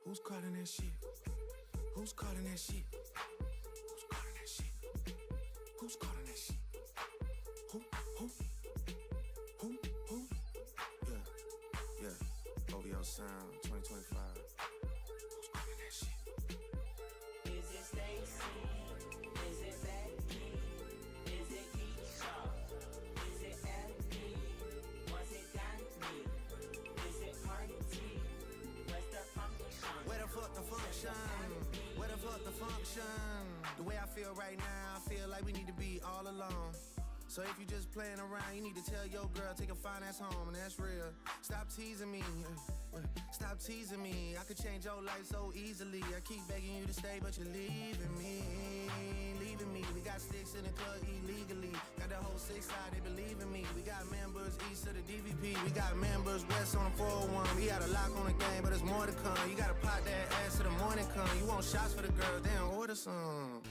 Who's calling that shit? Who's calling that shit? Who's calling that shit? Who's calling that shit? Who? Yeah. OVO Sound 2025. Who's calling that shit? Is it Stacy? Is it Becky? Is it Keisha? Is it Effie? Was it Danny? Is it Party? Where's the function? Where the fuck the function? Where the fuck the function? The way I feel right now, I feel like we need to be all alone. So if you just playing around, you need to tell your girl, take a fine ass home, and that's real. Stop teasing me, stop teasing me. I could change your life so easily. I keep begging you to stay, but you're leaving me. We got sticks in the club illegally. Got the whole 6 side, they believe in me. We got members east of the DVP. We got members west on the 401. We got a lock on the game, but there's more to come. You gotta pop that ass till the morning come. You want shots for the girls, damn, order some.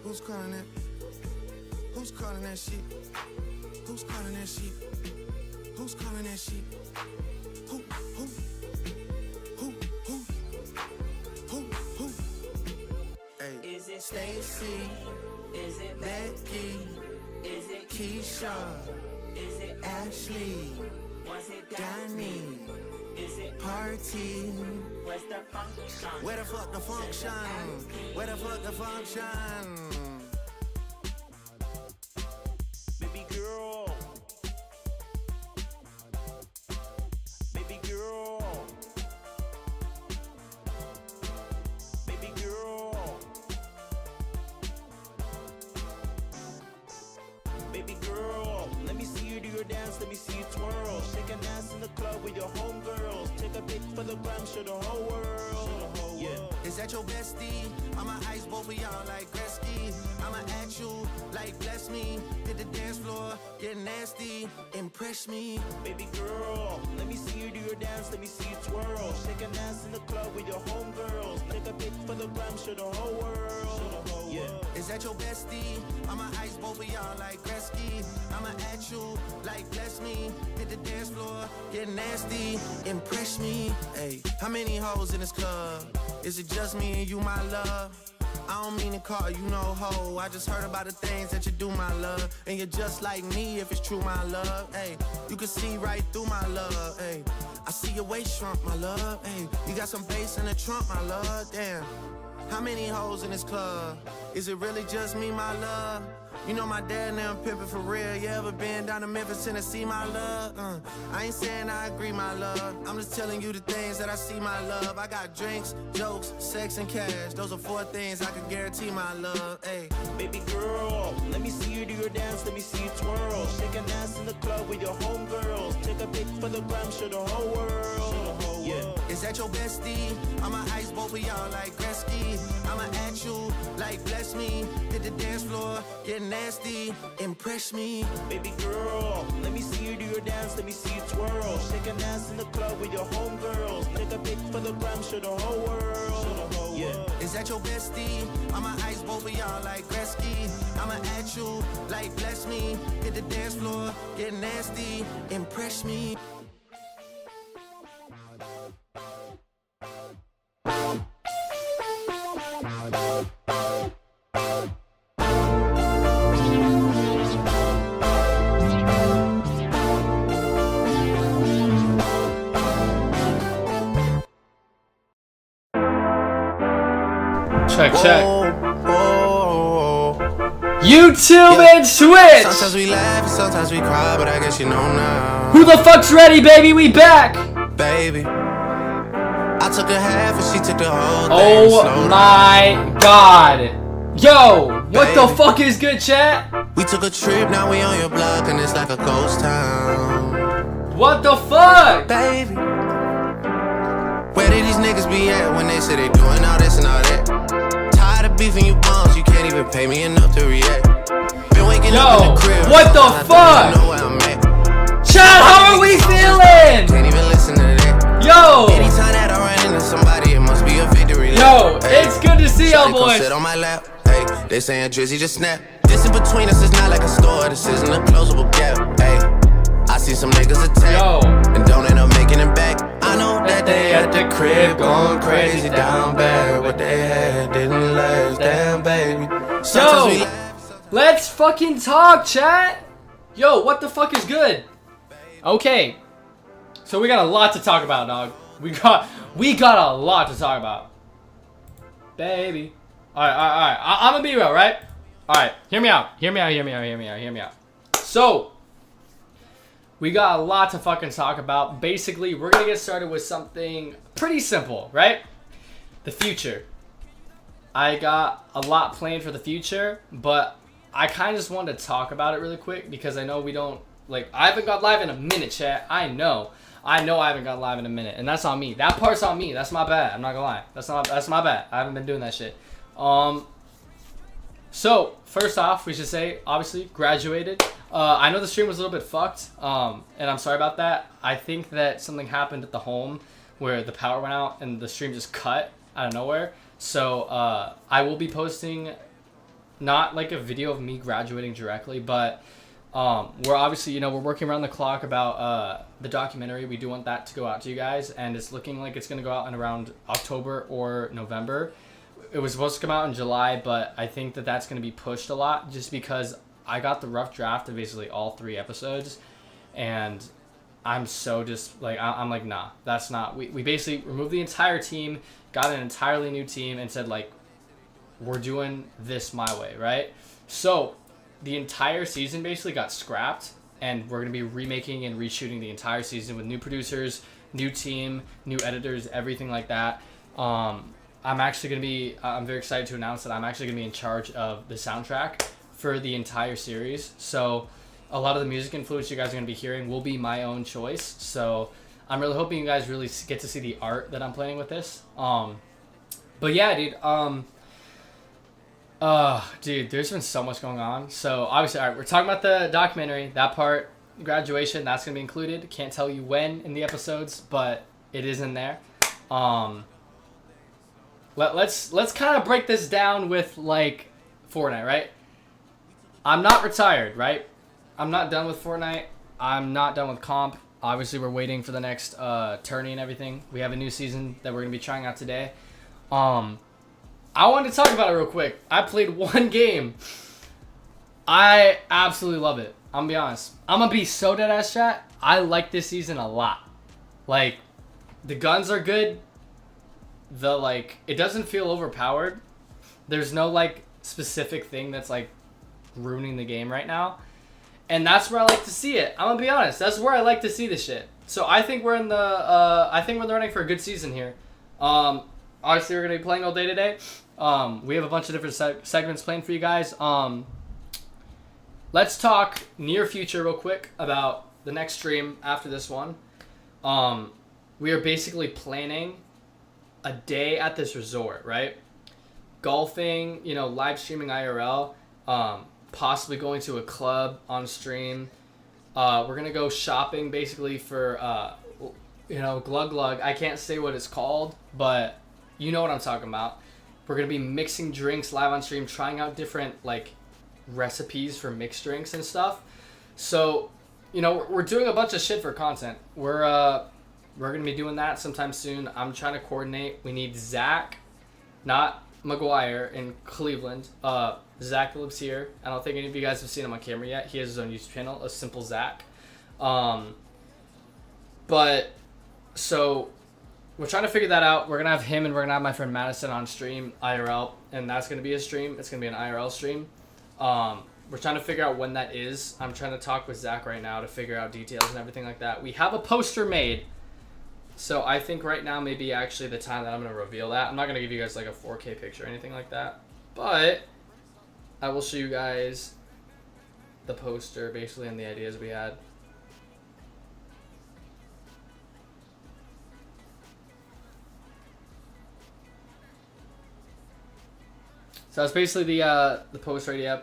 Who's calling that? Who's calling that shit? Who's calling that shit? Who's calling that shit? Who? Hey. Is it Stacy? Is it Becky? Is it Keisha? Is it Ashley? Was it Danny? Is it Party? Where's the function? Where the fuck the function? Where the fuck the function? Baby girl. Baby girl. Baby girl. Baby girl. Let me see you do your dance, let me see you twirl. Shake and dance in the club with your homegirls. Take a pic for the gram, show the whole world. Yeah. Is that your bestie? I'ma ice both of y'all like Gretzky. I'ma at you like bless me. Hit the dance floor, get nasty, impress me. Baby girl, let me see you do your dance, let me see you twirl. Shake and dance in the club with your homegirls. Take a pic for the gram, show the whole world. Yeah. Is that your bestie? I'ma ice both of y'all like Gretzky. I'ma at you like bless me. Hit the dance floor, get nasty, impress me. Hey, how many hoes in this club? Is it just me and you, my love? I don't mean to call you no hoe. I just heard about the things that you do, my love. And you're just like me if it's true, my love. Hey, you can see right through my love. Hey, I see your waist shrunk, my love. Hey, you got some bass in the trunk, my love. Damn. How many hoes in this club? Is it really just me, my love? You know my dad now pimping for real. You ever been down to Memphis, Tennessee, my love? I ain't saying I agree, my love. I'm just telling you the things that I see, my love. I got drinks, jokes, sex, and cash. Those are 4 things I can guarantee, my love. Hey, baby girl, let me see you do your dance, let me see you twirl. Shake and dance in the club with your homegirls. Take a pic for the gram, show the whole world. Yeah. Is that your bestie? I'ma ice both of y'all like Gretzky. I'ma at you like bless me. Hit the dance floor, get nasty, impress me. Baby girl, let me see you do your dance, let me see you twirl. Shake and dance in the club with your homegirls. Take a pic for the gram, show the whole world. Yeah. Is that your bestie? I'ma ice both of y'all like Gretzky. I'ma at you like bless me. Hit the dance floor, get nasty, impress me. Check. Oh. YouTube and Twitch! Sometimes we laugh and sometimes we cry, but I guess you know now. Who the fuck's ready, baby? We back! Baby, I took a half and she took the whole thing. Oh my god. Yo, what the fuck is good, chat? We took a trip, now we on your block and it's like a ghost town. What the fuck? Baby, where did these niggas be at when they say they doing all this and all that? Tired of beefing you bums, you can't even pay me enough to react. Been waking up in the crib, what the fuck? Know where I'm at. Chat, how are we feeling? Can't even listen to that. Yo! Anytime that I run into somebody, it must be a victory. Yo, it's good to see y'all boys. Sit on my lap. Hey, they saying Drizzy just snap. This in between us is not like a store, this isn't a closable gap. Hey, I see some niggas attack and don't end up making it back. I know That they at the crib going crazy down bad. What they had didn't last, damn baby. Sometimes we Yo, let's fucking talk, chat. Yo, what the fuck is good? Okay, so we got a lot to talk about, dog. We got a lot to talk about, baby. All right. I'm gonna be real, right? All right, hear me out. So, we got a lot to fucking talk about. Basically, we're gonna get started with something pretty simple, right? The future. I got a lot planned for the future, but I kind of just wanted to talk about it really quick because I know we don't, like, I haven't got live in a minute, chat. I know I haven't got live in a minute, and that's on me. That part's on me. That's my bad. I'm not gonna lie. That's my bad. I haven't been doing that shit. So first off, we should say, obviously, graduated. I know the stream was a little bit fucked, and I'm sorry about that. I think that something happened at the home where the power went out and the stream just cut out of nowhere. So I will be posting not like a video of me graduating directly, but we're obviously, you know, we're working around the clock about the documentary. We do want that to go out to you guys, and it's looking like it's going to go out in around October or November. It was supposed to come out in July, but I think that that's going to be pushed a lot just because I got the rough draft of basically all 3 episodes, and I'm so just like, I'm like, nah, that's not. We basically removed the entire team, got an entirely new team, and said, like, we're doing this my way, right? So the entire season basically got scrapped, and we're going to be remaking and reshooting the entire season with new producers, new team, new editors, everything like that. I'm actually going to be, I'm very excited to announce that I'm actually going to be in charge of the soundtrack for the entire series. So a lot of the music influence you guys are going to be hearing will be my own choice. So I'm really hoping you guys really get to see the art that I'm planning with this. But yeah, dude, there's been so much going on. So obviously, all right, we're talking about the documentary, that part, graduation, that's going to be included. Can't tell you when in the episodes, but it is in there. Let's kind of break this down with, like, Fortnite, right? I'm not retired, right? I'm not done with Fortnite. I'm not done with comp. Obviously, we're waiting for the next tourney and everything. We have a new season that we're going to be trying out today. I wanted to talk about it real quick. I played 1 game. I absolutely love it. I'm going to be honest. I'm going to be so dead ass, chat. I like this season a lot. Like, the guns are good. It doesn't feel overpowered. There's no, like, specific thing that's, like, ruining the game right now. And that's where I like to see it. I'm gonna be honest. That's where I like to see this shit. So I think we're in the, I think we're running for a good season here. Obviously, we're gonna be playing all day today. We have a bunch of different segments planned for you guys. Let's talk near future real quick about the next stream after this one. We are basically planning a day at this resort, right? Golfing, you know, live streaming IRL, possibly going to a club on stream. We're going to go shopping basically for, you know, Glug Glug. I can't say what it's called, but you know what I'm talking about. We're going to be mixing drinks live on stream, trying out different, like, recipes for mixed drinks and stuff. So, you know, we're doing a bunch of shit for content. We're going to be doing that sometime soon. I'm trying to coordinate. We need Zach, not McGuire, in Cleveland. Zach lives here. I don't think any of you guys have seen him on camera yet. He has his own YouTube channel, A Simple Zach. But, so, we're trying to figure that out. We're going to have him and we're going to have my friend Madison on stream, IRL. And that's going to be a stream. It's going to be an IRL stream. We're trying to figure out when that is. I'm trying to talk with Zach right now to figure out details and everything like that. We have a poster made. So I think right now may be actually the time that I'm going to reveal that. I'm not going to give you guys like a 4K picture or anything like that. But I will show you guys the poster basically and the ideas we had. So that's basically the poster idea.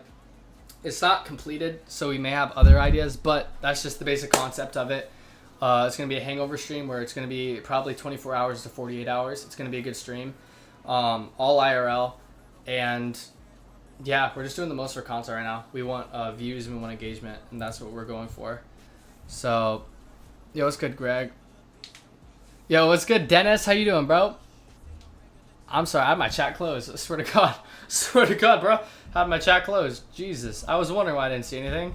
It's not completed, so we may have other ideas, but that's just the basic concept of it. It's going to be a hangover stream where it's going to be probably 24 hours to 48 hours. It's going to be a good stream. All IRL. And yeah, we're just doing the most for content right now. We want views and we want engagement, and that's what we're going for. So, yo, what's good, Greg? Yo, what's good, Dennis? How you doing, bro? I'm sorry, I had my chat closed. I swear to God. Swear to God, bro. I had my chat closed. Jesus. I was wondering why I didn't see anything.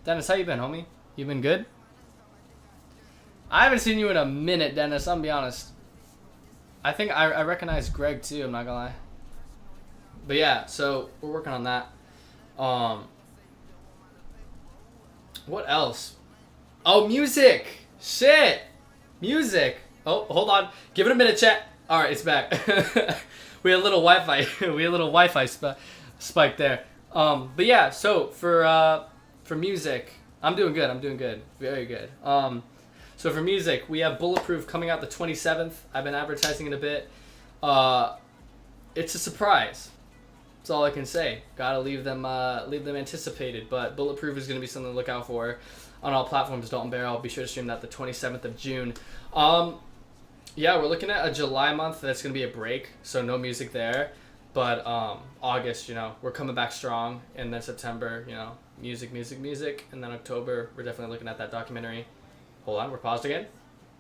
Dennis, how you been, homie? You been good? I haven't seen you in a minute, Dennis. I'm gonna be honest. I think I recognize Greg, too. I'm not gonna lie. But yeah, so we're working on that. What else? Oh, music! Shit! Music! Oh, hold on. Give it a minute, chat. Alright, it's back. We had a little Wi-Fi. We had a little Wi-Fi spike there. But yeah, so for music, I'm doing good. I'm doing good. Very good. So for music, we have Bulletproof coming out the 27th. I've been advertising it a bit. It's a surprise. That's all I can say. Gotta leave them anticipated. But Bulletproof is gonna be something to look out for on all platforms. Dalton Bear. I'll be sure to stream that the 27th of June. Yeah, we're looking at a July month that's gonna be a break, so no music there. But August, you know, we're coming back strong, and then September, you know, music, and then October, we're definitely looking at that documentary. Hold on, we're paused again.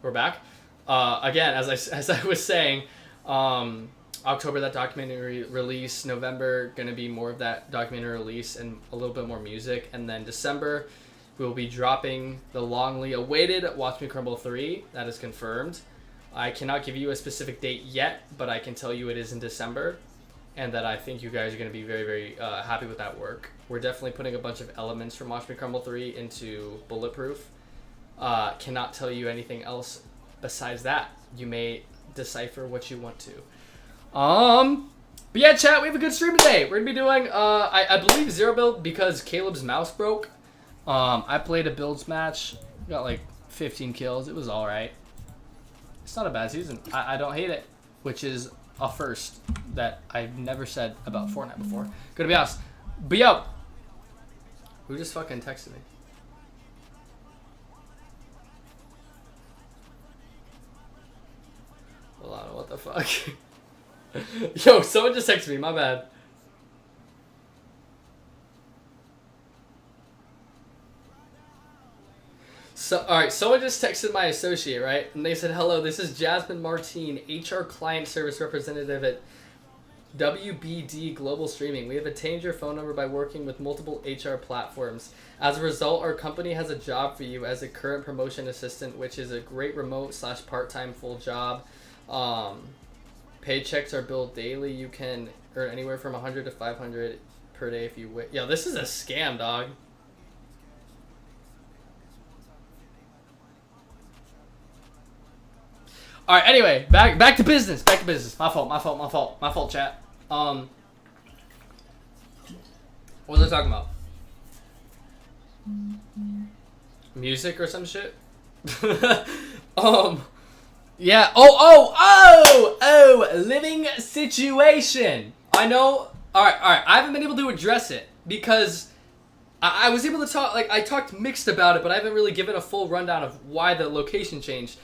We're back. Again, as I was saying, October that documentary release. November gonna be more of that documentary release and a little bit more music, and then December we will be dropping the longly awaited Watch Me Crumble 3. That is confirmed. I cannot give you a specific date yet, but I can tell you it is in December, and that I think you guys are going to be very, very happy with that work. We're definitely putting a bunch of elements from Watch Me Crumble 3 into Bulletproof. Cannot tell you anything else besides that. You may decipher what you want to. But yeah, chat, we have a good stream today. We're going to be doing, I believe, zero build because Caleb's mouse broke. I played a builds match, got like 15 kills. It was alright. It's not a bad season. I don't hate it, which is a first that I've never said about Fortnite before. Gonna be honest. But yo, who just fucking texted me? Hold on, what the fuck? Yo, someone just texted me, my bad. So, alright, someone just texted my associate, right? And they said, hello, this is Jasmine Martine, HR Client Service Representative at WBD Global Streaming. We have attained your phone number by working with multiple HR platforms. As a result, our company has a job for you as a current promotion assistant, which is a great remote / part-time full job. Paychecks are billed daily. You can earn anywhere from 100 to 500 per day if you wish. Yo, this is a scam, dog. All right. Anyway, back to business. Back to business. My fault, chat. What was I talking about? Music or some shit? Yeah. Oh, living situation. I know. All right. I haven't been able to address it because I was able to talk. Like I talked mixed about it, but I haven't really given a full rundown of why the location changed.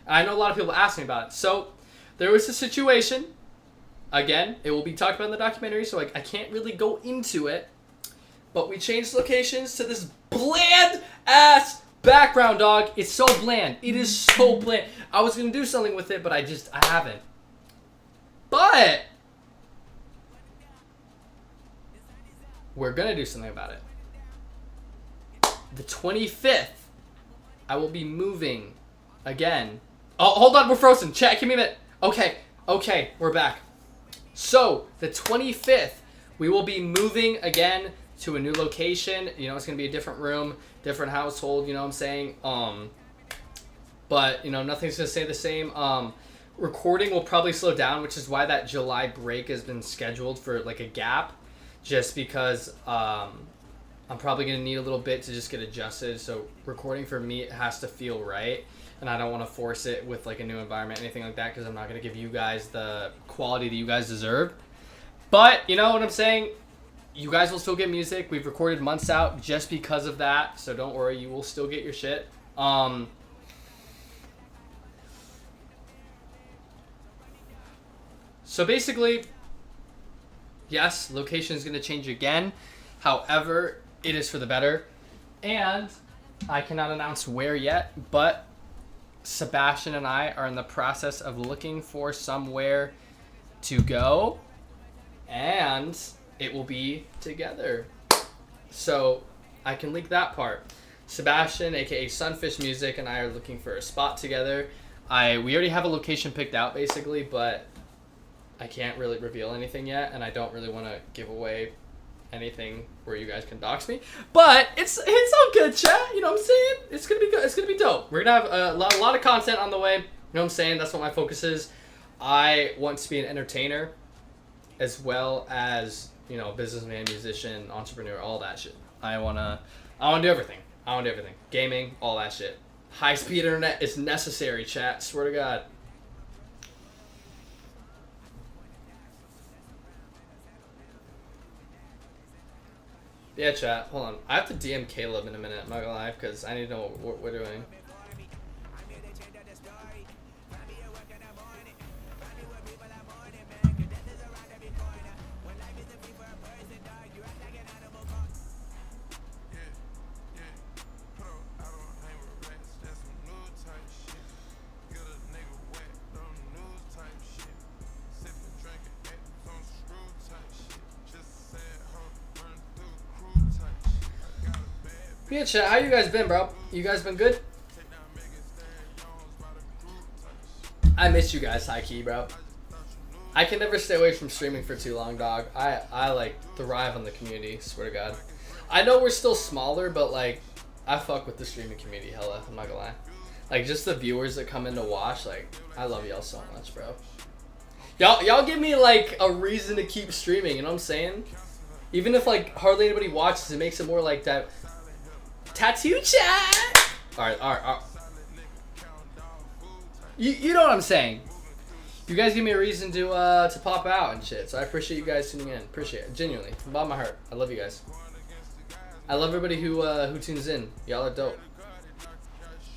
I know a lot of people ask me about it. So there was a situation. Again, it will be talked about in the documentary, so I can't really go into it. But we changed locations to this bland ass background, dog. It's so bland. It is so bland. I was gonna do something with it, but I haven't. But we're gonna do something about it. The 25th, I will be moving again. Oh, hold on, we're frozen. Chat, give me a minute. Okay, we're back. So, the 25th, we will be moving again to a new location. You know, it's going to be a different room, different household, you know what I'm saying? But, you know, nothing's going to stay the same. Recording will probably slow down, which is why that July break has been scheduled for, like, a gap. Just because I'm probably going to need a little bit to just get adjusted. So, recording for me, it has to feel right. And I don't want to force it with like a new environment, anything like that, because I'm not going to give you guys the quality that you guys deserve. But, you know what I'm saying? You guys will still get music. We've recorded months out just because of that. So don't worry, you will still get your shit. So basically, yes, location is going to change again. However, it is for the better. And I cannot announce where yet, but Sebastian and I are in the process of looking for somewhere to go, and it will be together. So I can leak that part. Sebastian, aka Sunfish Music, and I are looking for a spot together. We already have a location picked out basically, but I can't really reveal anything yet, and I don't really want to give away anything where you guys can dox me. But it's all good, chat. You know what I'm saying? It's gonna be good. It's gonna be dope. We're gonna have a lot of content on the way. You know what I'm saying? That's what my focus is. I want to be an entertainer, as well as, you know, businessman, musician, entrepreneur, all that shit. I wanna do everything. I wanna do everything. Gaming, all that shit. High speed internet is necessary, chat. Swear to God. Yeah, chat. Hold on. I have to DM Caleb in a minute. I'm not gonna lie, because I need to know what we're doing. Yeah, chat. How you guys been, bro? You guys been good? I miss you guys, high key, bro. I can never stay away from streaming for too long, dog. I like thrive on the community. Swear to God. I know we're still smaller, but like, I fuck with the streaming community hella. I'm not gonna lie. Like, just the viewers that come in to watch. Like, I love y'all so much, bro. Y'all give me like a reason to keep streaming. You know what I'm saying? Even if like hardly anybody watches, it makes it more like that. Tattoo chat. All right. You know what I'm saying. You guys give me a reason to pop out and shit. So I appreciate you guys tuning in. Appreciate it genuinely from the bottom of my heart. I love you guys. I love everybody who tunes in. Y'all are dope.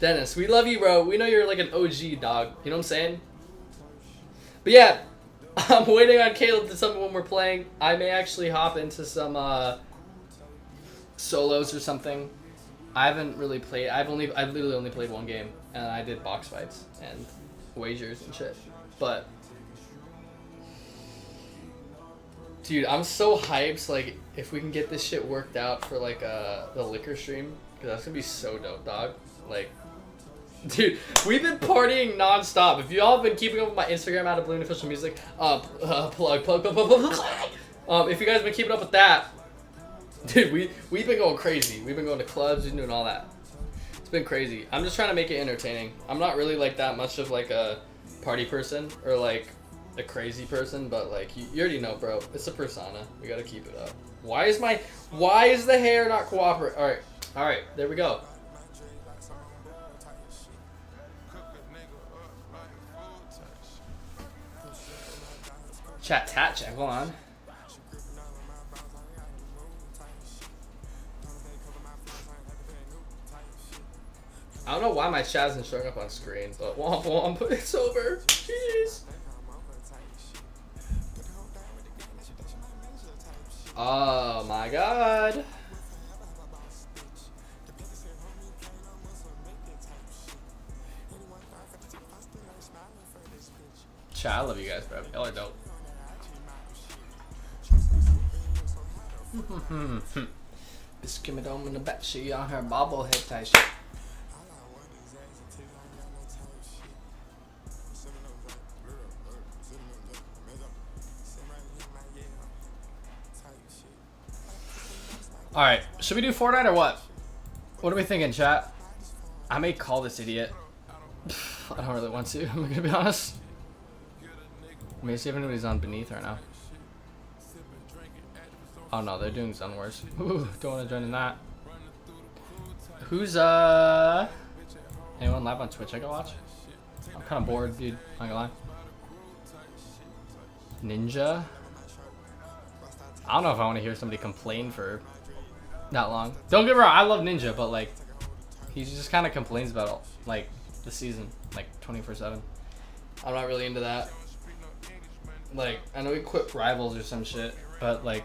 Dennis, we love you, bro. We know you're like an OG dog. You know what I'm saying? But yeah, I'm waiting on Caleb to tell me when we're playing. I may actually hop into some solos or something. I haven't really played. I've literally only played one game, and I did box fights and wagers and shit. But dude, I'm so hyped. Like, if we can get this shit worked out for like the liquor stream, because that's gonna be so dope, dog. Like, dude, we've been partying nonstop. If y'all have been keeping up with my Instagram at Oblivion Official Music, plug. If you guys have been keeping up with that. Dude, we've been going crazy. We've been going to clubs and doing all that. It's been crazy. I'm just trying to make it entertaining. I'm not really like that much of like a party person or like a crazy person, but like you already know, bro. It's a persona. We gotta keep it up. Why is the hair not cooperating? All right. There we go. Chat check. Hold on. I don't know why my chat isn't showing up on screen, but womp womp, it's over. Jeez. Oh my God. Chat, I love you guys, bro. Y'all are dope. This Kimmy Dome in the back, she on her bobblehead type shit. Alright, should we do Fortnite or what? What are we thinking, chat? I may call this idiot. I don't really want to, I'm gonna be honest. Let me see if anybody's on Beneath right now. Oh no, they're doing Zone Wars. Ooh, don't want to join in that. Who's, anyone live on Twitch I can watch? I'm kind of bored, dude, not gonna lie. Ninja? I don't know if I want to hear somebody complain for that long. Don't get me wrong, I love Ninja, but like, he just kind of complains about like the season, like 24/7. I'm not really into that. Like, I know he quit Rivals or some shit, but like,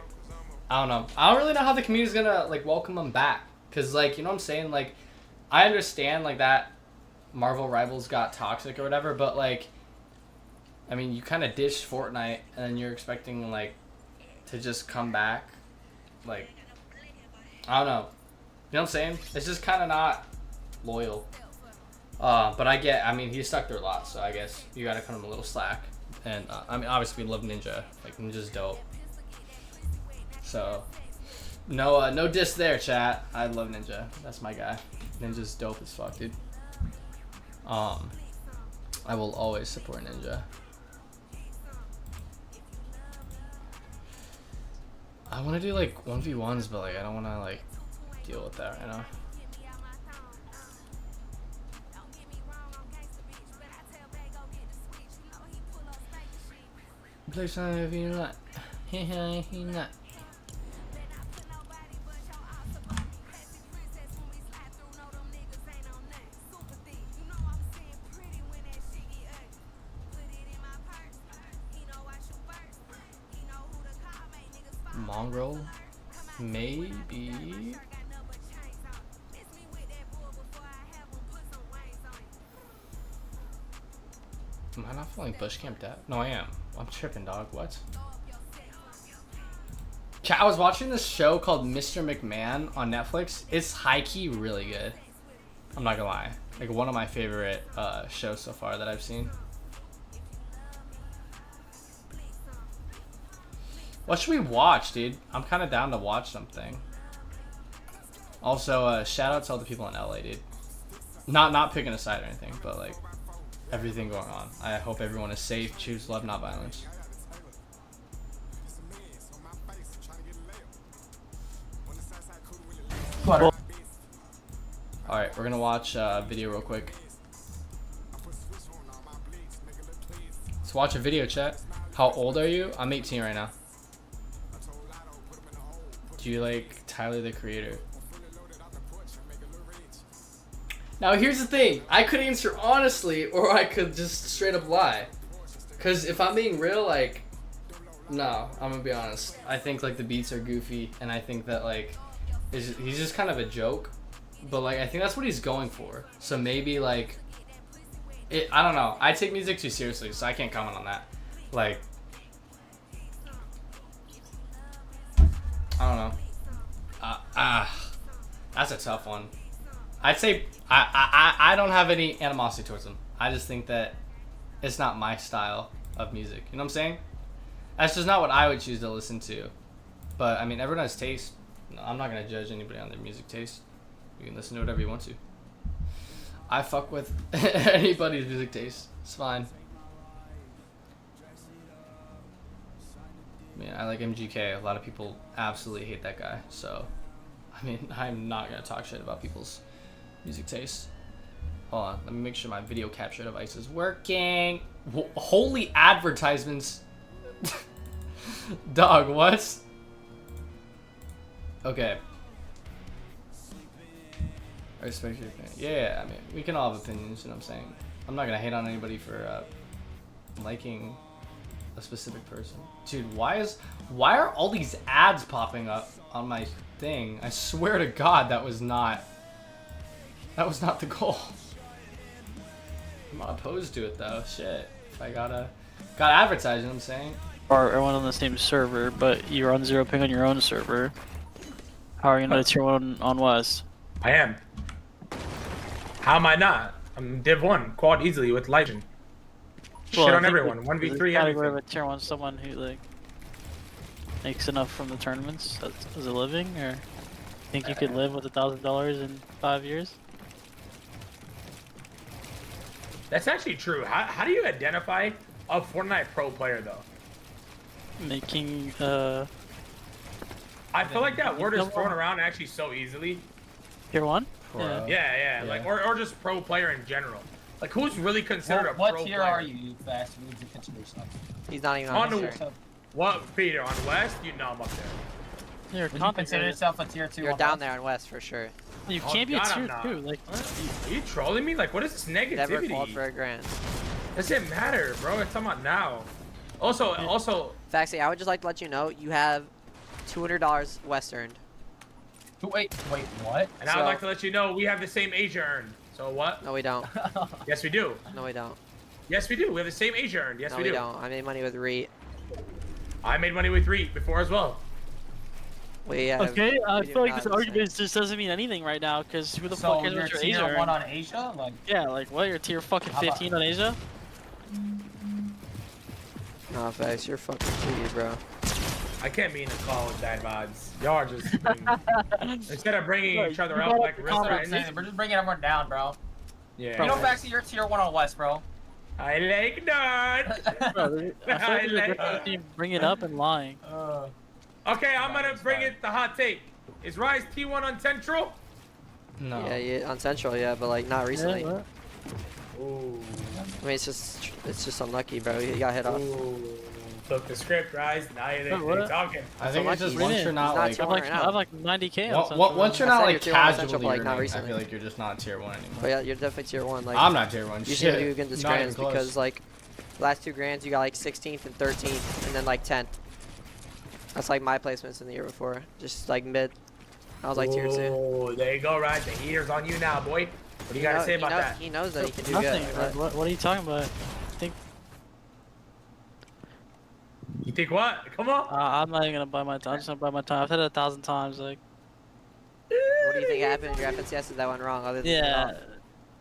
I don't know. I don't really know how the community's gonna like welcome him back, cause like, you know what I'm saying? Like, I understand like that Marvel Rivals got toxic or whatever, but like, I mean, you kind of ditched Fortnite, and then you're expecting like to just come back, like, I don't know. You know what I'm saying? It's just kind of not loyal. But I mean, he stuck through a lot, so I guess you gotta cut him a little slack. And I mean, obviously we love Ninja. Like, Ninja's dope. So, no diss there, chat. I love Ninja. That's my guy. Ninja's dope as fuck, dude. I will always support Ninja. I want to do like 1v1s, but like I don't want to like deal with that right now. Play something if you're not. You're not. Mongrel? Maybe? Am I not feeling bush camped out? No, I am. I'm tripping, dog. What? I was watching this show called Mr. McMahon on Netflix. It's high-key really good. I'm not gonna lie. Like, one of my favorite shows so far that I've seen. What should we watch, dude? I'm kind of down to watch something. Also, shout out to all the people in LA, dude. Not picking a side or anything, but like everything going on. I hope everyone is safe. Choose love, not violence. All right, we're gonna watch a video real quick. Let's watch a video, chat. How old are you? I'm 18 right now. Do you like Tyler the Creator? Now here's the thing. I could answer honestly, or I could just straight up lie. Cause if I'm being real, like, no, I'm gonna be honest. I think like the beats are goofy, and I think that like he's just kind of a joke. But like I think that's what he's going for. So maybe like I don't know. I take music too seriously, so I can't comment on that. Like, I don't know. That's a tough one. I'd say I don't have any animosity towards him. I just think that it's not my style of music. You know what I'm saying? That's just not what I would choose to listen to. But I mean, everyone has taste. I'm not gonna judge anybody on their music taste. You can listen to whatever you want to. I fuck with anybody's music taste. It's fine. I mean, I like MGK. A lot of people absolutely hate that guy. So, I mean, I'm not gonna talk shit about people's music taste. Hold on, let me make sure my video capture device is working. Holy advertisements. Dog, what? Okay. I respect your opinion. Yeah, I mean, we can all have opinions, you know what I'm saying? I'm not gonna hate on anybody for liking a specific person. Dude, why are all these ads popping up on my thing? I swear to God, that was not the goal. I'm not opposed to it though. Shit. If I gotta advertise, you know what I'm saying? Or everyone on the same server, but you're on 0 ping on your own server. How are you not tier 1 on West? I am. How am I not? I'm Div 1, quad easily with Legend. Well, Shit on everyone, 1v3 category everything. of a tier 1 someone who like makes enough from the tournaments as a living, or think you could live with $1,000 in 5 years? That's actually true. How do you identify a Fortnite pro player though? Making I feel like that word is thrown around actually so easily. tier 1? Pro. Yeah, like or just pro player in general. Like who's really considered a pro What player? tier are you, you fast? You need to consider yourself. He's not even On on the his tier. what Peter on West? You know I'm up there. You're Would you content consider creator. yourself a tier 2? You're on down West? there on West for sure. You Oh, can't be a God, I'm tier not. 2. Like, Are you trolling me? Like what is this Never called negativity? for a grand. Doesn't matter, bro. It's talking about now. Also, Faxi, I would just like to let you know you have $200 West earned. Wait, what? and I'd like to let you know we have the same Asia earned. So what? No, we don't. Yes, we do. No, we don't. Yes, we do. We have the same age earned. Yes, No, we we do. don't. I made money with REIT. I made money with REIT before as well. We have. Okay, I we do feel like not this the same. argument just doesn't mean anything right now, because who the So fuck cares you're what your tier Asia 1 earned? on Asia? Like, Yeah, like what? You're tier fucking How about- 15 on Asia? Nah, facts. You're fucking cheated, bro. I can't be in a call with bad mods. Y'all are just instead of bringing Bro, each other you up brought like up the that's what I'm Rissa saying. and We're just bringing everyone down, bro. yeah. You know, Faxi, you're tier 1 on West, bro. I like that. Bro, I feel like there's a difference between bringing it up and lying. Okay, I'm gonna That's bring fine. it the hot take. Is Rise T1 on Central? No. Yeah, on Central, yeah, but like not recently. Yeah, what? Ooh. I mean, it's just unlucky, bro. You got hit off. Ooh. Flip the script, Rise. Now you're what? talking. I think it's just lucky. once you're not like He's not I have like, right now. I have like 90k on Central. once you're I not said like you're tier one on Central, casually but, like, not earning, I recently. feel like you're just not tier 1 anymore. But yeah, you're definitely tier 1. Like I'm not tier 1. you Shit. should do against Not even grands close. because like last 2 grands you got like 16th and 13th and then like 10th. That's like my placements in the year before. Just like mid. I was like tier 2. Oh, there you go, Rise. The heater's on you now, boy. What do you gotta say about that? He knows that he can do Nothing. good. Like, But what are you talking about? I think You think what? Come on. I'm not even gonna buy my time. I'm just gonna buy my time. I've said it 1,000 times. Like, what do you think happened in your FNCSs that went wrong? Other than yeah,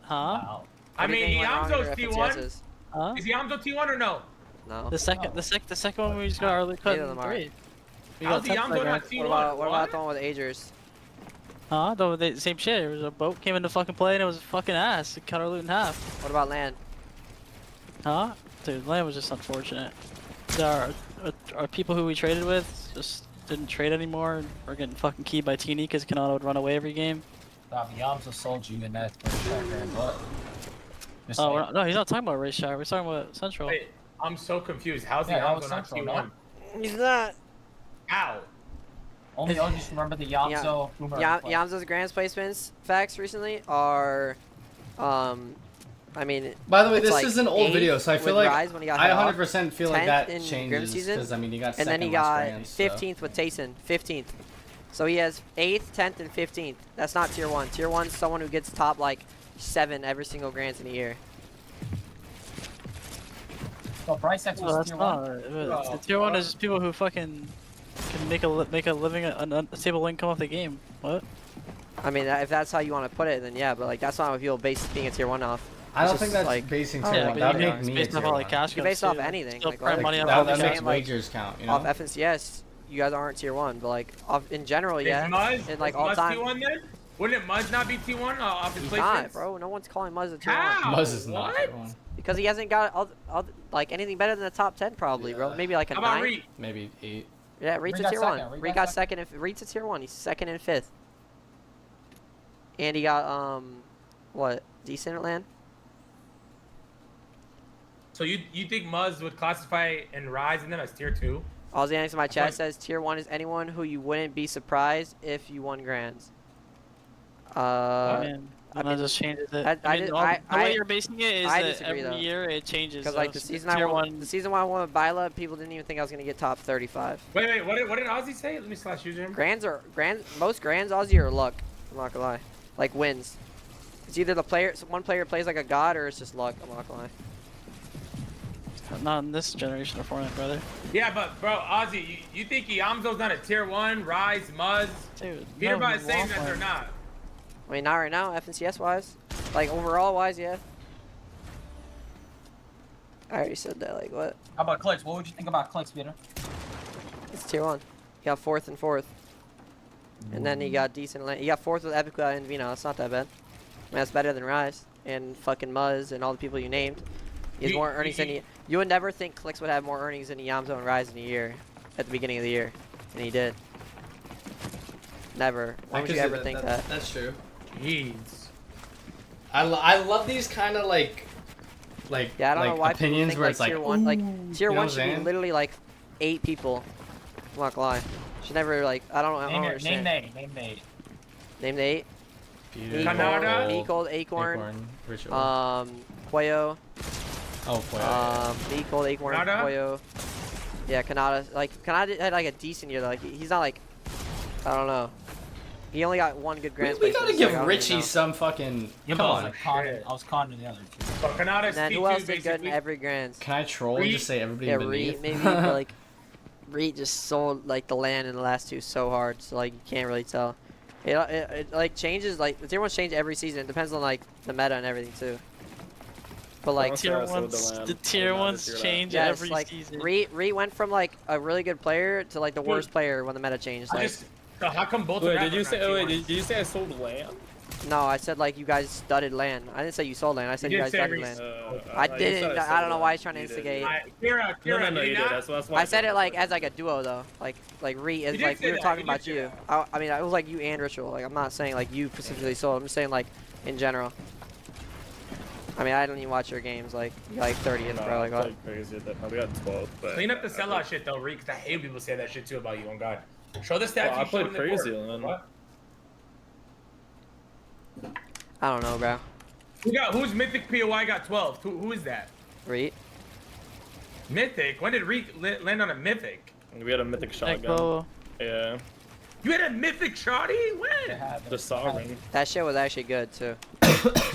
huh? Wow. I What do you mean, think went wrong in Iamzo's your T1. FNCSs? Huh? Is Iamzo T1 or no? No. The second one we just got early cut Neither of in them are. 3. We How's got 10th Iamzo right not now. T1? What about the one with Agers? Huh? The same shit. There was a boat came into fucking play and it was a fucking ass. It cut our loot in half. What about land? Huh? Dude, land was just unfortunate. Our people who we traded with just didn't trade anymore. And we're getting fucking keyed by Teeny because Kanata would run away every game. Stop, Yamso sold you in that first shot, but just Oh, saying. no, he's not talking about race shot. We're talking about Central. Wait, I'm so confused. How's Yeah, that was Iamzo not Central, T1? He's not. Ow. Only I just remember the Yamso. Boomerang play. Yamzo's Grants placements facts recently are, I mean. By the way, it's this like is an old 8th video, so I feel with like Rise when he got I hit off, 100% feel like 10th that in Grim changes season, because I mean he got and second then he last got grand, so. 15th with Tayson, 15th. So he has 8th, 10th, and 15th. That's not tier 1. Tier 1 is someone who gets top like 7 every single Grants in a year. So Price X No, was that's tier not. 1. The tier 1 is just people who fucking can make a living, a stable income off the game. What? I mean, if that's how you want to put it, then yeah. But like, that's not what people base being a tier 1 off. I It's don't think just, that's like, basing oh, tier yeah, 1. but That would you make It's me a based tier off all 1. like cash You comes based off too. anything, Still like, print like, money off That, all the that saying, makes like, wagers count, you know? Off FNCS, you guys aren't tier 1, but like in general, yeah. Is Muzz, And like is all Muzz time, T1 then? Wouldn't Muzz not be T1 off his he's placements? not, bro. No one's calling Muzz a tier 1 How? Muzz is not What? tier 1. because he hasn't got like anything better than the top 10 probably, bro. Maybe like a How about 9. Reed? Maybe 8. Yeah, Reed's Reed a got tier second. 1. Reed Reed got got second. Reed's a tier 1. He's 2nd and 5th. And he got what? Decent at land. So you think Muzz would classify and Rise in them as tier 2? All the answer in my chat Like- says tier 1 is anyone who you wouldn't be surprised if you won grands. Man, I and that mean, just changes it. I mean, did- the I- way you're basing it is I that disagree, every though. year it changes. Because though. like the So season tier I won, one, the season I won with Bila, people didn't even think I was gonna get top 35. Wait, what did Ozzy say? Let me slash username. Most grands Aussie are luck. I'm not gonna lie, like wins. It's either one player plays like a god or it's just luck. I'm not gonna lie. not in this generation of Fortnite, brother. Yeah, but bro, Ozzy, you think Iamzo's not a tier 1? Rise, Muzz? Dude, Peterbody's no, saying that Waffle. they're not. I mean, not right now, FNCS wise, like overall wise, yeah. I already said that. Like what? How about clicks? What would you think about clicks, Peter? It's tier 1. He got 4th and 4th, and then he got decent land. He got 4th with Epica and Vino. That's not that bad. I mean, that's better than Rise and fucking Muzz and all the people you named. He has more earnings than you would never think Clicks would have more earnings than Yamzo and Rise in a year at the beginning of the year, and he did. Never. Why would you ever think that? That's true. Jeez. I love these kind of like Yeah, I don't like know why opinions people where think it's like like tier 1, like ooh, tier you know 1 what should I'm be saying? literally like 8 people. I'm not gonna lie. Should never like I don't Name understand. Name Nate. Name the 8. Peter, Kanada? Me Cold, Acorn, Ritual. Poyo. Oh, boy. Me Cold, Acorn, Kanada? Poyo. Yeah, Kanada. Like Kanada had like a decent year though. Like he's not like I don't know. He only got one good grand We placement. gotta so give I don't even Richie know. some fucking. Yeah, Come but on. I was conning the other two. So Kanata And then T2 who else did good in basically. every grands? Can I troll and just say everybody Yeah, beneath? Reed maybe, but like Reed just sold like the land in the last two so hard, so like you can't really tell. It like changes, like the tier ones change every season. It depends on like the meta and everything too. But like Don't Tier I sold ones, land. the I tier did not ones hear that. change yes, every like season. Reed went from like a really good player to like the worst player when the meta changed. I Like just. So how come both of Wait, them did you are say? not Oh, wait, T1s? did you say I sold land? no, I said like you guys studded land. I didn't say you sold land. I said you did guys say studded Reed. land. I I thought you didn't. said I don't know sold why land. he's trying to You did. instigate. Kira, No, did you you did. not? That's why I said it like as like a duo though, like Reed is did like say we were that, talking you did about say you. that. I mean it was like you and Ritual. Like I'm not saying like you specifically sold. I'm just saying like in general. I mean I don't even watch your games. Like you're like 30th, No, bro. Like I what? played crazy at that time. We got 12. But Clean up the sellout shit though, Reed, because I hate when people say that shit too about you. On God, show the stats. Well, I you played showed in the crazy, board. man. What? I don't know, bro. Who's Mythic POI got 12? Who is that? Reed. Mythic? When did Reed land on a Mythic? we had a mythic shotgun. Ekbo, Yeah, You had a Mythic Shotty? They When? have it. the sovereign. That shit was actually good too.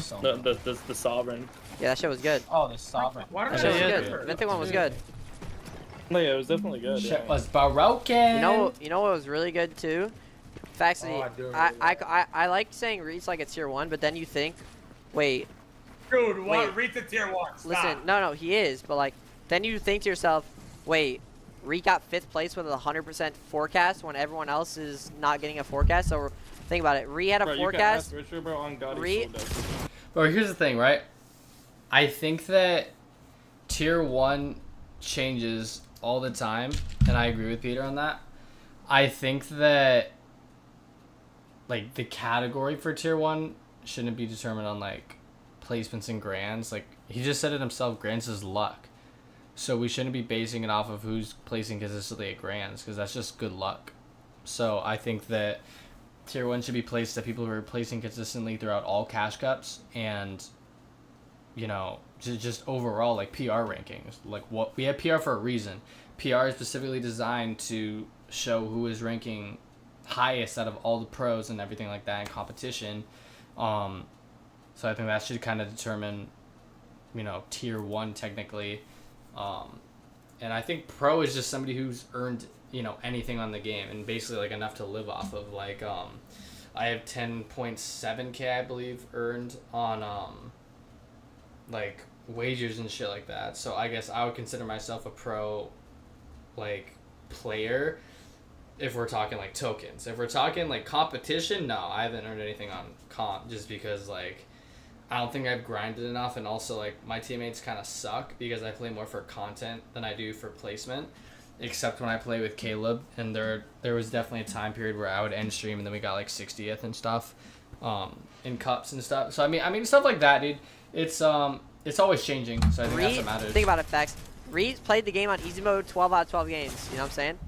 So- The sovereign. Yeah, that shit was good. Oh, the sovereign. Why That don't I shit was know good. that? Mythic one was good. No, yeah, it was definitely good. Shit Yeah. was broken. You know what was really good too? Facts. Oh, I do remember I like saying Reed's like a tier 1, but then you think, wait, Dude, what? Wait. Reed's a tier 1. Stop. listen, no, he is, but like, then you think to yourself, wait, Reed got 5th place with a 100% forecast when everyone else is not getting a forecast. So think about it. Reed had a Bro, you can forecast. ask Richard, bro, on God, he Re- sold that. But here's the thing, right? I think that tier 1 changes all the time, and I agree with Peter on that. I think that like the category for tier 1 shouldn't be determined on like placements and grands. Like he just said it himself, grands is luck. So we shouldn't be basing it off of who's placing consistently at grands, because that's just good luck. So I think that tier 1 should be placed at people who are placing consistently throughout all cash cups, and you know, just overall like PR rankings. Like what we have PR for a reason. PR is specifically designed to show who is ranking highest out of all the pros and everything like that in competition. So I think that should kind of determine, you know, tier 1 technically. And I think pro is just somebody who's earned, you know, anything on the game and basically like enough to live off of. Like I have 10.7k I believe earned on like wagers and shit like that. So I guess I would consider myself a pro like player if we're talking like tokens. If we're talking like competition, no, I haven't earned anything on comp just because like I don't think I've grinded enough, and also like my teammates kind of suck because I play more for content than I do for placement, except when I play with Caleb, and there was definitely a time period where I would end stream and then we got like 60th and stuff in cups and stuff. So I mean stuff like that, dude. It's always changing, so I think that's what matters. Think about it, facts. Reed's played the game on easy mode 12 out of 12 games. You know what I'm saying?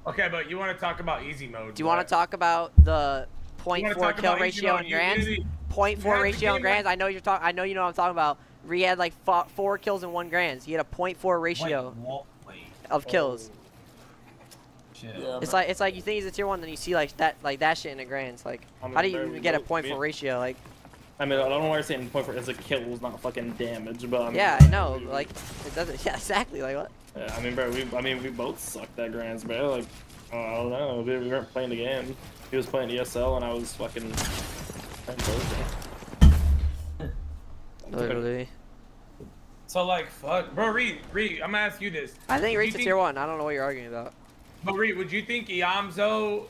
Okay, but you want to talk about easy mode. Do you want to talk about the 0.4 kill ratio in grands? 0.4 ratio in grands. I know you're talking. I know you know what I'm talking about. Reed had like 4 kills in 1 grands. He had a 0.4 ratio Wait. of kills. Shit. Yeah, It's like you think he's a tier 1, then you see like that shit in the grands. Like, I mean, how do you bro, even we get a both- 0.4 ratio? Like, I mean, I don't know why you're saying point for it's a kills, not fucking damage, but I mean, yeah, I know. Like, it doesn't. Yeah, exactly. Like what? Yeah, I mean, bro, we both sucked at grands, bro. Like, I don't know, we weren't playing the game. He was playing ESL, and I was fucking. Literally. So like, fuck, bro, Reed, I'm gonna ask you this. I think Would Reed's you a tier 1. I don't know what you're arguing about. But Reed, would you think Iamzo,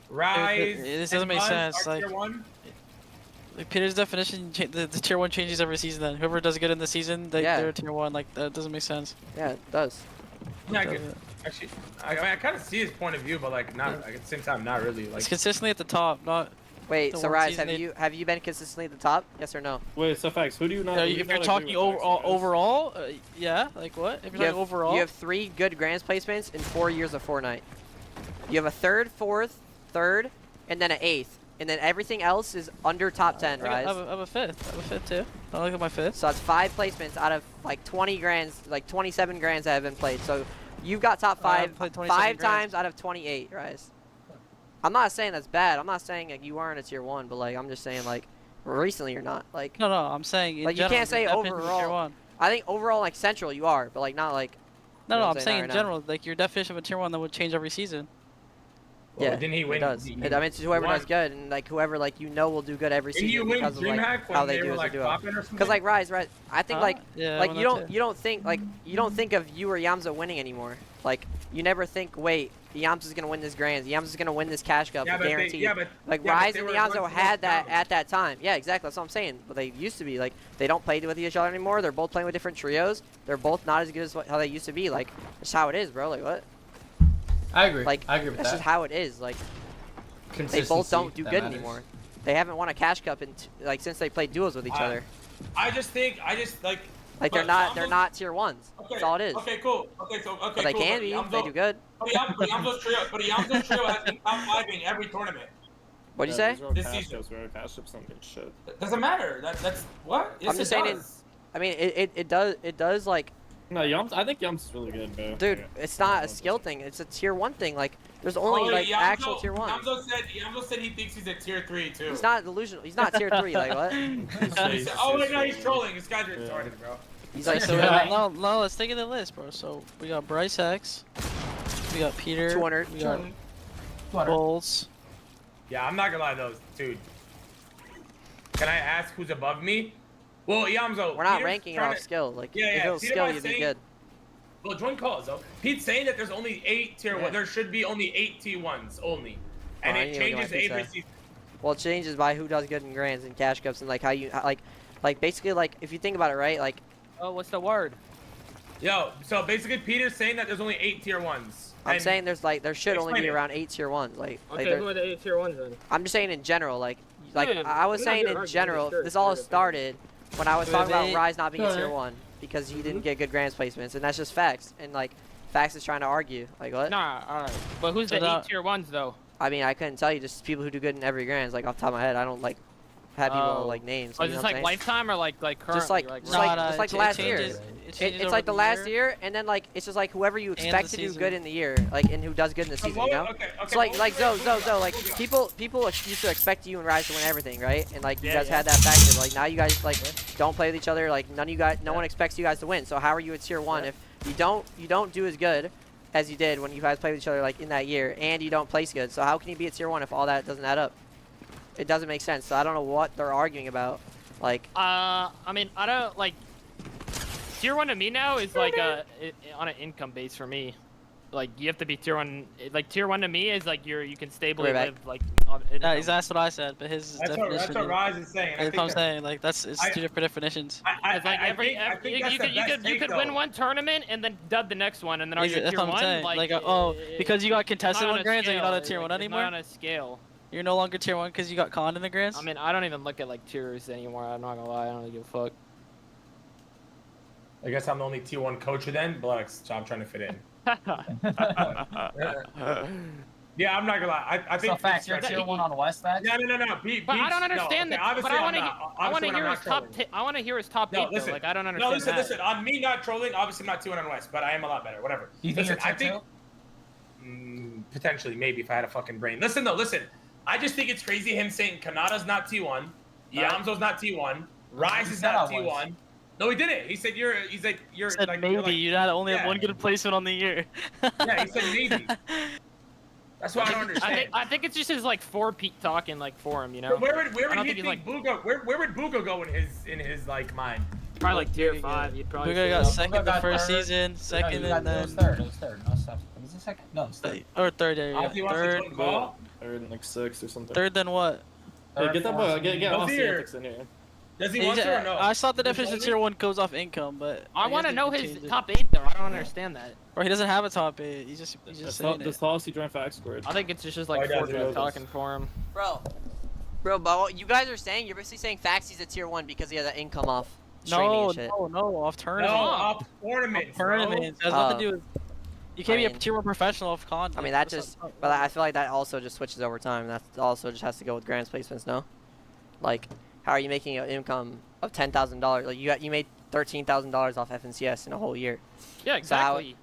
Rise, This doesn't and make Buzz sense, are like- tier 1? Like Peter's definition, the tier 1 changes every season. Then whoever does good in the season, Yeah. they're tier 1. Like that doesn't make sense. Yeah, it does. Yeah, I could, actually, I mean, I kind of see his point of view, but like, not like, at the same time, not really. Like, It's consistently at the top, not. Wait, The so one Rise, season have you been consistently at the top? Yes or no? Wait, so facts, who do you not? No, who do you if you're not talking agree with, overall, facts, guys? overall, yeah. Like what? If you're talking overall, You have 3 good grands placements in 4 years of Fortnite. You have a 3rd, 4th, 3rd, and then an 8th. And then everything else is under top 10, I Rise. have a 5th. I have a 5th too. I look at my 5th. So that's 5 placements out of like 20 grands, like 27 grands that have been played. So you've got top I 5 haven't played 27 5 grands. times out of 28, Rise. I'm not saying that's bad. I'm not saying like you aren't a tier 1, but like I'm just saying like recently you're not. Like No, I'm saying in like you general, can't say your definition of tier overall. 1. I think overall like central you are, but like not like. No, you know no, what I'm saying saying right in now. general, like your definition of a tier 1 that would change every season. Well, Yeah, didn't he win? It does. He- I mean, it's whoever won. does good, and like whoever like will do good every Didn't you season win because of like DreamHack when how they they do were as a like duo. popping or something? Because like Rise, I think like Yeah, like I you won don't that you don't think like you don't think of you or Yamza winning anymore. Like you never think, wait, Yamza's gonna win this Grands. Yamza's gonna win this Cash Cup, Yeah, but guaranteed. Like yeah, but Rise they and were Yamza once had that down. at that time. Yeah, exactly. That's what I'm saying. But they used to be like they don't play with each other anymore. They're both playing with different trios. They're both not as good as how they used to be. Like that's how it is, bro. Like what? I agree. Like I agree with that's that. just how it is. Like they Consistency, both don't do that good matters. anymore. They haven't won a Cash Cup in like since they played duos with each other. I just like. Like they're but not tier 1s. That's all it is. Okay, cool. Okay, so okay, But they cool. can be. They do good. But Yamzo's trio has been top 5ing every tournament. What'd you say? This season. Cash Chips don't get shit. Doesn't matter. That's what. Yes, I'm just saying I mean, it does like, No, I think Yums is really good, bro. dude. It's not a skill thing. It's a tier 1 thing. Like there's only like actual tier 1. Yamzo said he thinks he's a tier 3 too. He's not delusional. He's not tier 3. Like what? Oh my god, he's trolling. This guy's retarded, bro. He's like So Yeah. no, let's take it the list, bro. So we got Bryce X, we got Peter, 200. we got Bulls. Yeah, I'm not gonna lie, though, dude. Can I ask who's above me? Well, Yamzo. We're not Peter's ranking it trying off to- skill. Like Yeah, if yeah, it was Peter skill, was you'd be saying- good. Well, join calls though. Pete's saying that there's only 8 tier Yeah. 1. There should be only 8 T1s only, and Oh, I it need to look at my changes every pizza. season. Well, it changes by who does good in Grands and Cash Cups and like how you like basically like if you think about it, right? Like Oh, what's the word? Yo, so basically Peter's saying that there's only 8 tier 1s. I'm and- saying there should only Explain be it. around 8 tier 1s. Like Okay, there- who are the 8 tier 1s then? I'm just saying in general, like Yeah, I was we're not saying doing in arguments, general, sure, this all it's started when I was Wait, talking about wait. Rise not being a tier Alright. 1 because he didn't get good Grands placements, and that's just facts. And like facts is trying to argue, like what? Nah, alright. But who's So the 8 that- tier 1s though? I mean, I couldn't tell you. Just people who do good in every Grands, like off the top of my head. I don't like have people Oh. like names. Oh, you is know this what like I'm saying? lifetime or like currently? Just like- like just like- Nah, just like it last changes- year. it changes It's over like the last year. year, and then like it's just like whoever you the expect to do season. good in the year, like and who does good in the season, you know. Okay, So like Zoe, like people used to expect you and Rise to win everything, right? And like you Yeah, guys yeah. had that factor. Like now you guys like don't play with each other. Like no one expects you guys to win. So how are you a tier 1 if you don't do as good as you did when you guys played with each other like in that year, and you don't place good? So how can you be a tier 1 if all that doesn't add up? It doesn't make sense. So I don't know what they're arguing about. Like I mean, I don't like tier 1 to me now is like on an income base for me. Like you have to be tier 1. Like tier 1 to me is like you can stably Right back. live like on Yeah, that's what I said, but his That's definition. what Rise is saying. That's what I'm saying. Like it's I- two different definitions. It's like I think that's you could win one tournament and then dub the next one, and then are you a That's tier what I'm 1? saying. Like, because you got it's contested not on on a Grands, and you're not a scale. tier 1 It's anymore. not on a scale. You're no longer tier 1 because you got conned in the Grands. I mean, I don't even look at like tiers anymore. I'm not gonna lie. I don't really give a fuck. I guess I'm the only tier 1 coach then, but like, so I'm trying to fit in. Yeah, I'm not gonna lie. I think So facts, you're tier 1 on West facts? No. But I don't understand no, that. okay, But I want to. I want obviously to hear I'm his not top. trolling. I want to hear his top No, 8 though. listen. Like I don't No, understand. listen. On me not trolling, obviously I'm not 2-1 on West, but I am a lot better. Whatever. You think Listen, you're I tier think potentially, maybe if I had a fucking brain. Listen. I just think it's crazy him saying Kanada's not T1, Yamzo's not T1, Rise He is said not I was. T1. No, he didn't. He said you're. He's like you're. He said like, maybe you're like, you not only have yeah. one good placement on the year. Yeah, he said maybe. That's what I don't understand. I think it's just his like Pete talking like for him, you know. Where I would don't he think think he's, Bugo? Where would Bugo go in his like mind? Probably like tier 5. You'd probably. We say. got Bugo second the got first third. season, second No, and it was then third. It was third. No, was it second? No, it was third. or third. Yeah, Obviously, he wants to third. join call. Or in like 6 or something. Third, then what? Hey, get that boy. fourth. Get Does Austin he or- Antics in here. Does he want to or no? I thought the Does he definition of want tier 1 goes off income, but I want to guess know we can his change it. top 8 though. I don't understand that. Or he doesn't have a top 8. He's just saying Does it. Policy join Fact Squared? I think it's just Oh, like he does, he Fortnite does. talking for him. bro, but what you guys are saying, you're basically saying Faxy's a tier 1 because he has that income off streaming No, and shit. no, off No, tournament. off tournaments, bro. Tournaments. It has nothing to do with. You can't I be a mean- tier 1 professional off content. I mean, that That's just, not- but I feel like that also just switches over time. That also just has to go with Grands placements, no? Like, how are you making an income of $10,000? Like, you made $13,000 off FNCS in a whole year. Yeah, exactly.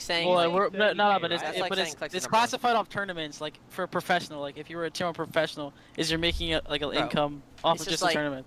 like saying. Well, like, but That's like saying clicks it's in a month. classified off tournaments. Like for a professional, like if you were a tier 1 professional, is you're making it like an Bro, income off it's of just just a like- tournament.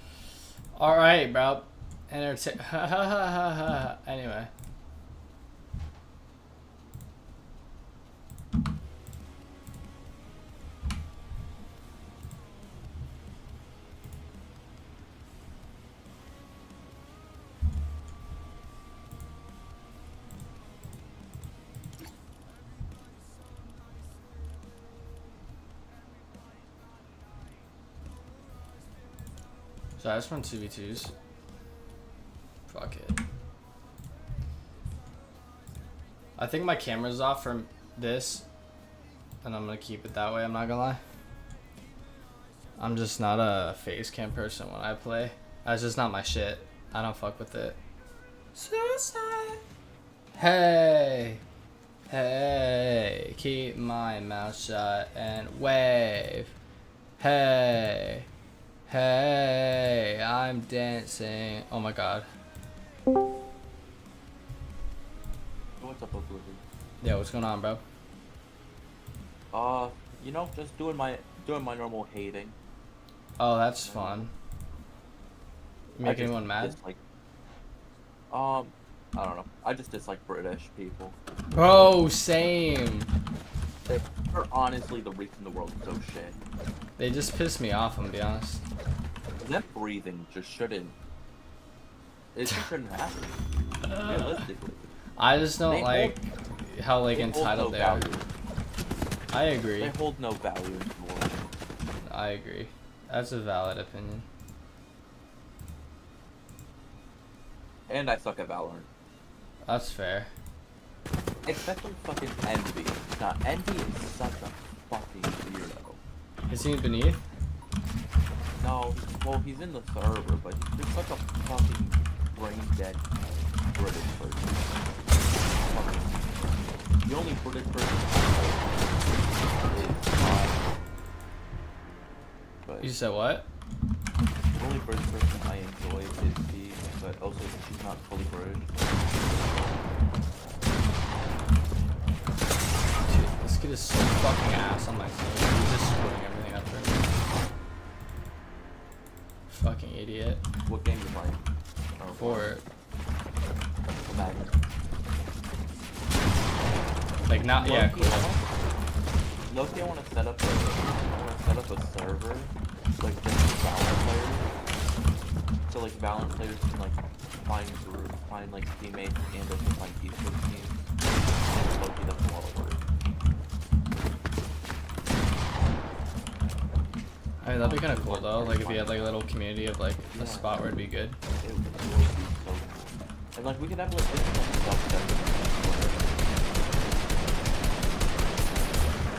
All right, bro. Entertain. Anyway. So I just run 2v2s. Fuck it. I think my camera's off from this, and I'm gonna keep it that way, I'm not gonna lie. I'm just not a face cam person when I play. That's just not my shit. I don't fuck with it. Suicide. Hey. Hey. Keep my mouth shut and wave. Hey. Hey, I'm dancing. Oh my god. What's up, Oblivion? Yeah, what's going on, bro? You know, just doing my normal hating. Oh, that's fun. Make anyone mad? I don't know. I just dislike British people. Bro, same. They're honestly the reason the world is so shit. They just piss me off, I'm gonna be honest. Them breathing just shouldn't. It just shouldn't happen. Realistically. I just don't like how like they hold entitled no they are. value. I agree. They hold no value in the world. I agree. That's a valid opinion. And I suck at Valorant. That's fair. Especially fucking Envy. Nah, Envy is such a fucking weirdo. Is he beneath? No, well, he's in the server, but he's just such a fucking brain-dead British person. Fucking, the only British person is but You said what? the only British person I enjoy is Dee, but also she's not fully British. Dude, this kid is so fucking ass on my team. He's just screwing everything up for me. Fucking idiot. What game you playing? Oh, For Madden. like not yeah, Loki, cool. Loki, I want to set up a server, like just for Valorant players. So like Valorant players can like find like teammates and also find esports teams. And Loki does a lot of work. I mean, that'd be kind of cool though. Like if you had like a little community of like a spot where it'd be good. It would be so cool. And like we could have like different stuff that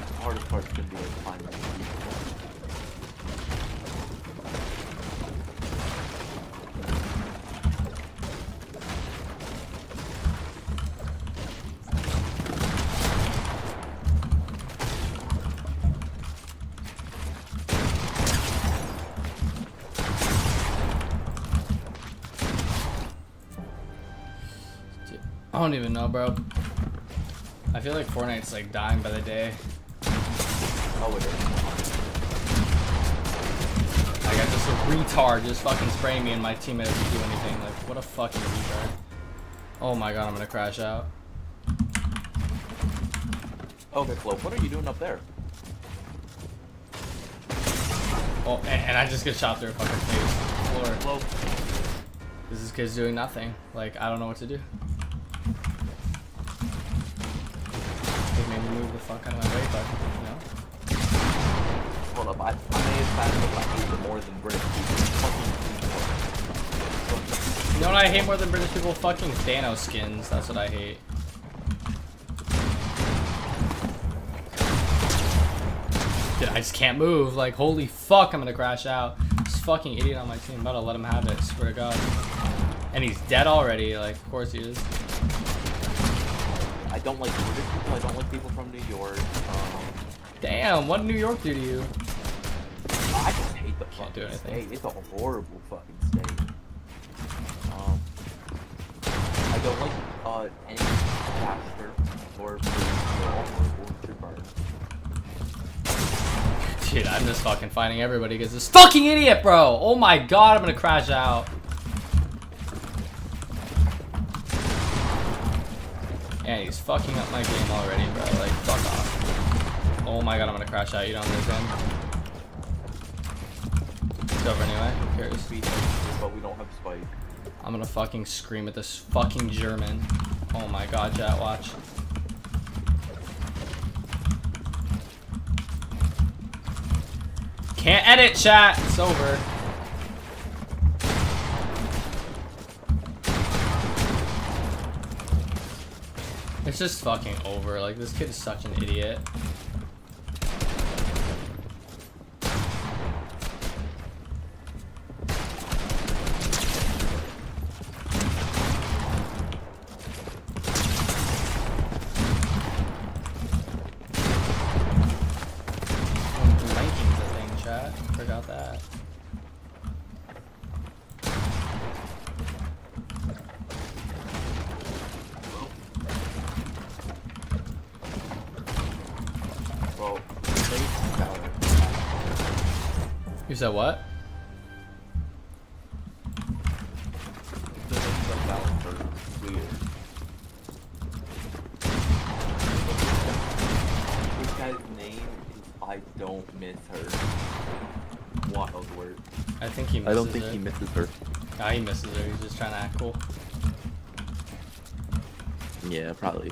the hardest part's gonna be like finding people. I don't even know, bro. I feel like Fortnite's like dying by the day. Oh, it is. I got this retard just fucking spraying me and my teammate doesn't do anything. Like, what a fucking retard. Oh my god, I'm gonna crash out. Okay, Flo, what are you doing up there? Oh, and I just get shot through a fucking face. Floor. Flo, This kid's doing nothing. Like, I don't know what to do. They made me move the fuck out of my way, but, you know. hold up, I may have found black people more than British people. You know what I hate more than British people? Fucking Thanos skins. That's what I hate. Dude, I just can't move. Like, holy fuck, I'm gonna crash out. This fucking idiot on my team. I'm about to let him have it, swear to God. And he's dead already. Like, of course he is. I don't like British people, I don't like people from New York. Damn, what did New York do to you? I just hate the Can't do fucking anything. state. It's a horrible fucking state. I don't like any pastor or horrible to burn. Dude, I'm just fucking fighting everybody because this fucking idiot, bro. Oh my god, I'm gonna crash out. Man, he's fucking up my game already, bro. Like, fuck off. Oh my god, I'm gonna crash out. You don't understand. It's over anyway. Who cares? But we don't have spike. I'm gonna fucking scream at this fucking German. Oh my god, chat, watch. Can't edit, chat. It's over. It's just fucking over. Like, this kid is such an idiot. Ranking's a thing, chat. Forgot that. Well, You said what? the things like balance are weird. This guy's name is I don't miss her. Wild word. I think he misses I don't think her. he misses her. Nah, he misses her. He's just trying to act cool. Yeah, probably.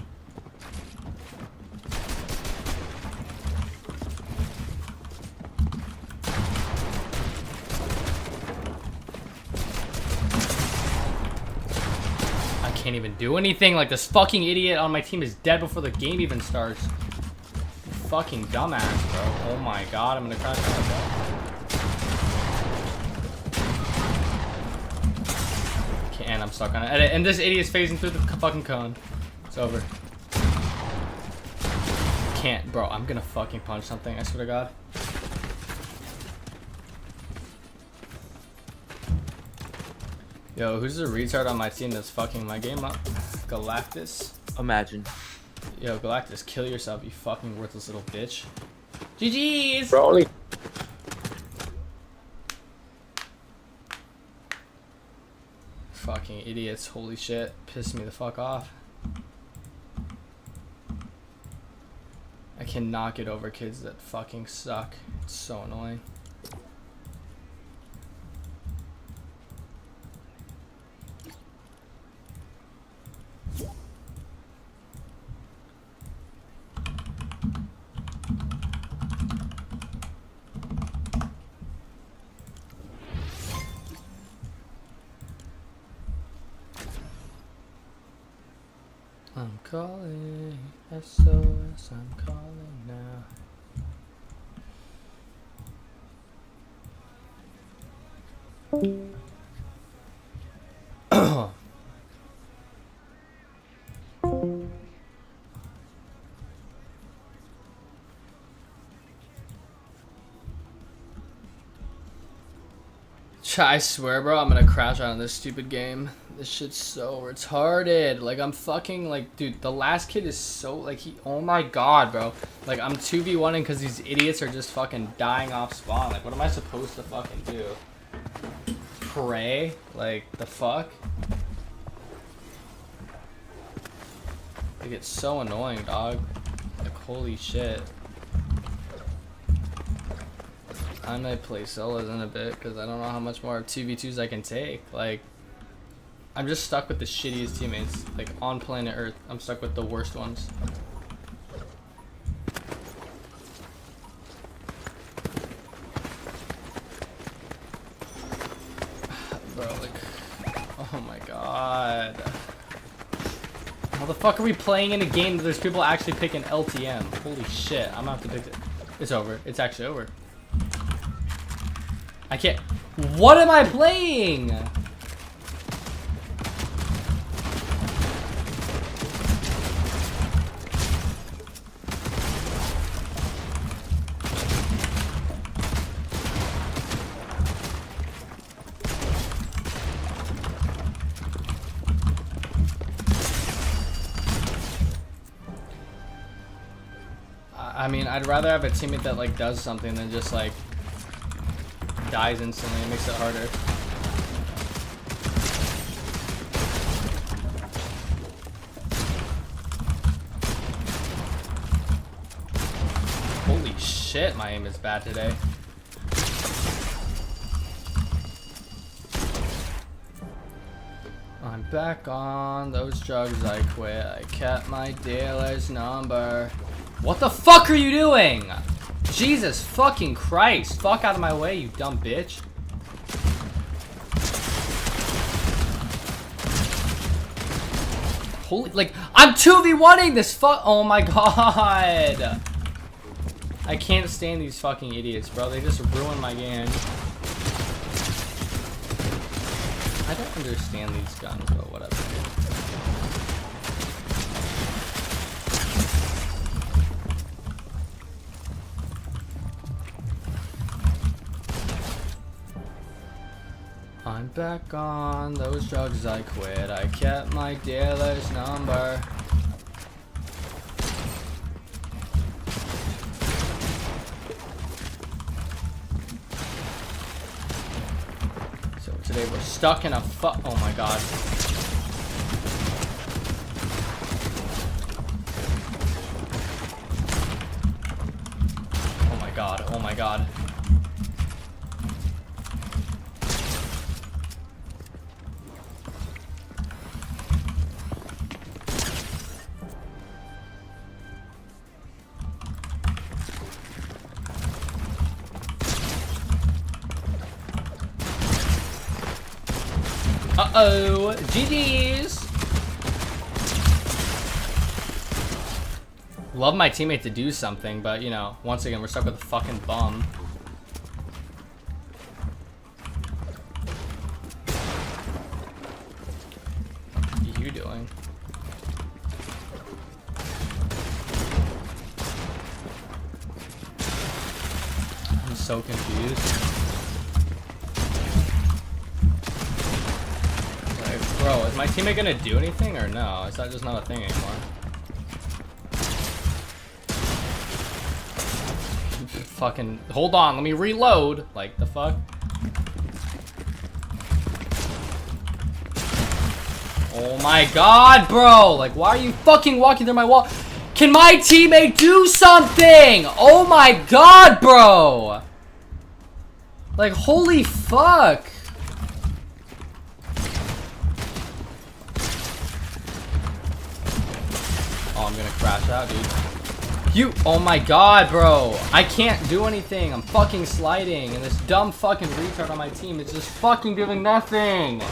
I can't even do anything. Like, this fucking idiot on my team is dead before the game even starts. You fucking dumbass, bro. Oh my god, I'm gonna crash out, bro. And I'm stuck on it. And this idiot's phasing through the fucking cone. It's over. Can't, bro. I'm gonna fucking punch something. I swear to God. Yo, who's the retard on my team that's fucking my game up? Galactus? Imagine. Yo, Galactus, kill yourself, you fucking worthless little bitch. GG's! Bro, only Fucking idiots, holy shit. Pissed me the fuck off. I cannot get over kids that fucking suck. It's so annoying. I'm calling SOS, I'm calling now. I swear, bro, I'm gonna crash out on this stupid game. This shit's so retarded. Like, I'm fucking, like, dude, the last kid is so, like, oh my god, bro. Like, I'm 2v1ing because these idiots are just fucking dying off spawn. Like, what am I supposed to fucking do? Pray? Like, the fuck? Like, it's so annoying, dog. Like, holy shit. I might play solos in a bit because I don't know how much more 2v2s I can take. Like, I'm just stuck with the shittiest teammates. Like, on planet Earth, I'm stuck with the worst ones. Bro, like, oh my god. How the fuck are we playing in a game that there's people actually picking LTM? Holy shit, I'm gonna have to pick it. It's over. It's actually over. I can't. What am I playing? I mean, I'd rather have a teammate that like does something than just like dies instantly. It makes it harder. shit, my aim is bad today. I'm back on those drugs I quit. I kept my dealer's number. What the fuck are you doing? Jesus fucking Christ. Fuck out of my way, you dumb bitch. Holy, like, I'm 2v1ing this oh my god. I can't stand these fucking idiots, bro. They just ruin my game. I don't understand these guns, but whatever. I'm back on those drugs I quit. I kept my dealer's number. So today we're stuck in a oh my god. Oh my god, oh my god. Uh-oh, GG's. Love my teammate to do something, but, you know, once again, we're stuck with a fucking bum. What are you doing? I'm so confused. Bro, is my teammate gonna do anything or no? Is that just not a thing anymore? Fucking hold on, let me reload. Like the fuck? Oh my god, bro! Like, why are you fucking walking through my wall? Can my teammate do something? Oh my god, bro! Like, holy fuck! Oh, I'm gonna crash out, dude. Oh my god, bro. I can't do anything. I'm fucking sliding. And this dumb fucking retard on my team is just fucking doing nothing.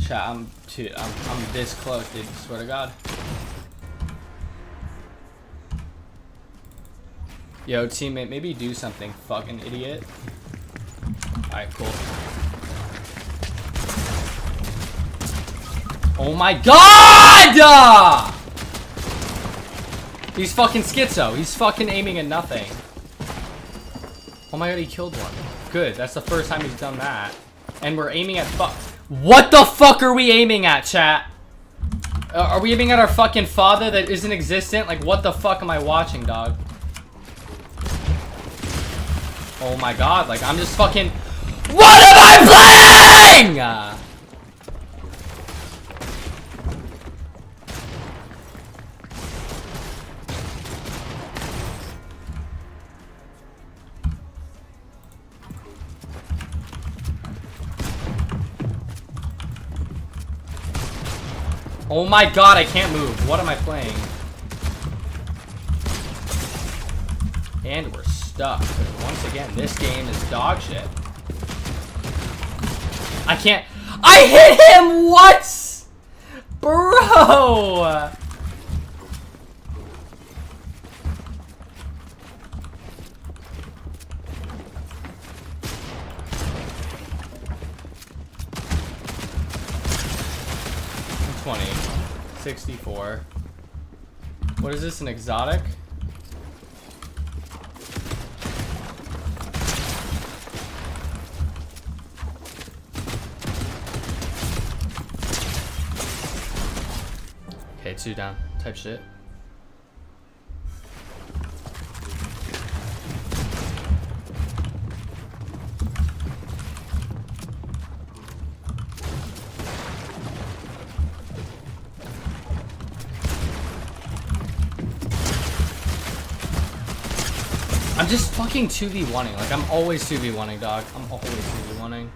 Chat, I'm this close, dude. Swear to god. Yo, teammate, maybe do something, fucking idiot. Alright, cool. Oh my god! He's fucking schizo. He's fucking aiming at nothing. Oh my god, he killed one. Good, that's the first time he's done that. And we're aiming at what the fuck are we aiming at, chat? Are we aiming at our fucking father that isn't existent? Like, what the fuck am I watching, dog? Oh my god, like, I'm just fucking... What am I playing?! Oh my god, I can't move. What am I playing? And we're stuck. Once again, this game is dog shit. I can't. I hit him! What? Bro! $20. 64. What is this, an exotic? Okay, 2 down. Type shit. I'm just fucking 2v1ing. Like, I'm always 2v1ing, dog. I'm always 2v1ing.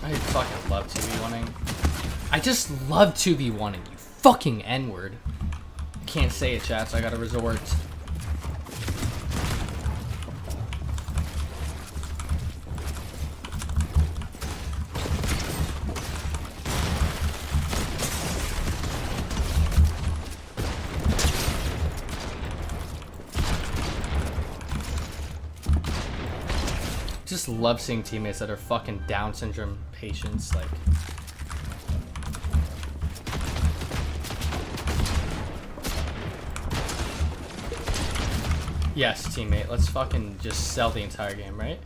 I fucking love 2v1ing. I just love 2v1ing, you fucking N-word. I can't say it, chat, so I gotta resort. Just love seeing teammates that are fucking Down syndrome patients, like. Yes, teammate, let's fucking just sell the entire game, right?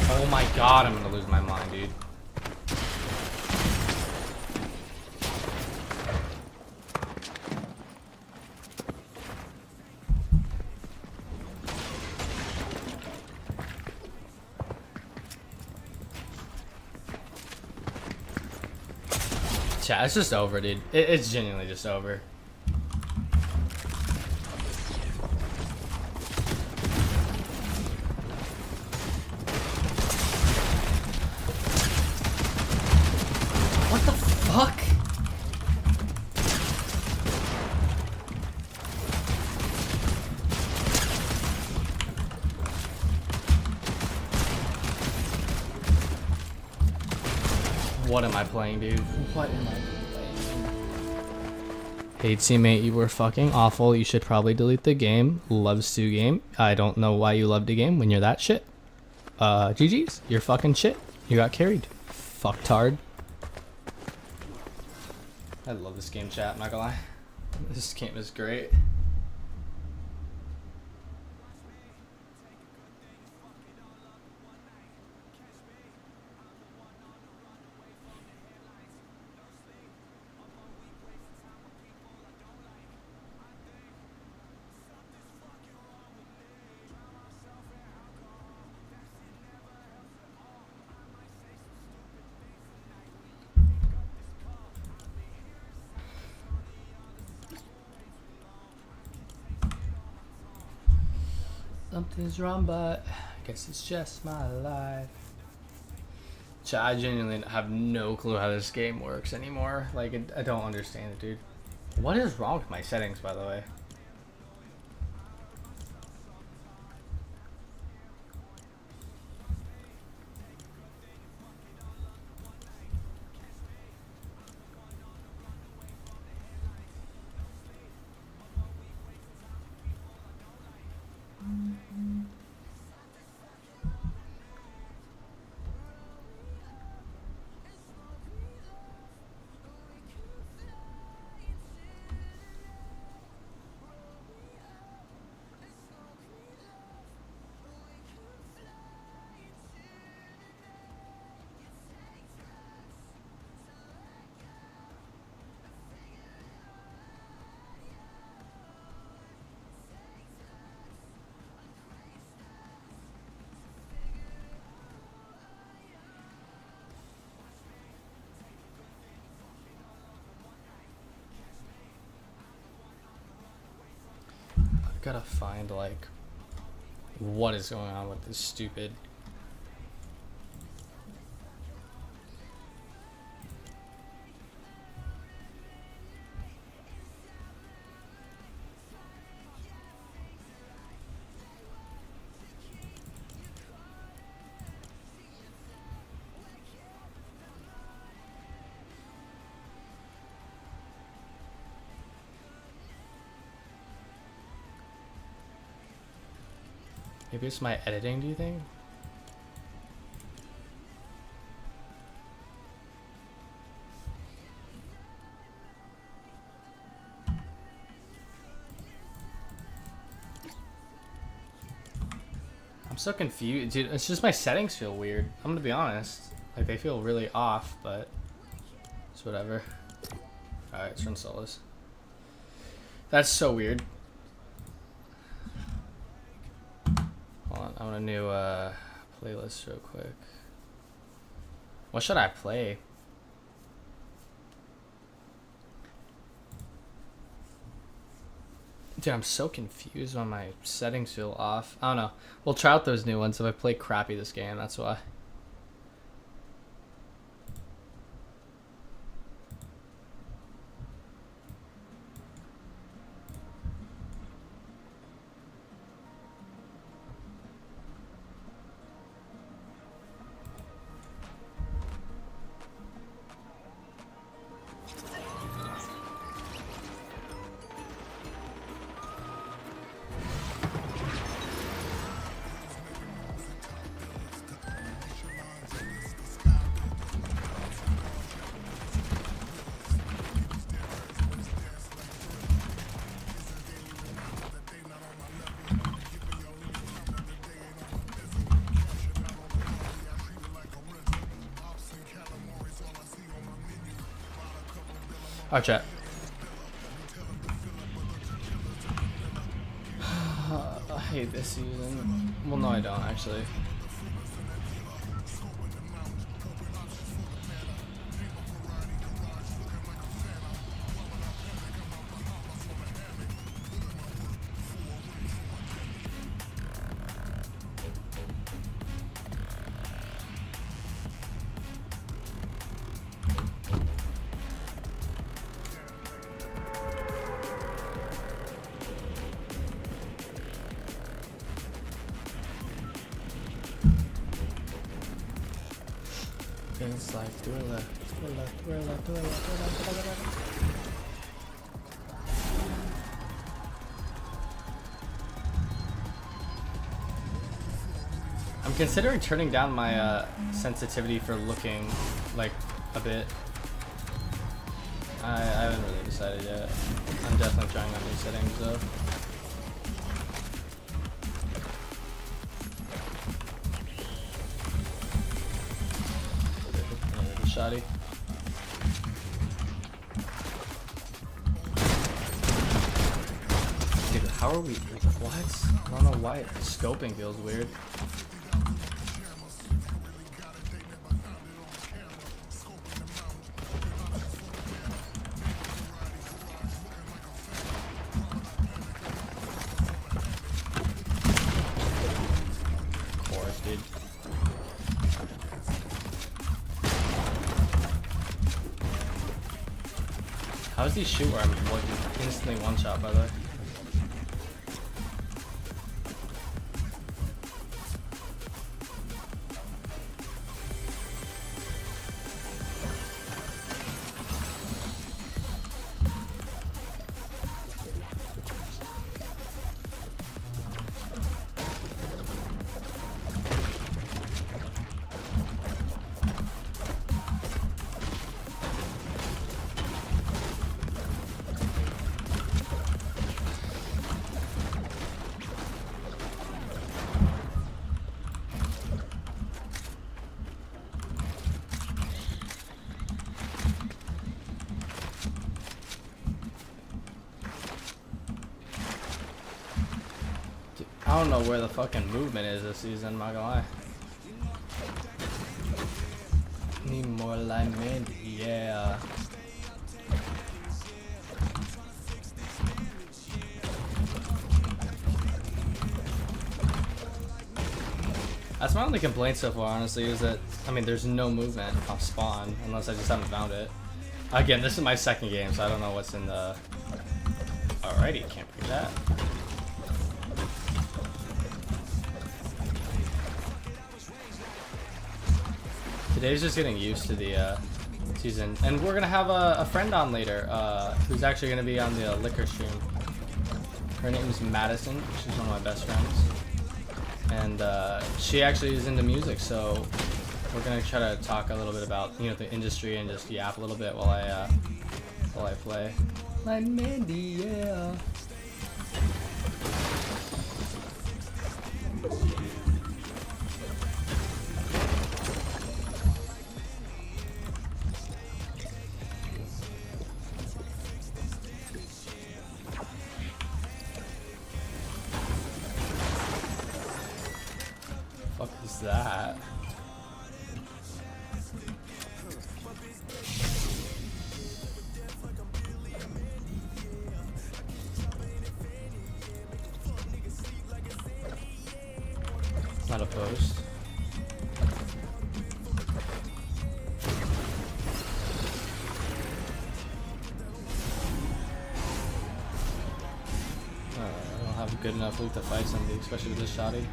Oh my god, I'm gonna lose my mind, dude. Chat, it's just over, dude. It's genuinely just over. What the fuck? What am I playing, dude? What am I playing? Hey, teammate, you were fucking awful. You should probably delete the game. Loves to game. I don't know why you loved a game when you're that shit. GG's. You're fucking shit. You got carried. Fucktard. I love this game, chat, I'm not gonna lie. This game is great. Something's wrong, but I guess it's just my life. Chat, I genuinely have no clue how this game works anymore. Like, I don't understand it, dude. What is wrong with my settings, by the way? Gotta find, like, what is going on with this stupid. Maybe it's my editing, do you think? I'm so confused, dude. It's just my settings feel weird. I'm gonna be honest. Like, they feel really off, but It's whatever. Alright, let's run solos. That's so weird. Hold on, I want a new playlist real quick. What should I play? Dude, I'm so confused when my settings feel off. I don't know. We'll try out those new ones if I play crappy this game, that's why. Alright, chat. I hate this season. Well, no, I don't actually. It's like Thriller. I'm considering turning down my sensitivity for looking like a bit. I haven't really decided yet. I'm definitely trying on new settings though. Shoddy. Dude, how are we? Like, what? I don't know why scoping feels weird. Of course, dude. How does he shoot where I'm like instantly one shot, by the way? I don't know where the fucking movement is this season, I'm not gonna lie. Need more alignment, yeah. That's my only complaint so far, honestly, is that, I mean, there's no movement off spawn, unless I just haven't found it. Again, this is my second game, so I don't know what's in the... Alrighty, can't forget that. Today's just getting used to the season, and we're gonna have a friend on later who's actually gonna be on the liquor stream. Her name is Madison. She's one of my best friends, and she actually is into music. So we're gonna try to talk a little bit about the industry and just yap a little bit while I play. Like Mandy, yeah. that? Not a post. I don't have good enough loot to fight somebody, especially with this shoddy.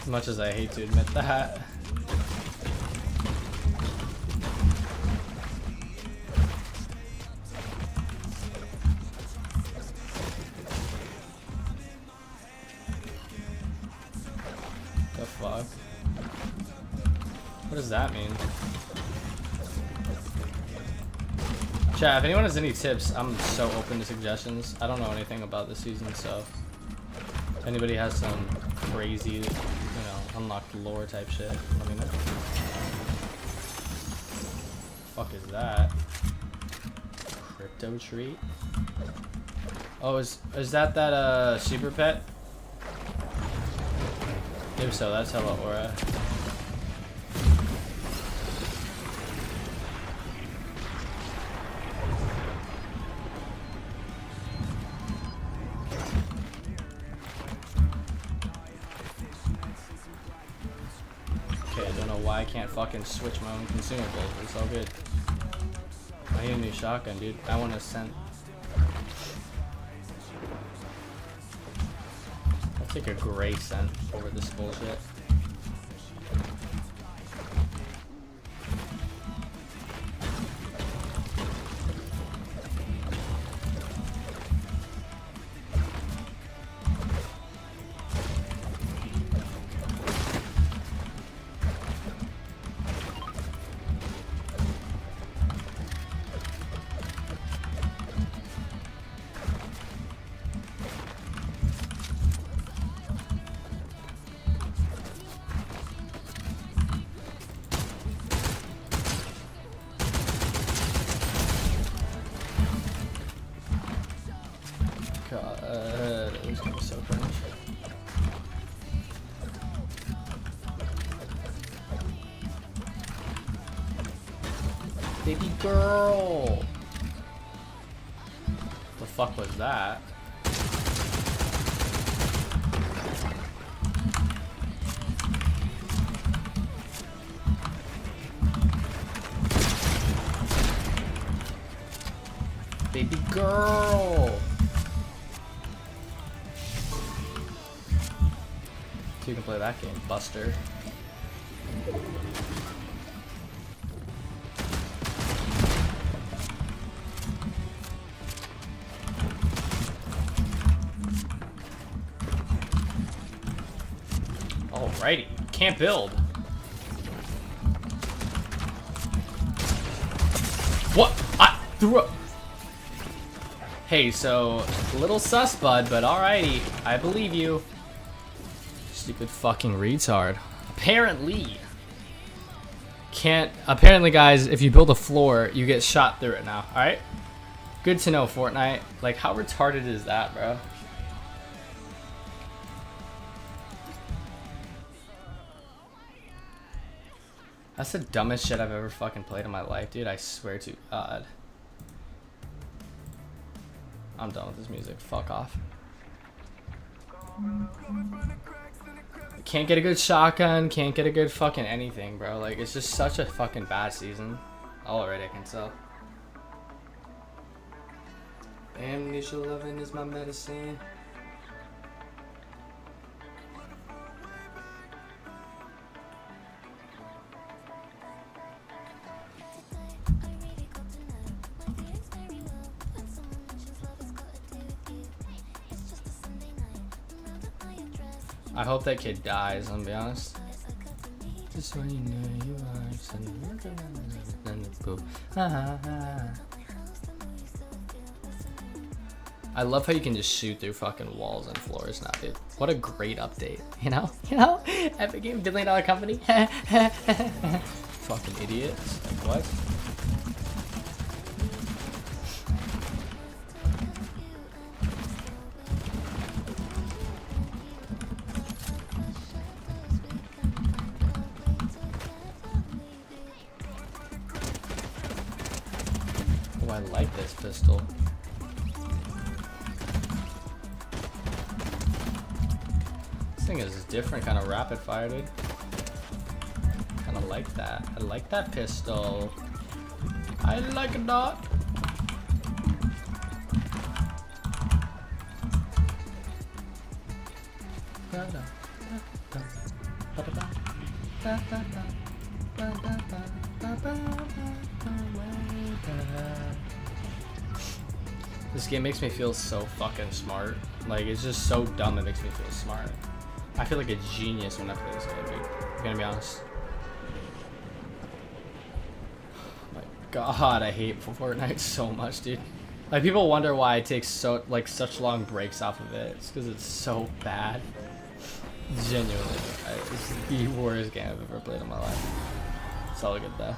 As much as I hate to admit that. The fuck? What does that mean? Chat, if anyone has any tips, I'm so open to suggestions. I don't know anything about this season, so if anybody has some crazy, you know, unlocked lore type shit, let me know. Fuck is that? Crypto treat? Oh, is that super pet? If so, that's hella aura. Okay, I don't know why I can't fucking switch my own consumables. It's all good. I need a new shotgun, dude. I want to send. I'll take a gray scent over this bullshit. God, this is gonna be so cringe. Baby girl! The fuck was that? Baby girl! So you can play that game, Buster. Alrighty, can't build. What? I threw up. Hey, so a little sus, bud, but alrighty, I believe you. Stupid fucking retard. Apparently, guys, if you build a floor, you get shot through it now. All right. Good to know, Fortnite. Like, how retarded is that, bro? That's the dumbest shit I've ever fucking played in my life, dude. I swear to God. I'm done with this music. Fuck off. Can't get a good shotgun. Can't get a good fucking anything, bro. Like, it's just such a fucking bad season. Already, I can tell. Amnesia loving is my medicine. I hope that kid dies, I'm gonna be honest. Just when you know you are, I love how you can just shoot through fucking walls and floors now, dude. What a great update, you know? Epic Game, $1 billion company. Fucking idiots. Like, what? like this pistol. This thing is different, kind of rapid fire, dude. Kind of like that. I like that pistol. I like it not. This game makes me feel so fucking smart. Like, it's just so dumb, it makes me feel smart. I feel like a genius when I play this game, dude. I'm gonna be honest. My god, I hate Fortnite so much, dude. Like, people wonder why I take such long breaks off of it. It's because it's so bad. Genuinely. It's the worst game I've ever played in my life. It's all good, though.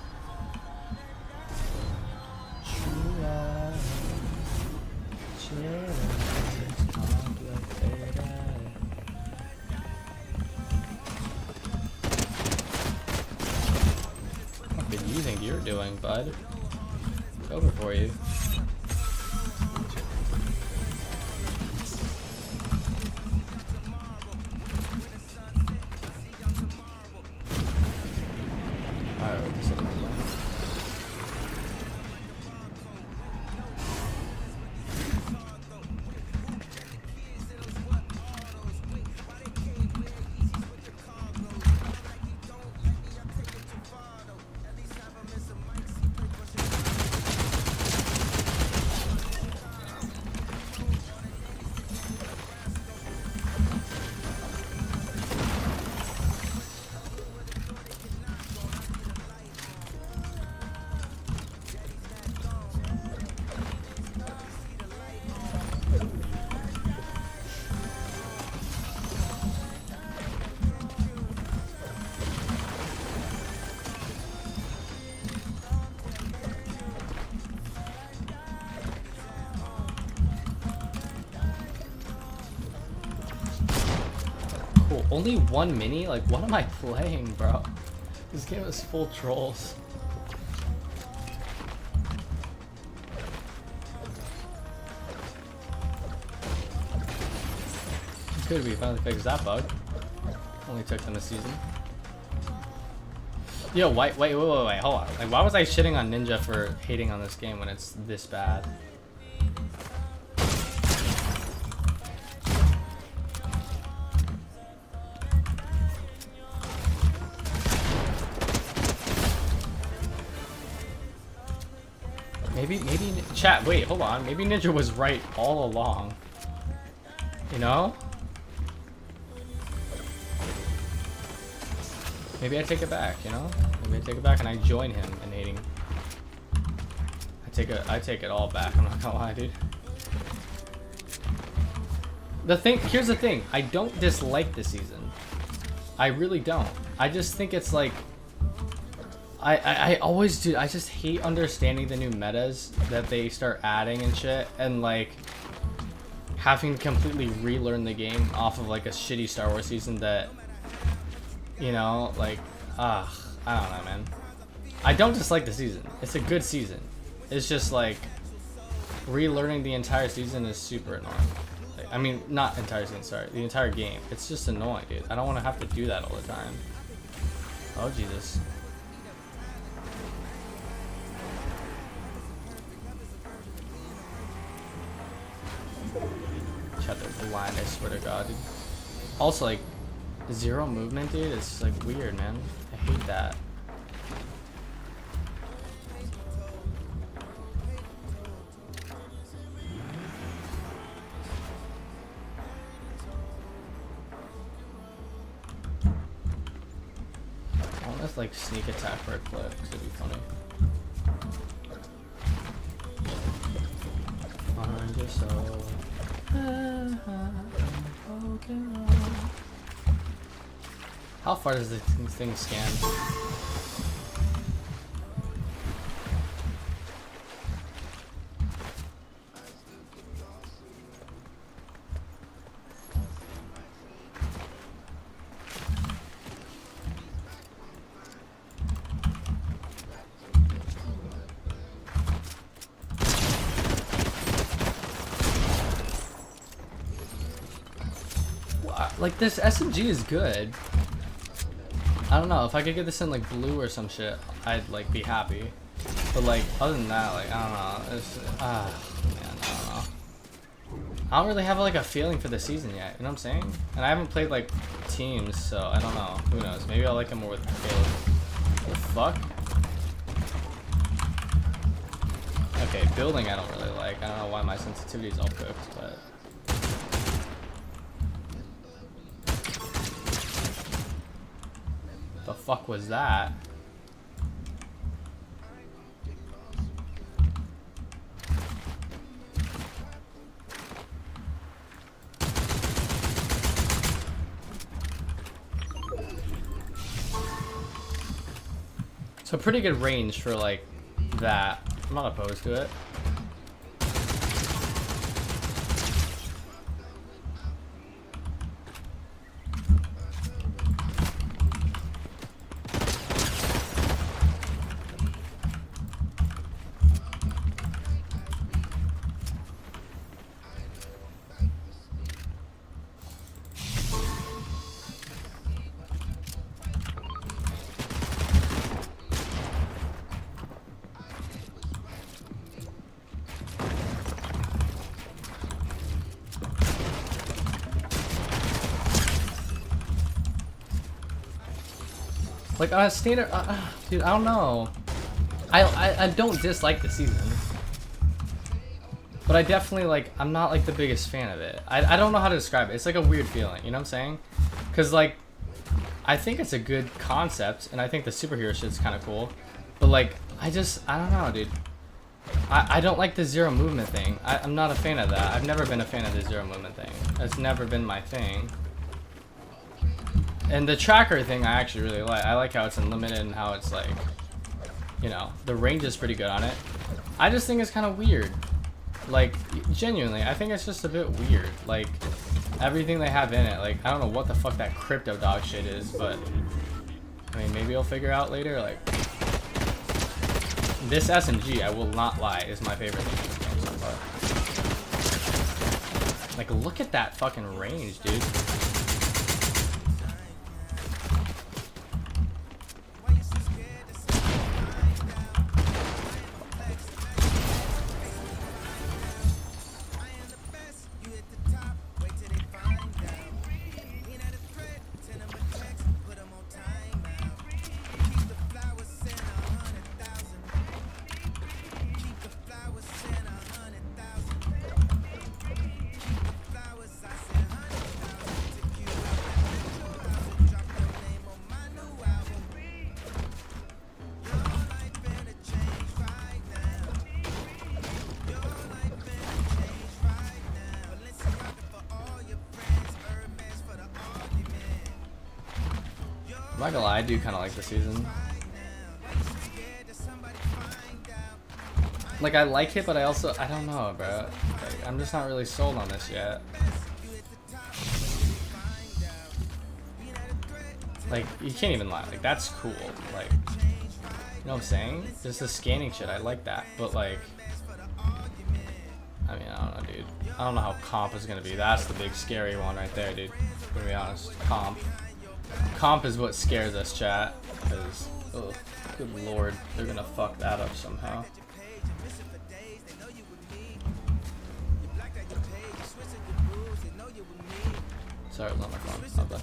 What do you think you're doing, bud? It's over for you. Alright, this is cool. Only one mini? Like, what am I playing, bro? This game is full trolls. Good, we finally fixed that bug. Only took them a season. Yo, wait, hold on. Like, why was I shitting on Ninja for hating on this game when it's this bad? Maybe, chat, wait, hold on. Maybe Ninja was right all along. You know? Maybe I take it back, you know? Maybe I take it back and I join him in hating. I take it all back, I'm not gonna lie, dude. Here's the thing, I don't dislike this season. I really don't. I just think it's like, I always do. I just hate understanding the new metas that they start adding and shit, and like having to completely relearn the game off of like a shitty Star Wars season that, you know, like, I don't know, man. I don't dislike the season. It's a good season. It's just like relearning the entire season is super annoying. Like, I mean, not entire season, sorry, the entire game. It's just annoying, dude. I don't want to have to do that all the time. Oh, Jesus. Chat, they're blind, I swear to God, dude. Also, like, zero movement, dude, it's like weird, man. I hate that. I want to like sneak attack for a clip, because it'd be funny. Find your soul. How far does the thing scan? Like, this SMG is good. I don't know, if I could get this in like blue or some shit, I'd like be happy. But like, other than that, like, I don't know. It's, man, I don't know. I don't really have like a feeling for the season yet, you know what I'm saying? And I haven't played like teams, so I don't know. Who knows? Maybe I'll like it more with Caleb. What the fuck? Okay, building I don't really like. I don't know why my sensitivity is all cooked, but... The fuck was that? So pretty good range for like that. I'm not opposed to it. Like on a standard, dude, I don't know. I don't dislike the season, but I definitely like. I'm not like the biggest fan of it. I don't know how to describe it. It's like a weird feeling, you know what I'm saying? Cause like, I think it's a good concept, and I think the superhero shit's kind of cool, but like, I don't know, dude. I don't like the zero movement thing. I'm not a fan of that. I've never been a fan of the zero movement thing. It's never been my thing. And the tracker thing I actually really like. I like how it's unlimited and how it's like, you know, the range is pretty good on it. I just think it's kind of weird. Like, genuinely, I think it's just a bit weird. Like, everything they have in it, like, I don't know what the fuck that crypto dog shit is, but, I mean, maybe I'll figure out later, like, this SMG, I will not lie, is my favorite thing in this game so far. Like, look at that fucking range, dude. I'm not gonna lie, I do kind of like the season. Like, I like it, but I don't know, bro. Like, I'm just not really sold on this yet. Like, you can't even lie. Like, that's cool. Like, you know what I'm saying? Just the scanning shit, I like that. But, like, I mean, I don't know, dude. I don't know how comp is gonna be. That's the big scary one right there, dude. To be honest, comp. Comp is what scares us, chat. Because, oh, good lord, they're gonna fuck that up somehow. Sorry, it was on my phone. Not bad.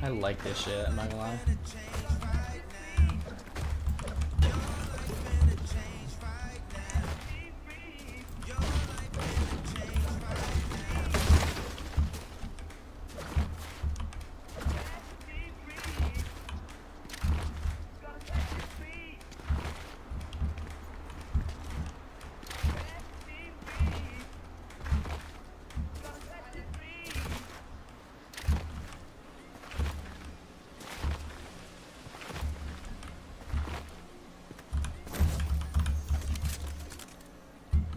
I like this shit, I'm not gonna lie.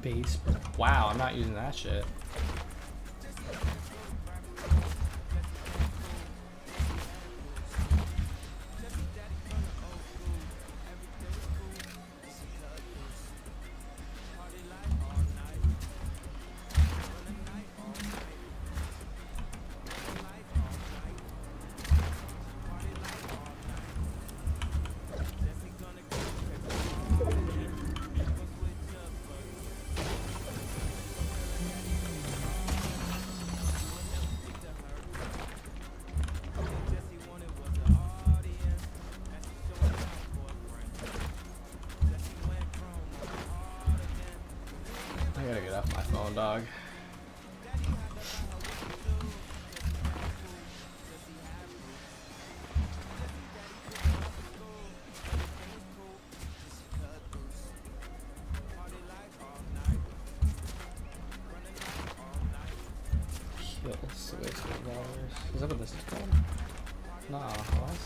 base. Wow, I'm not using that shit. I gotta get off my phone, dog. Kill switch revolvers. Is that what this is called? Nah, what?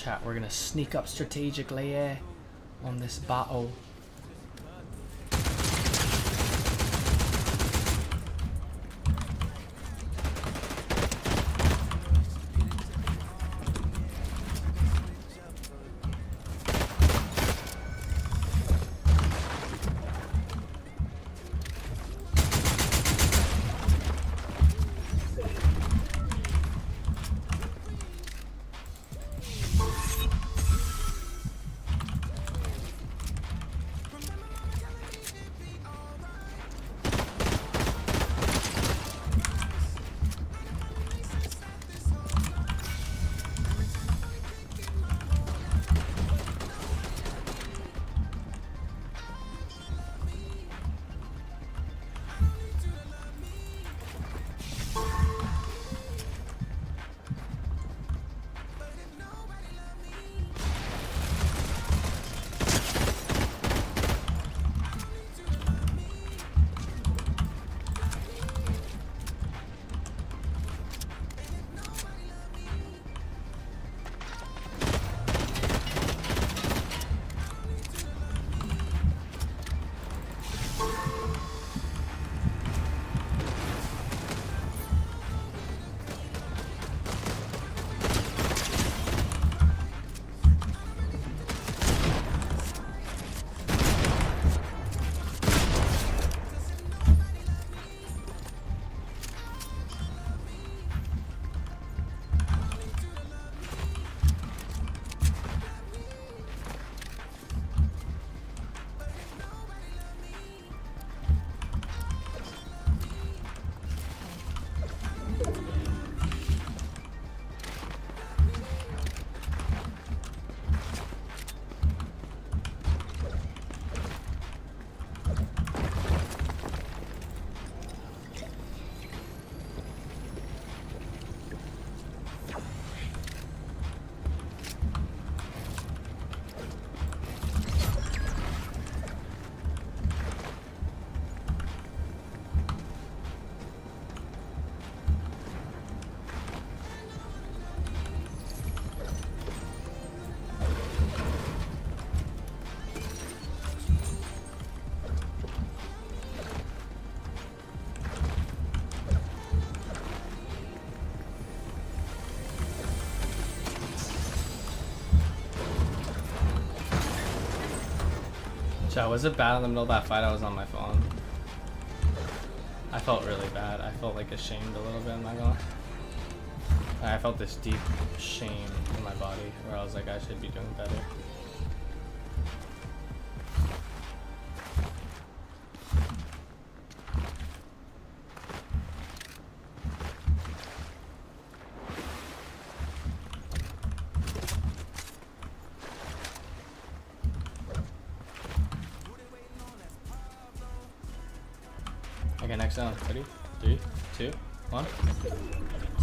Chat, we're gonna sneak up strategically on this battle. Chat, was it bad in the middle of that fight? I was on my phone. I felt really bad. I felt like ashamed a little bit, I'm not gonna lie. I felt this deep shame in my body where I was like, I should be doing better. I Okay, next zone. Ready? 3, 2, 1.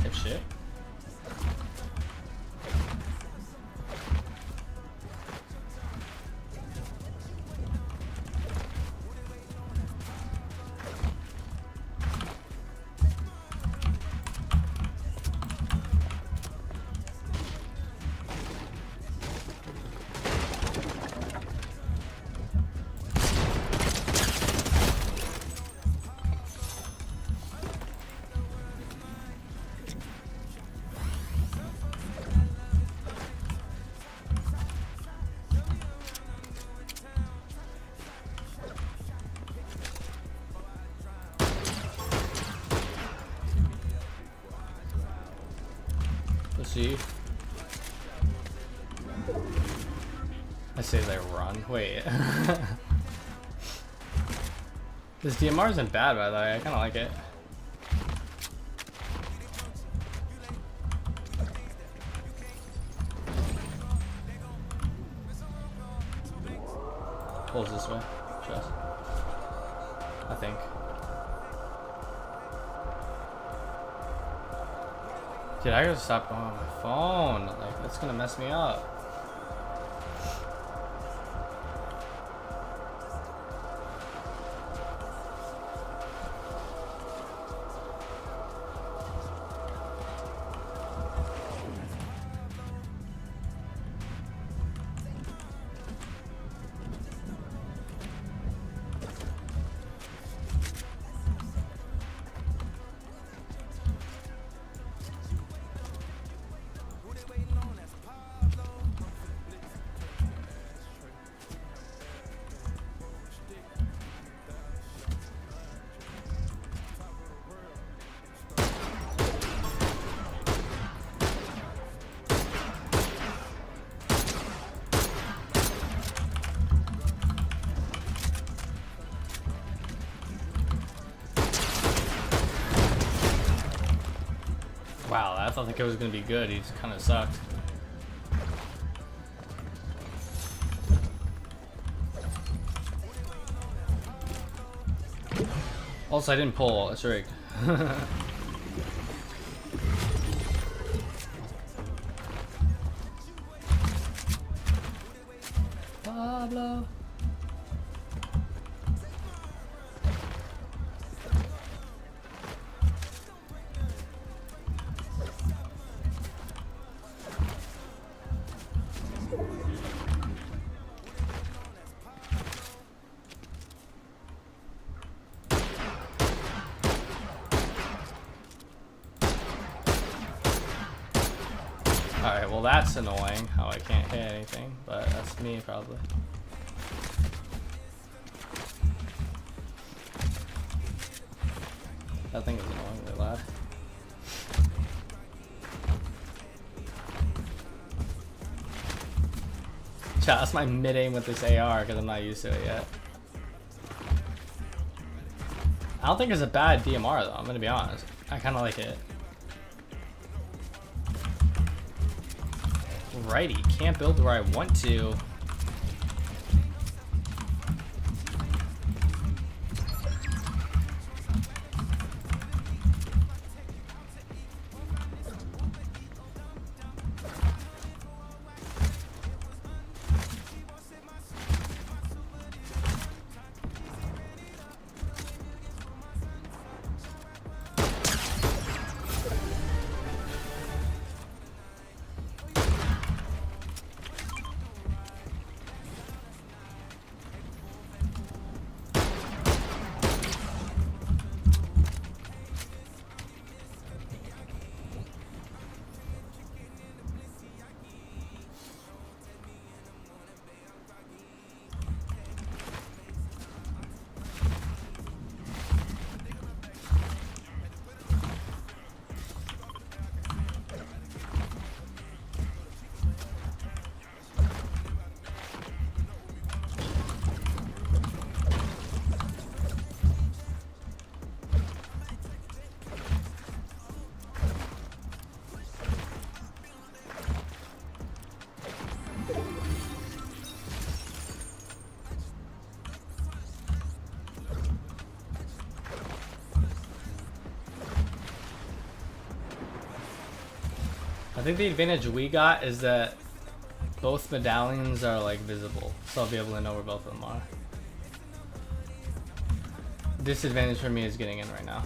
Tip shit. Let's see. I say they run. Wait. This DMR isn't bad, by the way. I kind of like it. Pulls this way. Just. I think. Dude, I gotta stop going on my phone. Like, that's gonna mess me up. Wow, I thought the kid was gonna be good. He just kind of sucked. Also, I didn't pull. It's rigged. Pablo. Alright, well that's annoying how I can't hit anything, but that's me probably. That thing is annoyingly loud. Chat, that's my mid-aim with this AR because I'm not used to it yet. I don't think it's a bad DMR though, I'm gonna be honest. I kinda like it. Righty, can't build where I want to. I think the advantage we got is that both medallions are like visible, so I'll be able to know where both of them are. Disadvantage for me is getting in right now.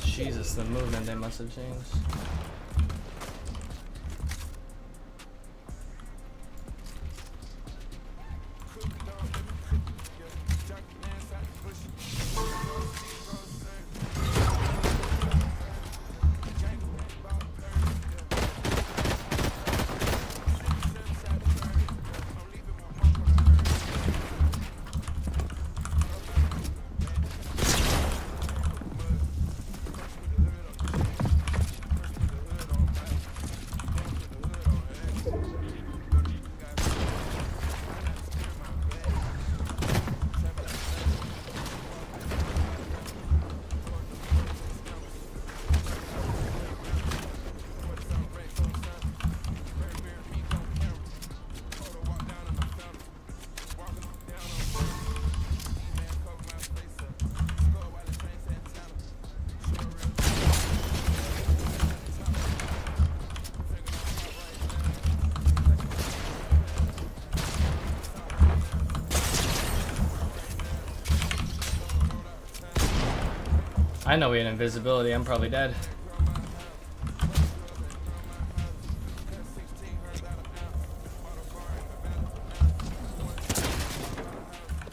Jesus, the movement they must have changed. I know we had invisibility, I'm probably dead.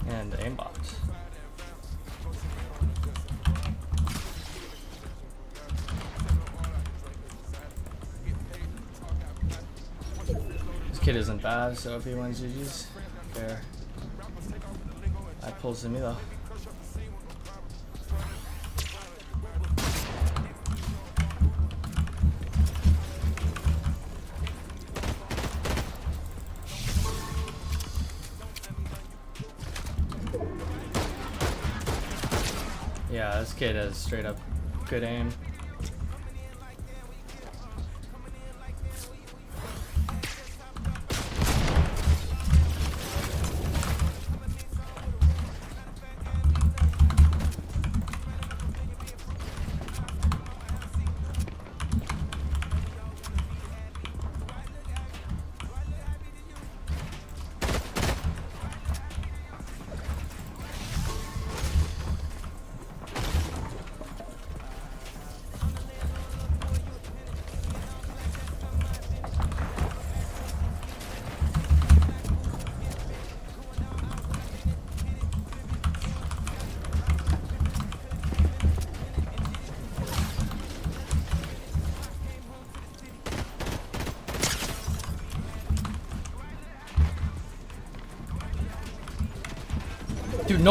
And aimbot. This kid isn't bad, so if he wins GG's, fair. That pulls to me though. Yeah, this kid has straight up good aim. Dude,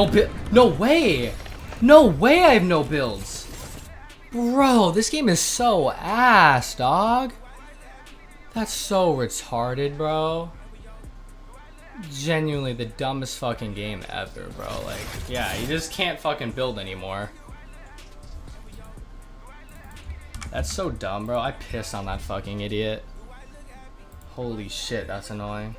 no way! No way I have no builds! Bro, this game is so ass, dog. That's so retarded, bro. Genuinely the dumbest fucking game ever, bro. Like, yeah, you just can't fucking build anymore. That's so dumb, bro. I pissed on that fucking idiot. Holy shit, that's annoying.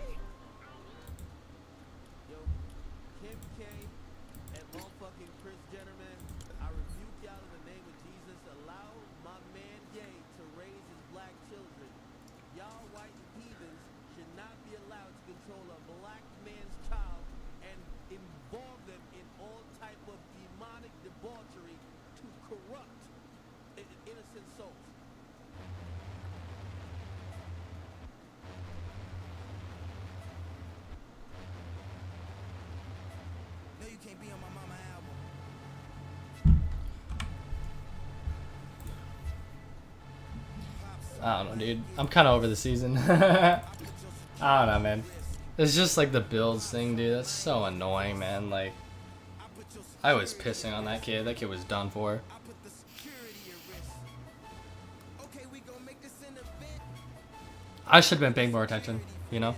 I don't know, dude. I'm kind of over the season. I don't know, man. It's just like the builds thing, dude. That's so annoying, man. Like, I was pissing on that kid. That kid was done for. I should have been paying more attention, you know?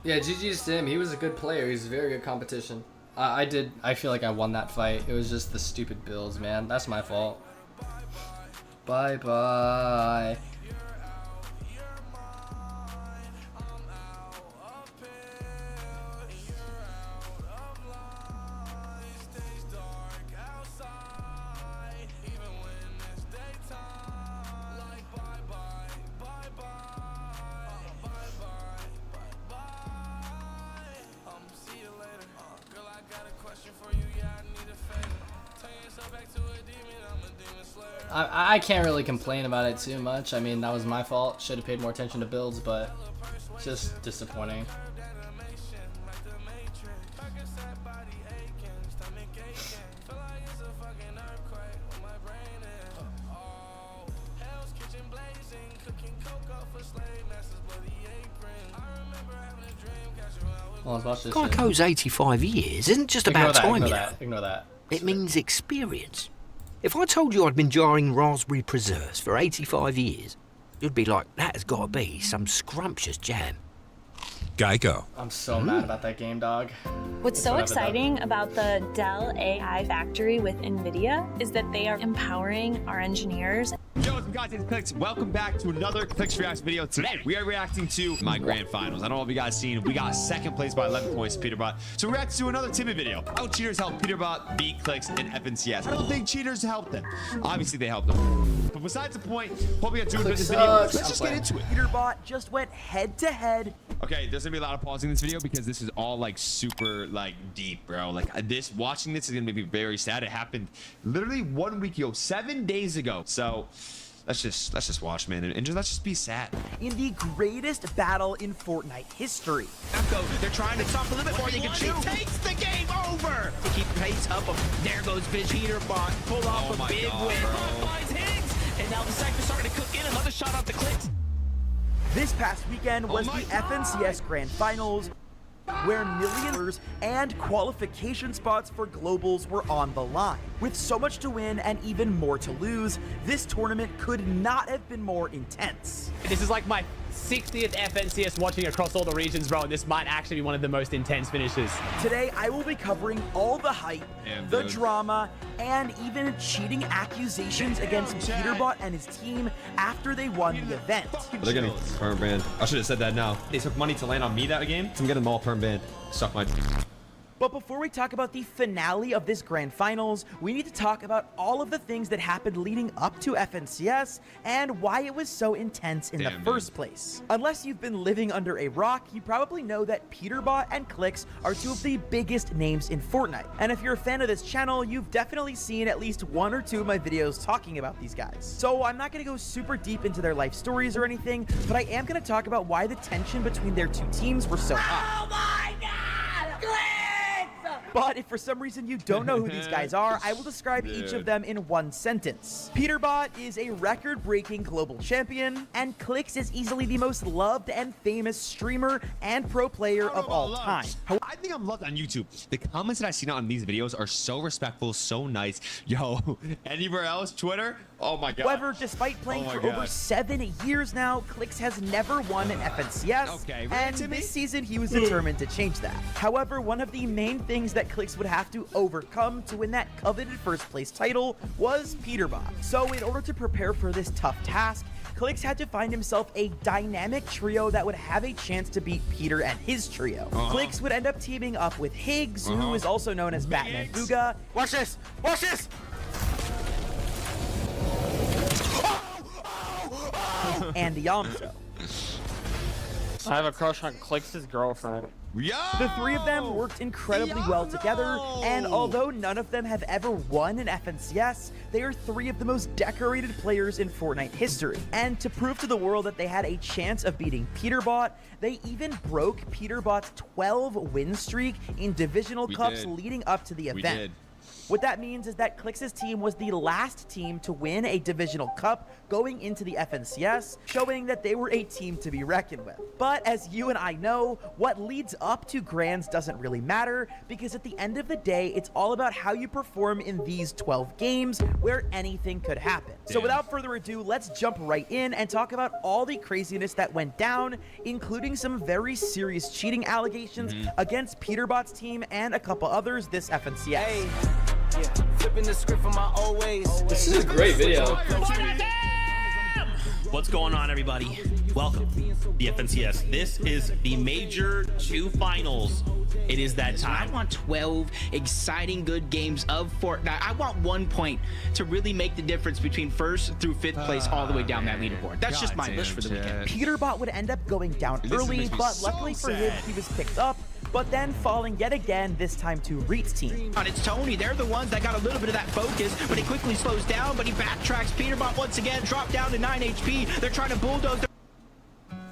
Yeah, GG's to him. He was a good player. He's a very good competition. I feel like I won that fight. It was just the stupid builds, man. That's my fault. Bye-bye. I can't really complain about it too much. I mean, that was my fault. Should have paid more attention to builds, but just disappointing. Geico's 85 years isn't just about time, you know. Ignore that. It means experience. If I told you I'd been jarring raspberry preserves for 85 years, you'd be like, that has got to be some scrumptious jam. Geico. I'm so mad about that game, dog. What's so exciting about the Dell AI factory with NVIDIA is that they are empowering our engineers. Yo, what's up, guys? It's Clicks. Welcome back to another Clicks Reacts video. Today, we are reacting to my grand finals. I don't know if you guys seen. We got second place by 11 points, Peterbot. So we're reacting to another Timmy video. How cheaters helped Peterbot beat Clicks in FNCS. I don't think cheaters helped them. Obviously, they helped them. But besides the point, what we got to do with this video, let's just get into it. Peterbot just went head to head. Okay, there's gonna be a lot of pausing in this video because this is all like super like deep, bro. Like watching this is gonna make me very sad. It happened literally 1 week ago, 7 days ago. So let's just watch, man, and let's just be sad. In the greatest battle in Fortnite history. They're trying to stop the limit before they can shoot. He takes the game over to keep pace up. There goes Peterbot. Pull off a big win. Finds Higgs, and now the sector's starting to cook in. Another shot off the Clicks. This past weekend was the FNCS Grand Finals, where millions and qualification spots for globals were on the line. With so much to win and even more to lose, this tournament could not have been more intense. This is like my 60th FNCS watching across all the regions, bro, and this might actually be one of the most intense finishes. Today, I will be covering all the hype, the drama, and even cheating accusations against Peterbot and his team after they won the event. They're getting perm banned. I should have said that now. They took money to land on me that game, so I'm getting them all perm banned. Suck my. But before we talk about the finale of this grand finals, we need to talk about all of the things that happened leading up to FNCS and why it was so intense in the first place. Unless you've been living under a rock, you probably know that Peterbot and Clicks are two of the biggest names in Fortnite. And if you're a fan of this channel, you've definitely seen at least one or two of my videos talking about these guys. So I'm not going to go super deep into their life stories or anything, but I am going to talk about why the tension between their two teams were so high. Oh my God! Clicks! But if for some reason you don't know who these guys are, I will describe each of them in one sentence. Peterbot is a record-breaking global champion, and Clicks is easily the most loved and famous streamer and pro player of all time. I think I'm loved on YouTube. The comments that I've seen on these videos are so respectful, so nice. Yo, anywhere else, Twitter? Oh my God. However, despite playing for over 7 years now, Clicks has never won an FNCS, and this season he was determined to change that. However, one of the main things that Clicks would have to overcome to win that coveted first place title was Peterbot. So in order to prepare for this tough task, Clicks had to find himself a dynamic trio that would have a chance to beat Peter and his trio. Clicks would end up teaming up with Higgs, who is also known as Batman Booga. Watch this! Watch this! and Yamso. I have a crush on Clix's girlfriend. The three of them worked incredibly well together, and although none of them have ever won an FNCS, they are three of the most decorated players in Fortnite history. And to prove to the world that they had a chance of beating Peterbot, they even broke Peterbot's 12 win streak in divisional cups leading up to the event. What that means is that Clix's team was the last team to win a divisional cup going into the FNCS, showing that they were a team to be reckoned with. But as you and I know, what leads up to Grands doesn't really matter, because at the end of the day, it's all about how you perform in these 12 games where anything could happen. So without further ado, let's jump right in and talk about all the craziness that went down, including some very serious cheating allegations against Peterbot's team and a couple others this FNCS. Yeah, flipping the script from my old ways. This is a great video. What's going on, everybody? Welcome to the FNCS. This is the Major 2 Finals. It is that time. I want 12 exciting good games of Fortnite. I want 1 point to really make the difference between 1st through 5th place all the way down that leaderboard. That's just my wish for the weekend. Peterbot would end up going down early, but luckily for him, he was picked up, but then falling yet again, this time to Reed's team. And it's Tony. They're the ones that got a little bit of that focus, but he quickly slows down, but he backtracks. Peterbot once again dropped down to 9 HP. They're trying to bulldoze.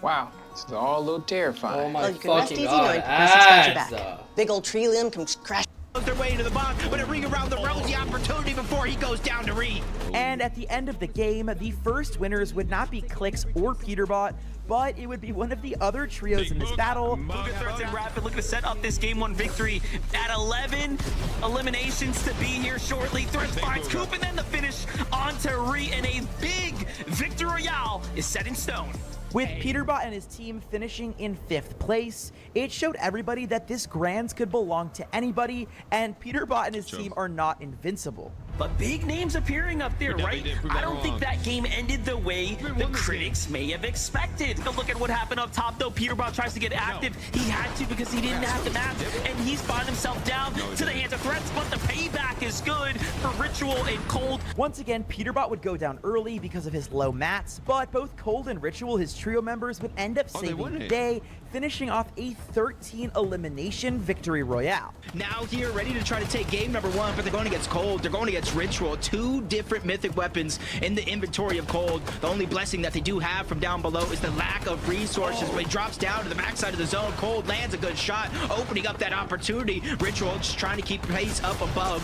Wow, it's all a little terrifying. Oh my you can rest fucking easy god. knowing Professor's got your Ads. back. Big old tree limb comes crash. Their way into the box, but a ring around the rosy opportunity before he goes down to Reed. And at the end of the game, the first winners would not be Clix or Peterbot, but it would be one of the other trios in this battle. Luka Threats and Rapid looking to set up this game 1 victory at 11 eliminations to be here shortly. Threats finds Coop, and then the finish onto Ree, and a big victory royale is set in stone. With Peterbot and his team finishing in 5th place, it showed everybody that this Grands could belong to anybody, and Peterbot and his team are not invincible. But big names appearing up there, right? I don't think that game ended the way the critics may have expected. Look at what happened up top, though. Peterbot tries to get active. He had to because he didn't have the map, and he's found himself down to the hands of Threats, but the payback is good for Ritual and Cold. Once again, Peterbot would go down early because of his low mats, but both Cold and Ritual, his trio members, would end up saving the day, finishing off a 13 elimination victory royale. Now here, ready to try to take game number 1, but they're going against Cold. They're going against Ritual. 2 different mythic weapons in the inventory of Cold. The only blessing that they do have from down below is the lack of resources. But he drops down to the backside of the zone. Cold lands a good shot, opening up that opportunity. Ritual just trying to keep pace up above.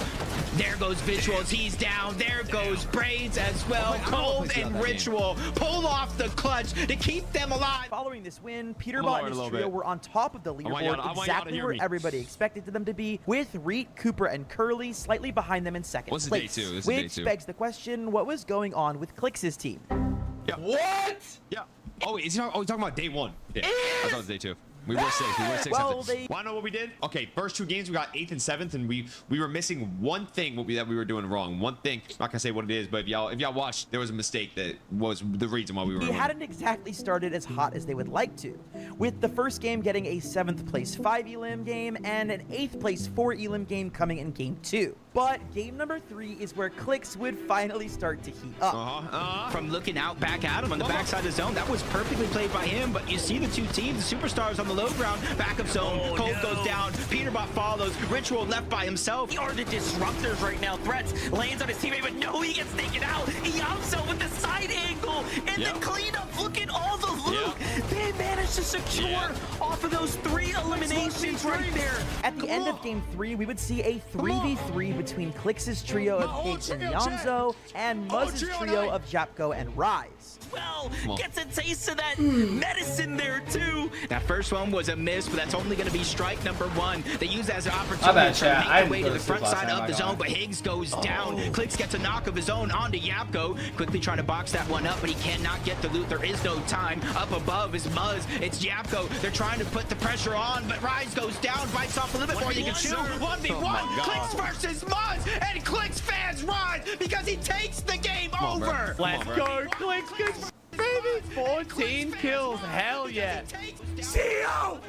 There goes Visuals. He's down. There goes Braids as well. Cold and Ritual pull off the clutch to keep them alive. Following this win, Peterbot and his trio were on top of the leaderboard, exactly where everybody expected them to be, with Reet, Cooper, and Curly slightly behind them in 2nd place. Day 2. Which begs the question, what was going on with Clix's team? Yeah. What? Yeah. Oh, is he talking about day 1? Yeah. I thought it was day 2. We were 6. We were 6. Well, Want to know what we did? Okay, first 2 games we got 8th and 7th, and we were missing one thing that we were doing wrong. One thing. I'm not gonna say what it is, but if y'all watched, there was a mistake that was the reason why we were. They hadn't exactly started as hot as they would like to, with the first game getting a 7th place 5 elim game and an 8th place 4 elim game coming in game 2. But game number 3 is where Clix would finally start to heat up. From looking out back at him on the backside of the zone, that was perfectly played by him. But you see the 2 teams, the superstars on the low ground, backup zone. Cold goes down. Peterbot follows. Ritual left by himself. They are the disruptors right now. Threats lands on his teammate, but no, he gets taken out. Yamso with the side angle and the cleanup. Look at all the loot. They managed to secure off of those 3 eliminations right there. At the end of game 3, we would see a 3v3 between Clix's trio of Higgs and Yamso and Muzz's trio of Japko and Rise. Well, gets a taste of that medicine there too. That first one was a miss, but that's only going to be strike number 1. They use that as an opportunity to make their way to the front side of the zone, but Higgs goes down. Clix gets a knock of his own onto Yapko, quickly trying to box that one up, but he cannot get the loot. There is no time. Up above is Muzz. It's Yapko. They're trying to put the pressure on, but Rise goes down, bites off a little bit more. You can shoot 1v1. Clix versus Muzz, and Clix fans rise because he takes the game over. Let's go, Clix, baby. 14 kills. Hell yeah. CEO!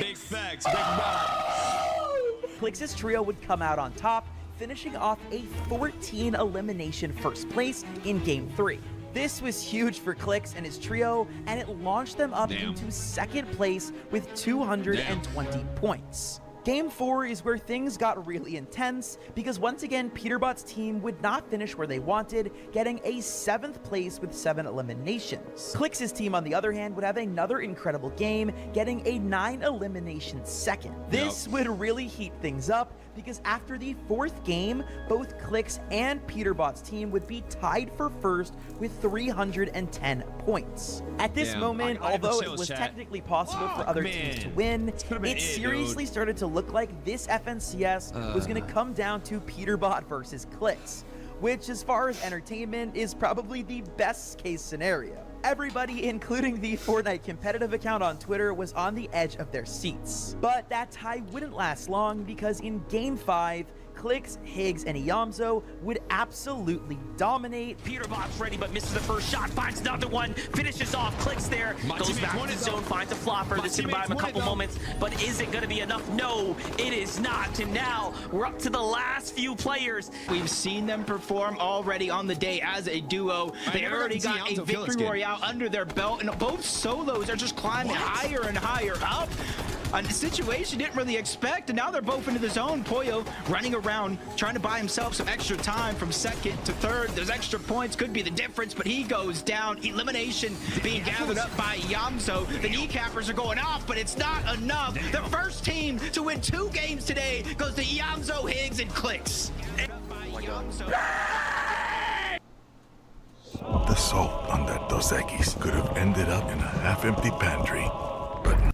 Big facts. Big facts. Clix's trio would come out on top, finishing off a 14 elimination first place in Game 3. This was huge for Clix and his trio, and it launched them up into second place with 220 points. Game 4 is where things got really intense because once again, Peterbot's team would not finish where they wanted, getting a 7th place with 7 eliminations. Clix's team, on the other hand, would have another incredible game, getting a 9 elimination second. This would really heat things up because after the 4th game, both Clix and Peterbot's team would be tied for first with 310 points. At this moment, although it was technically possible for other teams to win, it seriously started to look like this FNCS was going to come down to Peterbot versus Clix, which, as far as entertainment, is probably the best case scenario. Everybody, including the FORTNITE competitive account on Twitter, was on the edge of their seats. But that tie wouldn't last long because in Game 5, Clix, Higgs, and Iamzo would absolutely dominate. Peterbot's ready, but misses the first shot, finds another one, finishes off, Clix there, goes back to the zone, finds a flopper. This is going to buy him a couple moments, but is it going to be enough? No, it is not. And now we're up to the last few players. We've seen them perform already on the day as a duo. They already got a victory royale under their belt, and both solos are just climbing higher and higher up. A situation didn't really expect, and now they're both into the zone. Pollo running around, trying to buy himself some extra time from second to third. There's extra points, could be the difference, but he goes down. Elimination being gathered up by Iamzo. The kneecappers are going off, but it's not enough. The first team to win 2 games today goes to Iamzo, Higgs, and Clix. The salt on that Dos Equis could have ended up in a half-empty pantry, but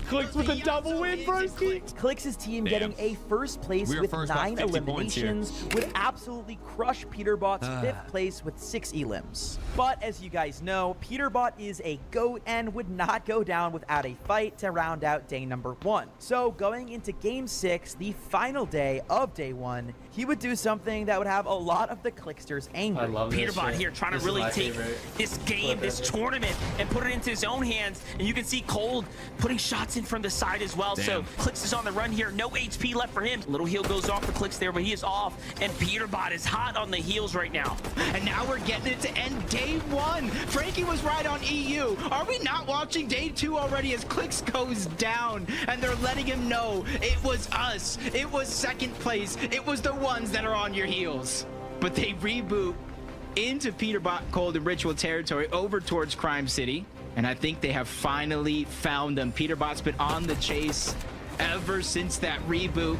Clix with a double win, broski. Clix's team getting a first place with 9 eliminations would absolutely crush Peterbot's 5th place with 6 elims. But as you guys know, Peterbot is a GOAT and would not go down without a fight to round out day number 1. So going into Game 6, the final day of day 1, he would do something that would have a lot of the Clicksters angry. I love this Peterbot shit. here trying This to is really my take favorite this game, this tournament, and put it into his own hands. And you can see Cold putting shots in from the side as well. So Clix is on the run here. No HP left for him. Little heal goes off for Clix there, but he is off. And Peterbot is hot on the heels right now. And now we're getting it to end day 1. Frankie was right on EU. Are we not watching day 2 already as Clix goes down? And they're letting him know it was us. It was second place. It was the ones that are on your heels. But they reboot into Peterbot, Cold, and Ritual territory over towards Crime City. And I think they have finally found them. Peterbot's been on the chase ever since that reboot.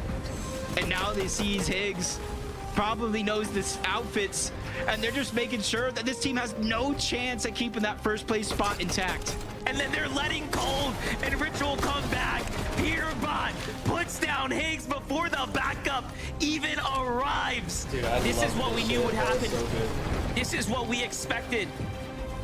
And now they seize Higgs. Probably knows this outfits. And they're just making sure that this team has no chance at keeping that first place spot intact. And then they're letting Cold and Ritual come back. Peterbot puts down Higgs before the backup even arrives. Dude, this is what we knew would happen. So good. This is what we expected.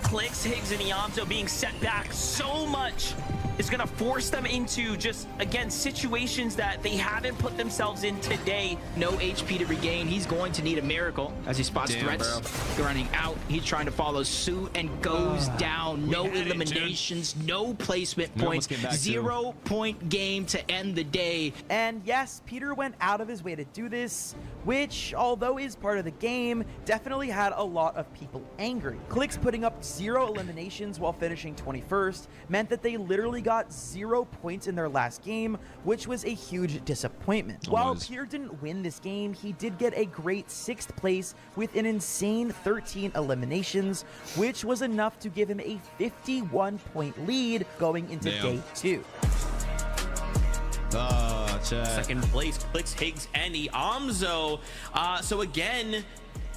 Clix, Higgs, and Iamzo being set back so much is going to force them into just, again, situations that they haven't put themselves in today. No HP to regain. He's going to need a miracle as he spots threats running out. He's trying to follow suit and goes down. No eliminations, no placement points. 0-point game to end the day. And yes, Peter went out of his way to do this, which, although is part of the game, definitely had a lot of people angry. Clix putting up 0 eliminations while finishing 21st meant that they literally got 0 points in their last game, which was a huge disappointment. While Peter didn't win this game, he did get a great 6th place with an insane 13 eliminations, which was enough to give him a 51-point lead going into day 2. Second place, Clix, Higgs, and Iamzo. So again,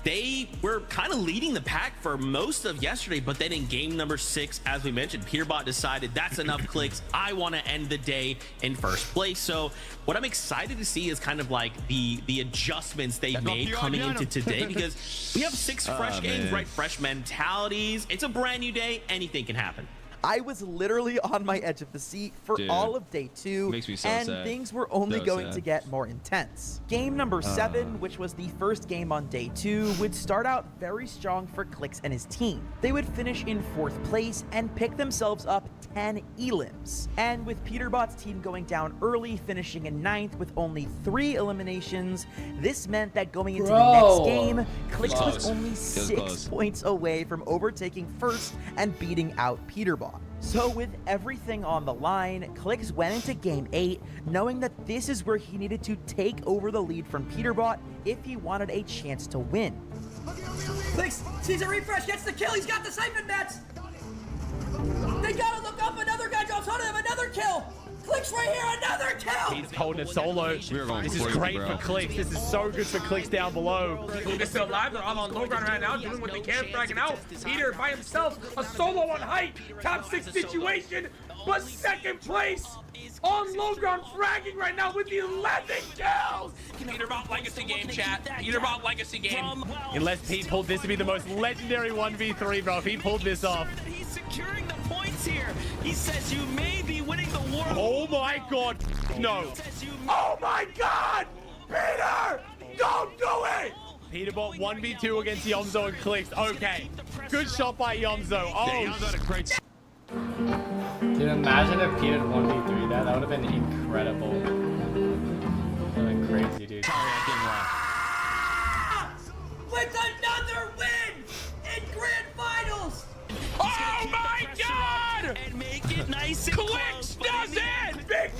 they were kind of leading the pack for most of yesterday, but then in game number 6, as we mentioned, Peterbot decided that's enough Clicks. I want to end the day in first place. So what I'm excited to see is kind of like the adjustments they made coming into today, because we have 6 fresh games, right? Fresh mentalities. It's a brand new day. Anything can happen. I was literally on my edge of the seat for all of day 2, Makes me so and sad. things were only So going sad. to get more intense. Game number 7, which was the first game on day 2, would start out very strong for Clix and his team. They would finish in 4th place and pick themselves up 10 elims. And with Peterbot's team going down early, finishing in 9th with only 3 eliminations, this meant that going into the next game, Clix was only 6 points away from overtaking first and beating out Peterbot. So with everything on the line, Clix went into game 8 knowing that this is where he needed to take over the lead from Peterbot if he wanted a chance to win. Clix sees a refresh, gets the kill, he's got the siphon mats! They gotta look up, another guy drops onto them, another kill! Clix right here, another kill! He's holding it solo. This is great for Clix. This is so good for Clix down below. They're still alive. They're all on low ground right now, doing what they can, fragging out. Peter by himself, a solo on height. Top 6 situation, but 2nd place on low ground, fragging right now with 11 kills. Peterbot legacy game, chat. Peterbot legacy game. Unless Pete pulled this to be the most legendary 1v3, bro. If he pulled this off. He's securing the points here. He says you may be winning the war. Oh my god, no. Oh my god! Peter! Don't do it! Peterbot 1v2 against Yomzo and Clix. Okay. Good shot by Yomzo. Oh, Yomzo had a great. Dude, imagine if Peter had 1v3 that. That would have been incredible. That would have been crazy, dude. With another win in Grand Finals! Oh my god! And make it nice and Clix does it! Big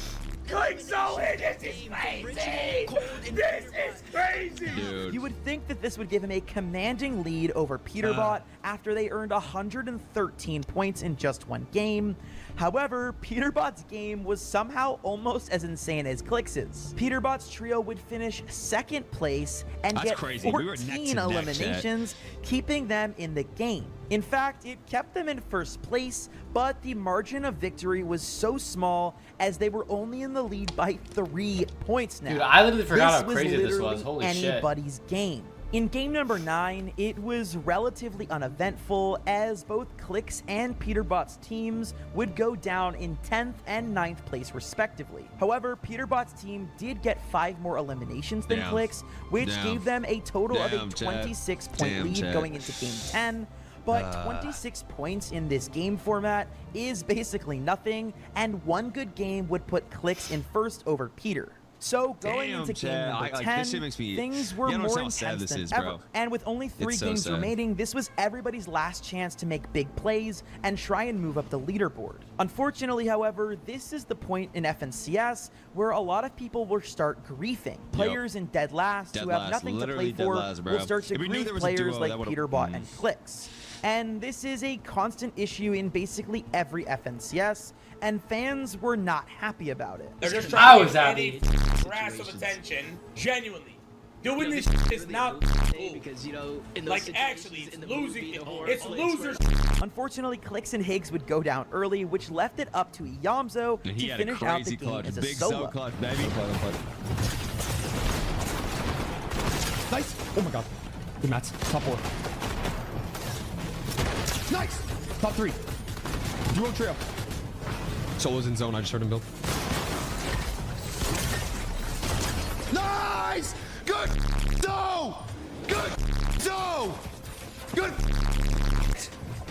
Clixo, this is crazy! This is crazy! Dude. You would think that this would give him a commanding lead over Peterbot after they earned 113 points in just one game. However, Peterbot's game was somehow almost as insane as Clix's. Peterbot's trio would finish 2nd place and That's get crazy. We were 14 neck to neck, eliminations, keeping them in the game. In fact, it kept them in 1st place, but the margin of victory was so small as they were only in the lead by 3 points now. Dude, I literally forgot how was crazy this was. literally Holy shit. anybody's game. In game number 9, it was relatively uneventful as both Clix and Peterbot's teams would go down in 10th and 9th place respectively. However, Peterbot's team did get 5 more eliminations than Clix, which gave them a total of a 26-point lead going into game 10. But 26 points in this game format is basically nothing, and one good game would put Clix in 1st over Peter. So going into game number 10, things were more intense than ever. And with only 3 games remaining, this was everybody's last chance to make big plays and try and move up the leaderboard. Unfortunately, however, this is the point in FNCS where a lot of people will start griefing. Players in dead last who have nothing to play for will start to grief players like Peterbot and Clix. And this is a constant issue in basically every FNCS, and fans were not happy about it. They're just trying to get any grasp of attention, genuinely. Doing this is not cool. Because, like, actually, it's losing. It's losers. Unfortunately, Clix and Higgs would go down early, which left it up to Yomzo to finish out the game as a solo. Clutch, baby. Nice. Oh my god. Good mats. Top 4. Nice. Top 3. Duo trio. Solo's in zone. I just heard him build. Nice! Good go! Good go! Good.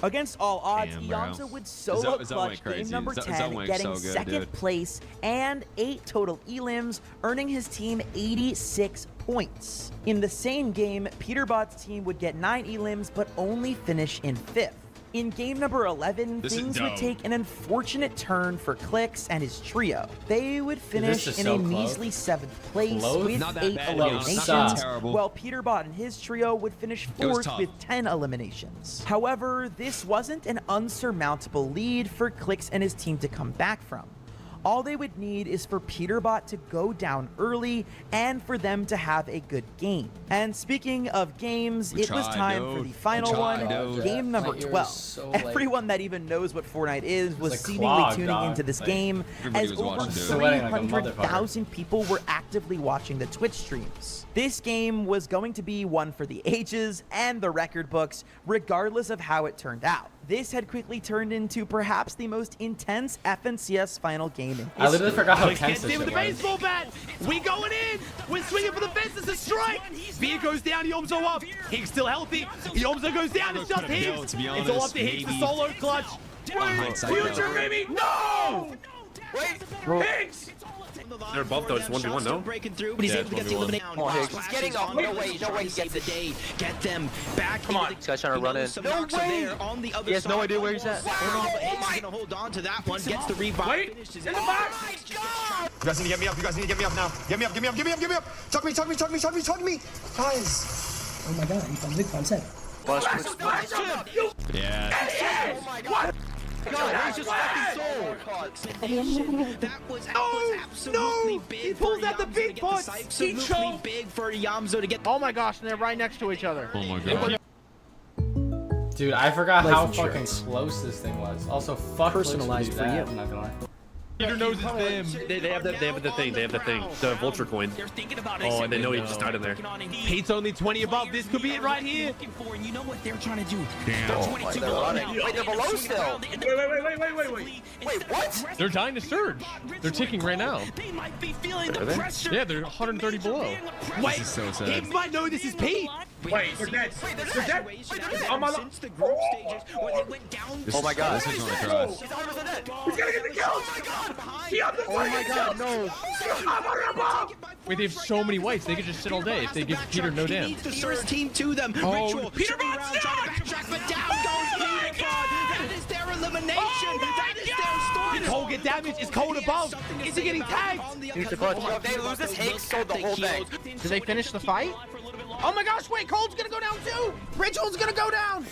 Against all odds, Yomzo would solo clutch game number 10, getting 2nd place and 8 total elims, earning his team 86 points. In the same game, Peterbot's team would get 9 elims, but only finish in 5th. In game number 11, things would take an unfortunate turn for Clix and his trio. They would finish in a measly 7th place with 8 eliminations, while Peterbot and his trio would finish 4th with 10 eliminations. However, this wasn't an unsurmountable lead for Clix and his team to come back from. All they would need is for Peterbot to go down early and for them to have a good game. And speaking of games, it was time for the final one, game number 12. Everyone that even knows what Fortnite is was seemingly tuning into this game, as over 300,000 people were actively watching the Twitch streams. This game was going to be one for the ages and the record books, regardless of how it turned out. this had quickly turned into perhaps the most intense FNCS final game in history. I literally forgot how Clix tense gets this in with shit the was. baseball bat. We going in. We're swinging for the fence. It's a strike. Veer goes down. Yomzo up. Higgs still healthy. Yomzo goes down. It's just Higgs. To be It's all up honest, to Higgs. The maybe. solo clutch. Future, baby. No. Wait. Higgs. They're above though. It's 1v1, no? Breaking through, but he's Yeah, able to get the 1v1. elimination. Come on, Higgs. He's getting up. No way he gets the day. Get them back. Come on. This guy's trying to run in. No way. On the other He has no side. idea where he's at. Oh, Higgs is gonna hold on to that one. Gets the revive. Wait. Finishes In it. the box. You guys need to get me up. You guys need to get me up now. Get me up. Get me up. Get me up. Get me up. Tug me. Tug me. Tug me. Tug me. Tug me. Guys. Oh my god, big fun set. Yeah. Oh my god. God, he's just fucking sold. That was absolutely big. He pulls out the big pots. He Absolutely choked. big for Yomzo to get. Oh my gosh, and they're right next to each other. Oh my god. Dude, I forgot how Life fucking insurance. close this thing was. Also, fuck Personalized Glitch for that, you. I'm not gonna lie. Peter knows it's them. They have the thing. They have the thing. The vulture coin. Oh, and they know he just died in there. Pate's only 20 above. This could be it right here. And you know what they're trying to do? Oh, my, they're running. Wait, they're below still. Wait, what? They're dying to surge. They're ticking right now. They might be feeling the Are they? pressure. Yeah, they're 130 below. Wait, is so sad. Higgs might know this is Pete. Wait, they're dead. They're dead. I'm on Since the group stages where they went down. Oh my god. This is on the cross. He's 100% dead. He's gonna get the kills. Oh my god, no. Wait, they have so many whites. They could just sit all day if they give Peter no He damn. needs to surge team to them. Oh, Ritual. Peter Spin around, trying to backtrack, but down goes Peter. That is their elimination. That is their story. Cole get damaged. Is Cole above? Is he getting tagged? He's the clutch. If they lose this, Higgs sold the whole thing. Did they finish the fight? Oh my gosh, wait, Cole's gonna go down too! Ritual's gonna go down!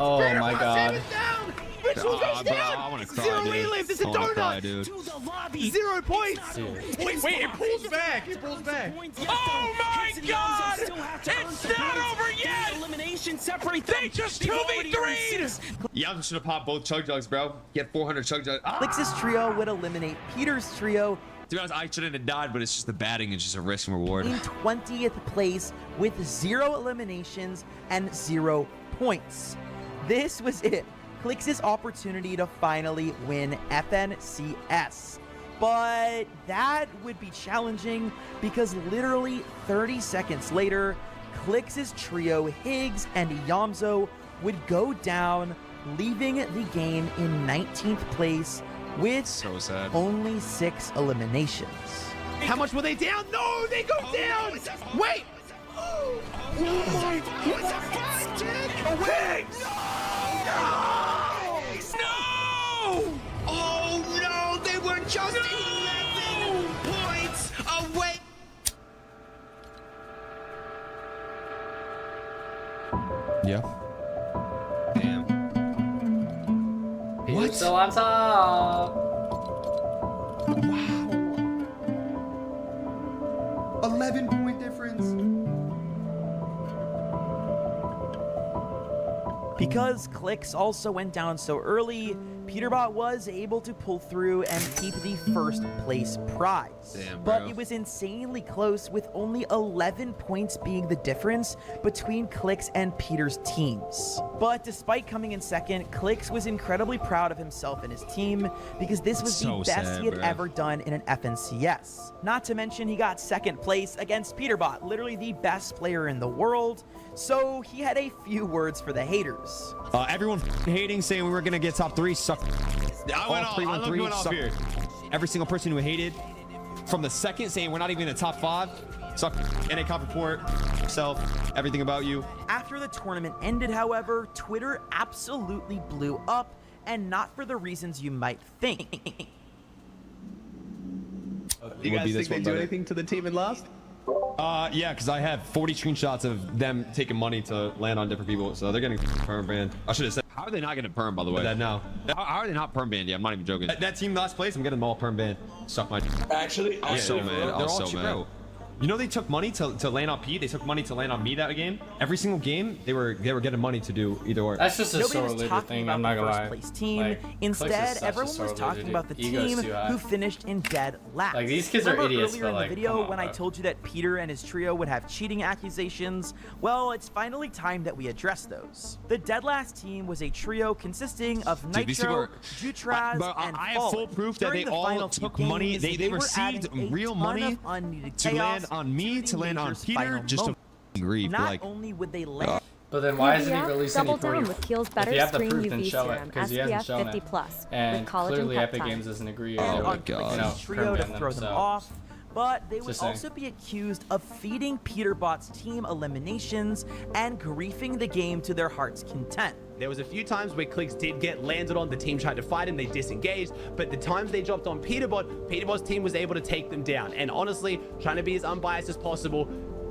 Oh my god. Down! Ritual goes bro, down! I wanna cry, Zero dude. relive, it's a I wanna cry, donut! dude. 0 points! Dude. Wait, it pulls back! It pulls back! Oh my god! It's not over yet! Elimination separate them. They just 2v3'd! Yeah, should have popped both chug jugs, bro. Get 400 chug jugs. Ah! Clix's trio would eliminate Peter's trio To be honest, I shouldn't have died, but it's just the batting is just a risk and reward. in 20th place with 0 eliminations and 0 points. This was it. Clix's opportunity to finally win FNCS. But that would be challenging because literally 30 seconds later, Clix's trio, Higgs and Yomzo, would go down, leaving the game in 19th place with So sad. only 6 eliminations. How much were they down? No, they go down! Wait! Oh my god! Higgs! No! Oh no! They were just 11 points away. Yeah. Damn. What? Still on top. Wow. 11-point difference. Because Clix also went down so early, Peterbot was able to pull through and keep the first place prize. Damn, but bro. it was insanely close, with only 11 points being the difference between Clix and Peter's teams. But despite coming in second, Clix was incredibly proud of himself and his team because this was So the best sad, he had bro. ever done in an FNCS. Not to mention he got second place against Peterbot, literally the best player in the world. So he had a few words for the haters. Everyone hating, saying we were gonna get top 3. Suck. I went off. I love going off suck. here. Every single person who hated from the second, saying we're not even in the top 5. Suck. NA comp report. Self. Everything about you. After the tournament ended, however, Twitter absolutely blew up, and not for the reasons you might think. You guys think they do anything to the team and lost? Yeah, because I have 40 screenshots of them taking money to land on different people, so they're getting perm banned. I should have said. How are they not getting perm, by the way? That now. How are they not perm banned? Yeah, I'm not even joking. That team last place, I'm getting them all perm banned. Suck my. Actually, Yeah, so mad. They're all so cheap, mad. bro. You know they took money to land on Pete. They took money to land on me that game. Every single game, they were getting money to do either or. That's just a Nobody sore was leader talking thing. about I'm not the gonna first lie. place team. Like, Instead, everyone was talking about the team who finished in dead last. Like, these kids are Remember idiots, earlier but, in the like, video come on, when I bro. told you that Peter and his trio would have cheating accusations? Well, it's finally time that we address those. The dead last team was a trio consisting of Dude, these people Nitro, are- Jutraz, Bro, and I have Fallen. full proof that During they the all final two took money. games, They were received adding a real ton money of unneeded to chaos land on me, the to land on Major's Peter, final just to moment. grieve. Not Like, only would they land But then why isn't he Nvidia releasing any doubled down proof? with Keel's If better you have the screen proof, then UV show it, serum, because he hasn't SPF shown 50 it. plus, And with collagen clearly Epic peptides. Games doesn't agree. and Or, on you know, trio to perm throw them, them so. off, but they would Just saying. also be accused of feeding Peterbot's team eliminations and griefing the game to their heart's content. There was a few times where Clicks did get landed on, the team tried to fight him, they disengaged, but the times they dropped on Peterbot's team was able to take them down. And honestly, trying to be as unbiased as possible,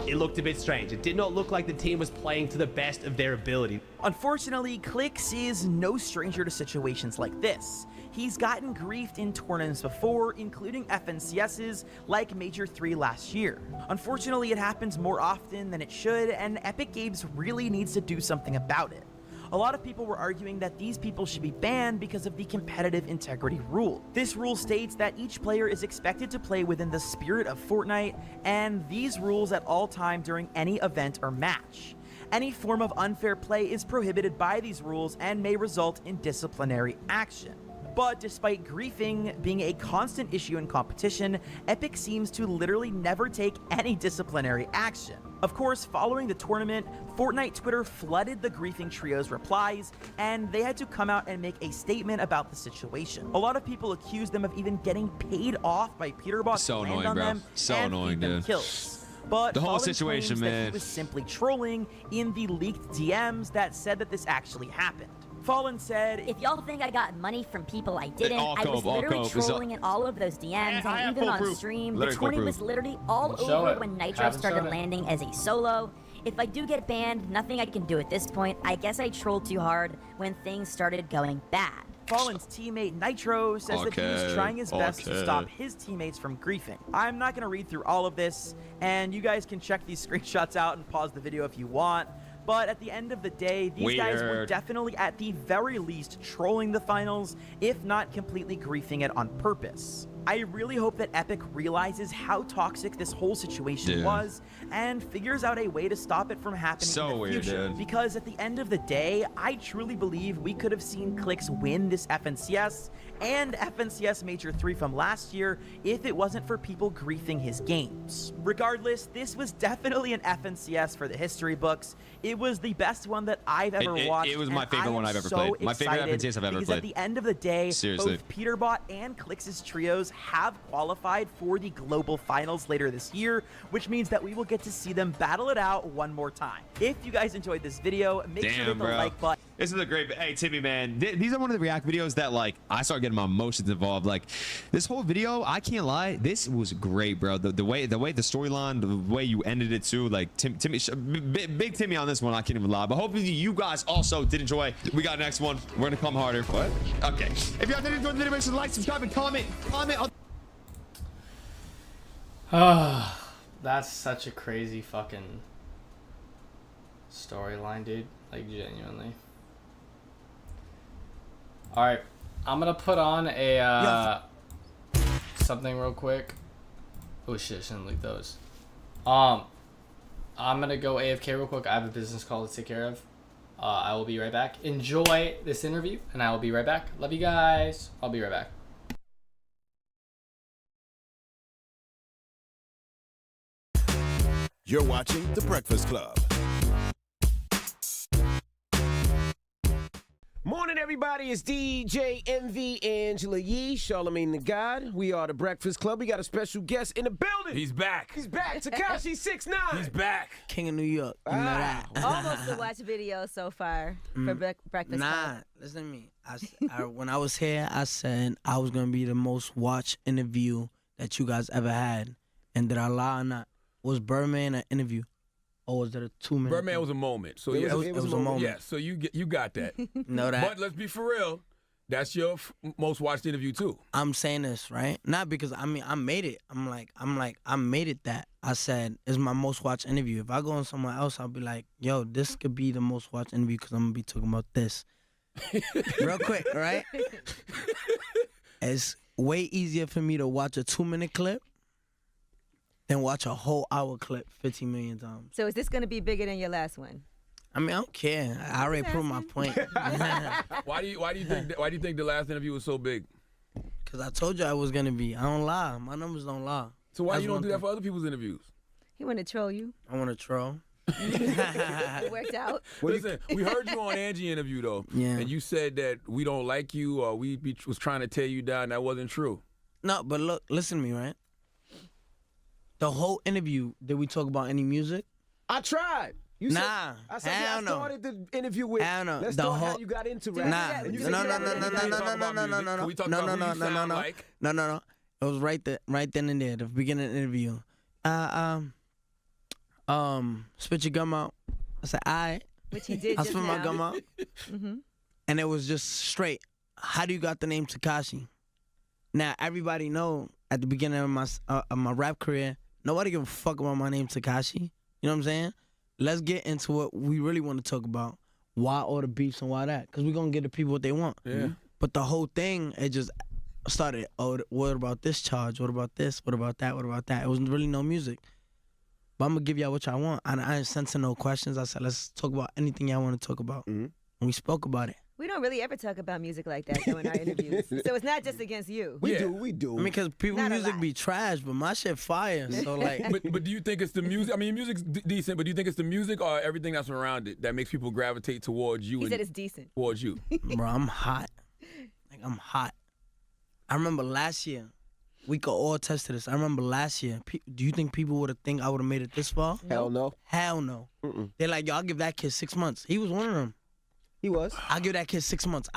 it looked a bit strange. It did not look like the team was playing to the best of their ability. Unfortunately, Clicks is no stranger to situations like this. He's gotten griefed in tournaments before, including FNCS's like Major 3 last year. Unfortunately, it happens more often than it should, and Epic Games really needs to do something about it. A lot of people were arguing that these people should be banned because of the competitive integrity rule. This rule states that each player is expected to play within the spirit of Fortnite, and these rules at all time during any event or match. Any form of unfair play is prohibited by these rules and may result in disciplinary action. But despite griefing being a constant issue in competition, Epic seems to literally never take any disciplinary action. Of course, following the tournament, Fortnite Twitter flooded the griefing trio's replies, and they had to come out and make a statement about the situation. A lot of people accused them of even getting paid off by Peterbot to land annoying, on bro. them So and annoying, feed them dude. kills. But The whole Fallen situation, claims that man. he was simply trolling in the leaked DMs that said that this actually happened. Fallen said, "If y'all think I got money from people I didn't, all I was cope, all literally cope. It's trolling in all of those DMs I have and even full on proof. stream. Literally The full tourney was proof. literally all Show over it. when Nitro Haven't started shown it. landing as a solo. If I do get banned, nothing I can do at this point. I guess I trolled too hard when things started going bad." Fallen's teammate Nitro says that he was Okay, trying his best to okay. stop his teammates from griefing. I'm not going to read through all of this, and you guys can check these screenshots out and pause the video if you want. But at the end of the day, these guys were Weird. definitely at the very least trolling the finals, if not completely griefing it on purpose. I really hope that Epic realizes how toxic this whole situation Dude. was and figures out a way to stop it from happening So in the weird, future. dude. Because at the end of the day, I truly believe we could have seen Clicks win this FNCS and FNCS Major 3 from last year if it wasn't for people griefing his games. Regardless, this was definitely an FNCS for the history books. It was the best one that I've ever watched. It was my and favorite I one am I've ever so played. My favorite excited FNCS I've ever because played. at the end of the day, Seriously. both Peterbot and Clix's trios have qualified for the global finals later this year, which means that we will get to see them battle it out one more time. If you guys enjoyed this video, make sure to hit Damn, the bro. like button. This is a great. Hey, Timmy, man, these are one of the react videos that like I start getting my emotions involved. Like this whole video, I can't lie, this was great, bro. The way the storyline, the way you ended it too. Like Timmy, big Timmy on this one. I can't even lie. But hopefully you guys also did enjoy. We got next one. We're gonna come harder. What? Okay. If you guys did enjoy the video, make sure to like, subscribe, and comment. That's such a crazy fucking storyline, dude. Like, genuinely. Alright, I'm gonna put on a, something real quick. Oh shit, shouldn't leak those. I'm gonna go AFK real quick. I have a business call to take care of. I will be right back. Enjoy this interview, and I will be right back. Love you guys. I'll be right back. You're watching The Breakfast Club. Morning, everybody. It's DJ MV Angela Yee, Charlemagne the God. We are The Breakfast Club. We got a special guest in the building. He's back. He's back. Takashi 6ix9ine. He's back. King of New York. You know that. Almost a watch video so far for Breakfast Nah, Club. listen to me. When I was here, I said I was going to be the most watched interview that you guys ever had. And did I lie or not? Was Birdman an interview? Or was it a 2-minute? Birdman was a moment. So It yeah, was a moment. Yeah, so you got that. Know that. But let's be for real. That's your most watched interview too. I'm saying this, right? Not because I made it. I made it that. I said it's my most watched interview. If I go on somewhere else, I'll be like, yo, this could be the most watched interview because I'm gonna be talking about this. Real quick, right? It's way easier for me to watch a 2-minute clip than watch a whole hour clip 15 million times. So is this going to be bigger than your last one? I mean, I don't care. I already proved my point. Why do you think the last interview was so big? Because I told you I was gonna be. I don't lie. My numbers don't lie. So why you don't do that for other people's interviews? He want to troll you. I want to troll. It worked out. Listen, we heard you on Angie interview though, and you said that we don't like you or was trying to tear you down. That wasn't true. No, but look, listen to me, right? The whole interview, did we talk about any music? I tried. I said, I started the interview with. Let's talk how you got into rap. No. It was right then and there, the beginning of the interview. Spit your gum out. I said, all right. Which he did. I spit my gum out. Mm-hmm. And it was just straight. How do you got the name Tekashi? Now everybody know at the beginning of my rap career, nobody give a fuck about my name Tekashi. You know what I'm saying? Let's get into what we really want to talk about. Why all the beefs and why that? Because we're going to give the people what they want. Yeah. But the whole thing, it just started, oh, what about this charge? What about this? What about that? What about that? It was really no music. But I'm going to give y'all what y'all want. I didn't send no questions. I said, let's talk about anything y'all want to talk about. And we spoke about it. We don't really ever talk about music like that though in our interviews. So it's not just against you. We do. I mean, because people's music be trash, but my shit fire. So like, but do you think it's the music? I mean, music's decent, but do you think it's the music or everything that's around it that makes people gravitate towards you? He said it's decent. Towards you. Bro, I'm hot. Like, I'm hot. I remember last year, we could all attest to this. I remember last year, do you think people would have think I would have made it this far? Hell no. Hell no. They're like, yo, I'll give that kid 6 months. He was one of them. He was. I'll give that kid 6 months.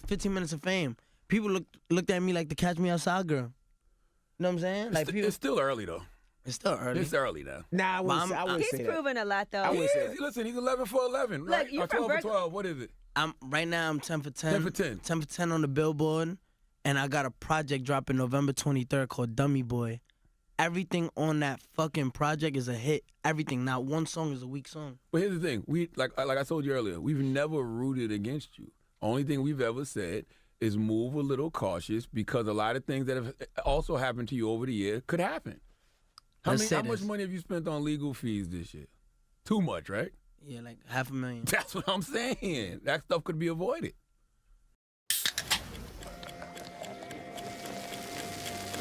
15 minutes of fame. People looked at me like the Catch Me Outside girl. You know what I'm saying? Like it's still early though. It's still early. It's early now. Nah, I wouldn't say He's that. proven a lot though. I wouldn't say that. Listen, he's 11 for 11, right? Look, you're or from 12 for 12. What is it? Right now I'm 10 for 10. 10 for 10. 10 for 10 on the Billboard. And I got a project dropping November 23rd called Dummy Boy. Everything on that fucking project is a hit. Everything. Not one song is a weak song. But here's the thing. We like I told you earlier, we've never rooted against you. Only thing we've ever said is move a little cautious because a lot of things that have also happened to you over the year could happen. How much money have you spent on legal fees this year? Too much, right? Yeah, like $500,000. That's what I'm saying. That stuff could be avoided.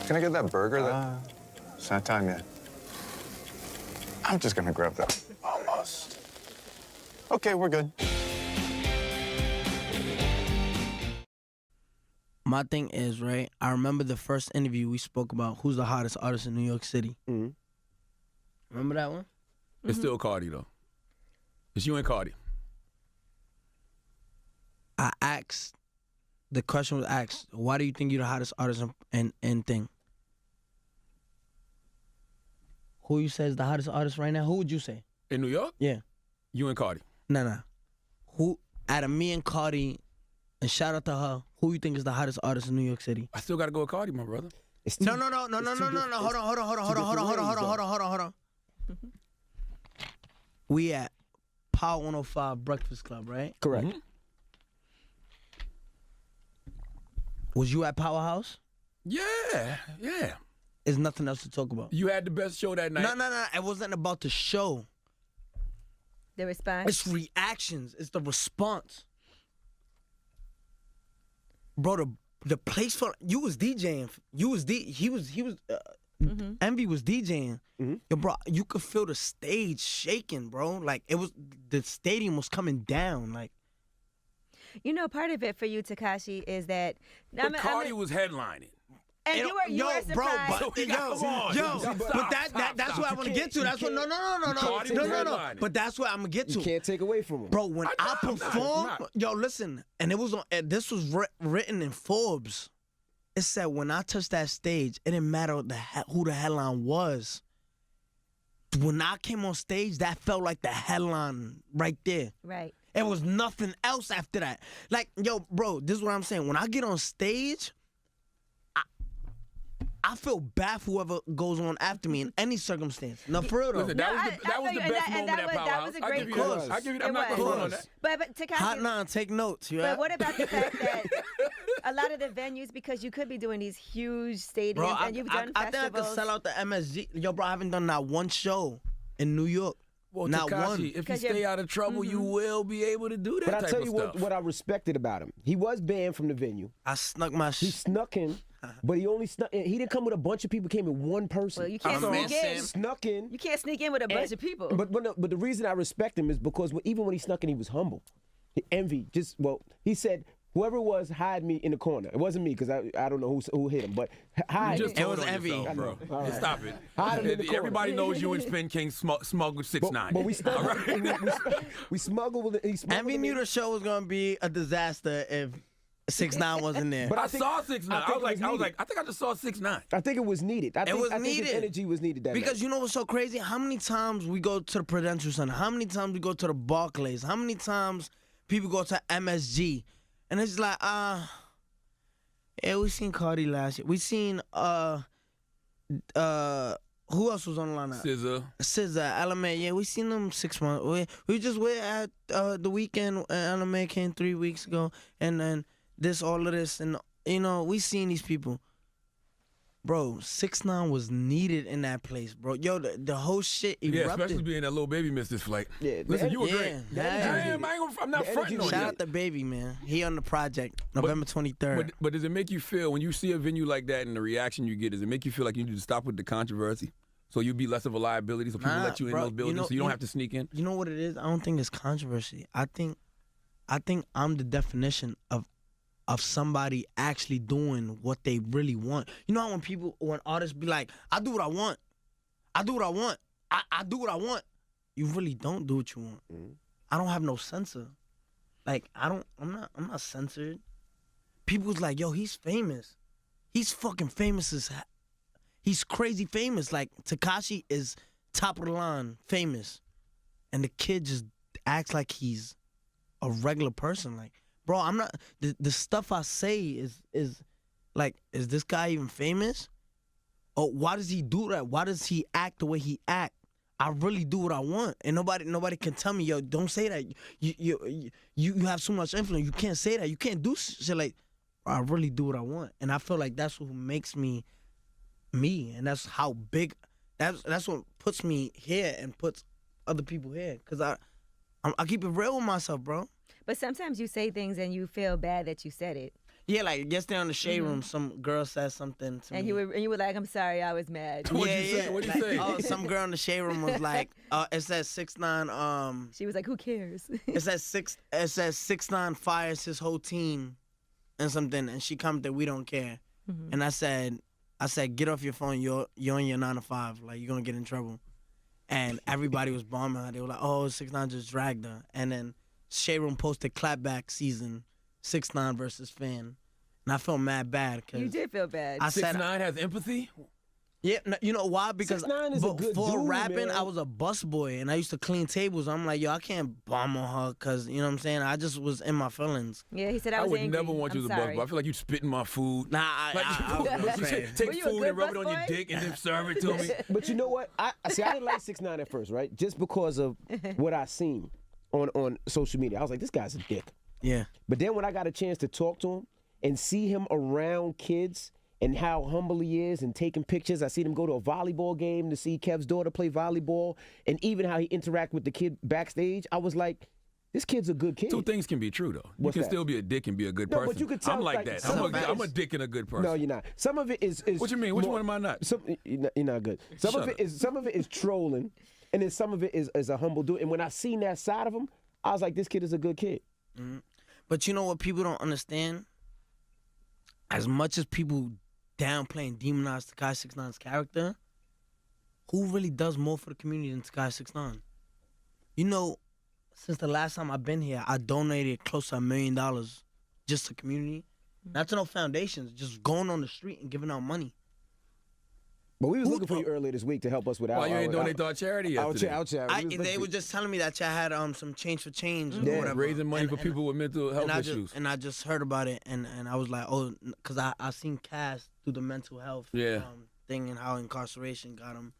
Can I get that burger? It's not time yet. I'm just gonna grab that. Almost. Okay, we're good. My thing is, right, I remember the first interview we spoke about who's the hottest artist in New York City. Remember that one? It's still Cardi, though. It's you and Cardi. I asked, the question was asked, why do you think you're the hottest artist in thing? Who you say is the hottest artist right now? Who would you say? In New York? Yeah. You and Cardi. No. Who, out of me and Cardi, and shout out to her, who you think is the hottest artist in New York City? I still got to go with Cardi, my brother. No. Hold on. We at Power 105 Breakfast Club, right? Correct. Was you at Powerhouse? Yeah. There's nothing else to talk about. You had the best show that night. No. It wasn't about the show. The response? It's reactions. It's the response. Bro, the place for you was DJing. Envy was DJing. Yo, bro, you could feel the stage shaking, bro. Like the stadium was coming down. Like, you know, part of it for you, Tekashi, is that Cardi was headlining. And you were surprised. But that's what I want to get to. That's what no. But that's what I'm gonna get to. You can't take away from him, bro. When I performed, yo, listen, and it was on. This was written in Forbes. It said when I touched that stage, it didn't matter who the headline was. When I came on stage, that felt like the headline right there. Right. It was nothing else after that. Like, yo, bro, this is what I'm saying. When I get on stage, I feel bad for whoever goes on after me in any circumstance. No, for real though. Listen, that was the best moment at Powerhouse. That was a great course. I give you. I'm not going to front on that. But Tekashi, Hot 9, take notes. You but what about the fact that a lot of the venues, because you could be doing these huge stadiums bro, and you've done I think I festivals. could sell out the MSG. Yo, bro, I haven't done not one show in New York. Well, not Tekashi, one. if you stay out of trouble, you will be able to do that But I type tell of you stuff. what I respected about him. He was banned from the venue. I snuck my He snuck in, but he only snuck in. He didn't come with a bunch of people. He came with one person. Well, you can't sneak in. Snuck in. You can't sneak in with a bunch of people. But the reason I respect him is because even when he snuck in, he was humble. Envy, he said, whoever it was, hide me in the corner. It wasn't me because I don't know who hit him, but hide. You just told on yourself, bro. Right. Stop it. Hide him in the corner. Everybody knows you and Spin King smuggled 6ix9ine. But we smuggled. Envy knew the show was gonna be a disaster if 6ix9ine wasn't there. But I saw 6ix9ine. I think I just saw 6ix9ine. I think it was needed. I think his needed. energy was needed that Because night. you know what's so crazy? How many times we go to the Prudential Center? How many times we go to the Barclays? How many times people go to MSG? And it's like, yeah, we seen Cardi last year. We seen, who else was on the lineup? SZA, LMA. Yeah, we seen them 6 months. We just were at the weekend. LMA came 3 weeks ago. And then all of this. And, you know, we seen these people. Bro, 6ix9ine was needed in that place, bro. Yo, the whole shit erupted. Yeah, especially being that little baby missed this flight. Yeah, listen, you were great. Yeah. I'm not fronting on you. Shout out the baby, man. He on the project, November 23rd. But does it make you feel, when you see a venue like that and the reaction you get, does it make you feel like you need to stop with the controversy? So you'd be less of a liability so people let you in those buildings so you don't have to sneak in? You know what it is? I don't think it's controversy. I think I'm the definition of somebody actually doing what they really want. You know how when artists be like, I do what I want. I do what I want. I do what I want. You really don't do what you want. Mm-hmm. I don't have no censor. Like, I'm not censored. People's like, yo, he's famous. He's fucking famous he's crazy famous. Like, Tekashi is top of the line famous. And the kid just acts like he's a regular person. Like, bro, I'm not. The stuff I say is like, is this guy even famous? Or why does he do that? Why does he act the way he act? I really do what I want, and nobody can tell me, yo, don't say that. You have so much influence. You can't say that. You can't do shit like. I really do what I want, and I feel like that's what makes me, me, and that's how big. That's what puts me here and puts other people here, cause I keep it real with myself, bro. But sometimes you say things and you feel bad that you said it. Yeah, like yesterday on the Shade Room, some girl said something to me. And you were like, I'm sorry, I was mad. What'd you say? Oh, some girl in the Shade Room was like, it says 6ix9ine. She was like, who cares? It says 6ix9ine fires his whole team, and something, and she commented, we don't care. Mm-hmm. And I said, get off your phone. You're on your 9 to 5. Like, you're gonna get in trouble. And everybody was bombing her. They were like, oh, 6ix9ine just dragged her. And then Shade Room posted clapback season 6ix9ine versus Fan, and I felt mad bad. Cause you did feel bad. 6ix9ine has empathy? Yeah, you know why? Because 6ix9ine is a good before dude, rapping, man. I was a busboy, and I used to clean tables. I'm like, yo, I can't bomb on her, because, you know what I'm saying? I just was in my feelings. Yeah, he said I was would angry. never want you as a busboy. I feel like you spit in my food. Nah, I take food and rub it on your dick and then serve it to me. But you know what? I didn't like 6ix9ine at first, right? Just because of what I seen on social media. I was like, this guy's a dick. Yeah. But then when I got a chance to talk to him and see him around kids and how humble he is and taking pictures, I seen him go to a volleyball game to see Kev's daughter play volleyball, and even how he interact with the kid backstage, I was like, this kid's a good kid. Two things can be true, though. What's you can that? still be a dick and be a good No, person. but you could tell, I'm like like, that. some I'm a dick and a good person. No, you're not. Some of it is what you mean? Which one am I not? You're not good. Some of it is trolling, and then some of it is a humble dude. And when I seen that side of him, I was like, this kid is a good kid. Mm-hmm. But you know what people don't understand? As much as people downplay and demonize Tekashi 6ix9ine's character, who really does more for the community than Tekashi 6ix9ine? You know, since the last time I've been here, I donated close to $1 million just to community. Not to no foundations, just going on the street and giving out money. But we was looking for you earlier this week to help us with our. Why you ain't donate to our charity yesterday? Our charity. They were just telling me that y'all had some change for change or Yeah, whatever. raising money for people with mental health issues. And I just heard about it, and I was like, oh, because I seen Cass through the mental health thing and how incarceration got him.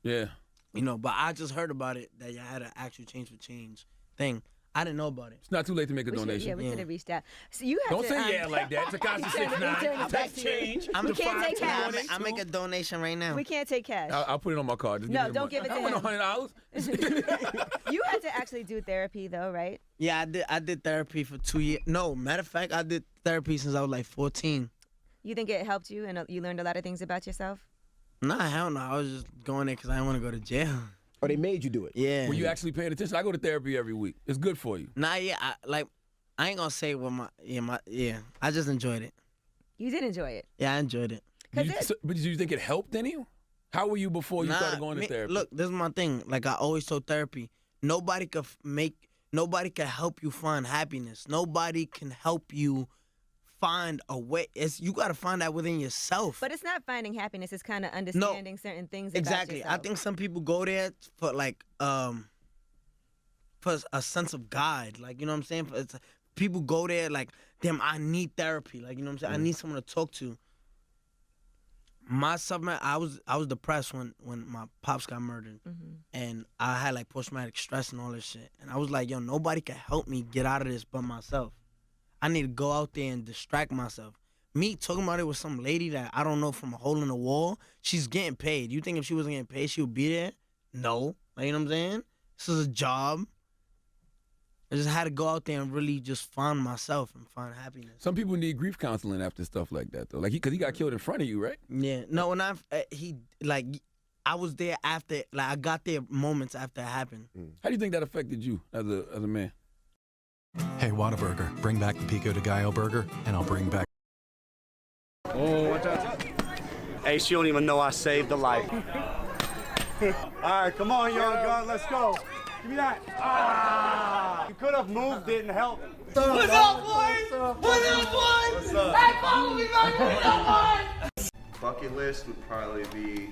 Yeah. You know, but I just heard about it that y'all had an actual change for change thing. I didn't know about it. It's not too late to make a donation. We could have reached out. So you have Don't to, say yeah like that. Takashi 6ix9ine. Take change. We can't take cash. I make a donation right now. We can't take cash. I'll put it on my card. Just No, give me the don't money. give it to I him. want $100. You had to actually do therapy though, right? Yeah, I did therapy for 2 years. No, matter of fact, I did therapy since I was like 14. You think it helped you and you learned a lot of things about yourself? Nah, hell no. I was just going there because I didn't want to go to jail. Or they made you do it? Yeah. Were you actually paying attention? I go to therapy every week. It's good for you. Nah, yeah. I ain't gonna say what I just enjoyed it. You did enjoy it. Yeah, I enjoyed it. But did you think it helped any? How were you before you started going to therapy? Look, this is my thing. Like I always told therapy, nobody could help you find happiness. Nobody can help you find a way. You got to find that within yourself. But it's not finding happiness. It's kind of understanding certain things exactly. about yourself. I think some people go there for like for a sense of guide. Like, you know what I'm saying? People go there like, damn, I need therapy. Like, you know what I'm saying? I need someone to talk to. Myself, man, I was depressed when my pops got murdered, and I had like post-traumatic stress and all this shit. And I was like, yo, nobody can help me get out of this but myself. I need to go out there and distract myself. Me talking about it with some lady that I don't know from a hole in the wall, she's getting paid. You think if she wasn't getting paid, she would be there? No. Like, you know what I'm saying? This is a job. I just had to go out there and really just find myself and find happiness. Some people need grief counseling after stuff like that, though. Like, because he got killed in front of you, right? Yeah. No, when I was there after, like, I got there moments after it happened. How do you think that affected you as a man? Hey, Whataburger, bring back the Pico de Gallo burger, and I'll bring back... Oh, watch out. Hey, she don't even know I saved a life. All right, come on, young gun, let's go. Give me that. Ah! You could have moved, didn't help. What's up, boys? What's up, boys? Hey, follow me, man. What's up, boys? Bucket list would probably be...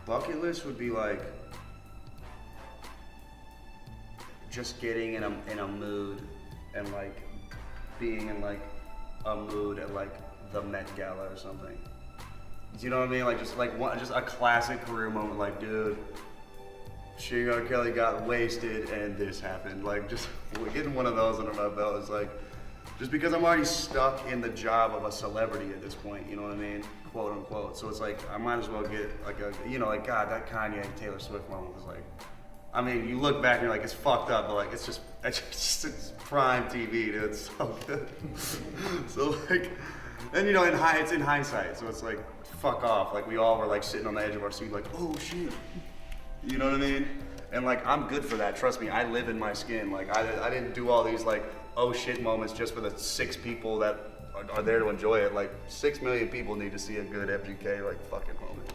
Bucket list would be like... just getting in a mood and like being in like a mood at like the Met Gala or something. Do you know what I mean? Like just a classic career moment. Like, dude, Machine Gun Kelly got wasted and this happened. Like just getting one of those under my belt is like, just because I'm already stuck in the job of a celebrity at this point. You know what I mean? Quote unquote. So it's like I might as well get like like God, that Kanye and Taylor Swift moment was like. I mean, you look back and you're like, it's fucked up, but like, it's prime TV, dude. It's so good. So like, and you know, it's in hindsight, so it's like, fuck off. Like we all were like sitting on the edge of our seat, like, oh shit. You know what I mean? And like, I'm good for that. Trust me, I live in my skin. Like I didn't do all these like, oh shit moments just for the 6 people that are there to enjoy it. Like 6 million people need to see a good FGK like fucking moment.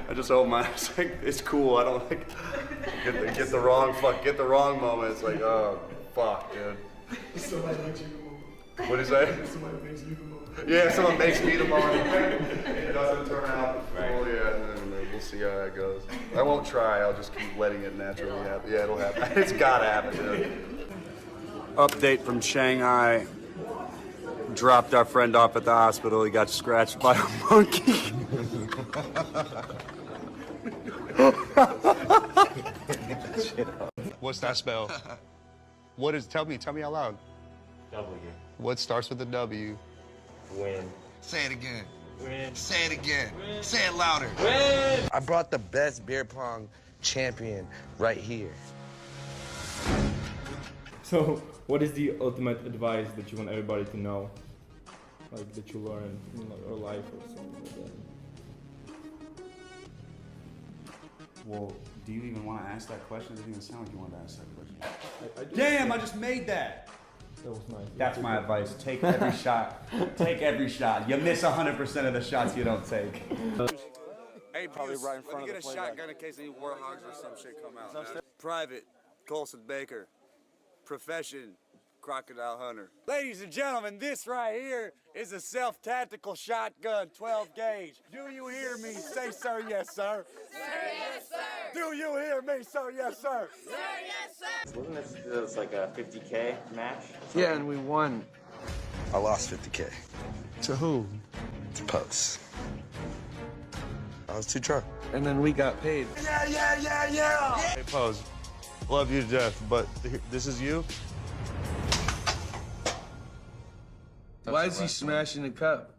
I just hope mine's like, it's cool. I don't like get the wrong moment. It's like, oh fuck, dude. Somebody makes you the moment. What is that? Somebody makes you the moment. Yeah, someone makes me the moment. It doesn't turn out. Right. Oh yeah, and then we'll see how that goes. I won't try. I'll just keep letting it naturally happen. Yeah, it'll happen. It's gotta happen, dude. Update from Shanghai. Dropped our friend off at the hospital. He got scratched by a monkey. What's that spell? What is? Tell me out loud. W. What starts with a W? Win. Say it again. Win. Say it again. Say it louder. Win. I brought the best beer pong champion right here. So, what is the ultimate advice that you want everybody to know? Like, that you learn in your life or something like that? Well, do you even want to ask that question? It doesn't even sound like you want to ask that question. Damn, I just made that! That was nice. That's my advice. Take every shot. Take every shot. You miss 100% of the shots you don't take. Hey, probably right in front of the get a playback. shotgun in case any warhogs or some shit come out. Man. Private, Colson Baker. Profession, crocodile hunter. Ladies and gentlemen, this right here is a self-tactical shotgun 12 gauge. Do you hear me? Say, sir, yes, sir. Sir, yes, sir. Do you hear me? Sir, yes, sir. Sir, yes, sir. Wasn't this like a 50K match? Yeah, and we won. I lost 50K. To who? To Post. I was too drunk. And then we got paid. Yeah, yeah, yeah, yeah. Hey, Pose. Love you to death, but this is you? Why is he smashing the cup?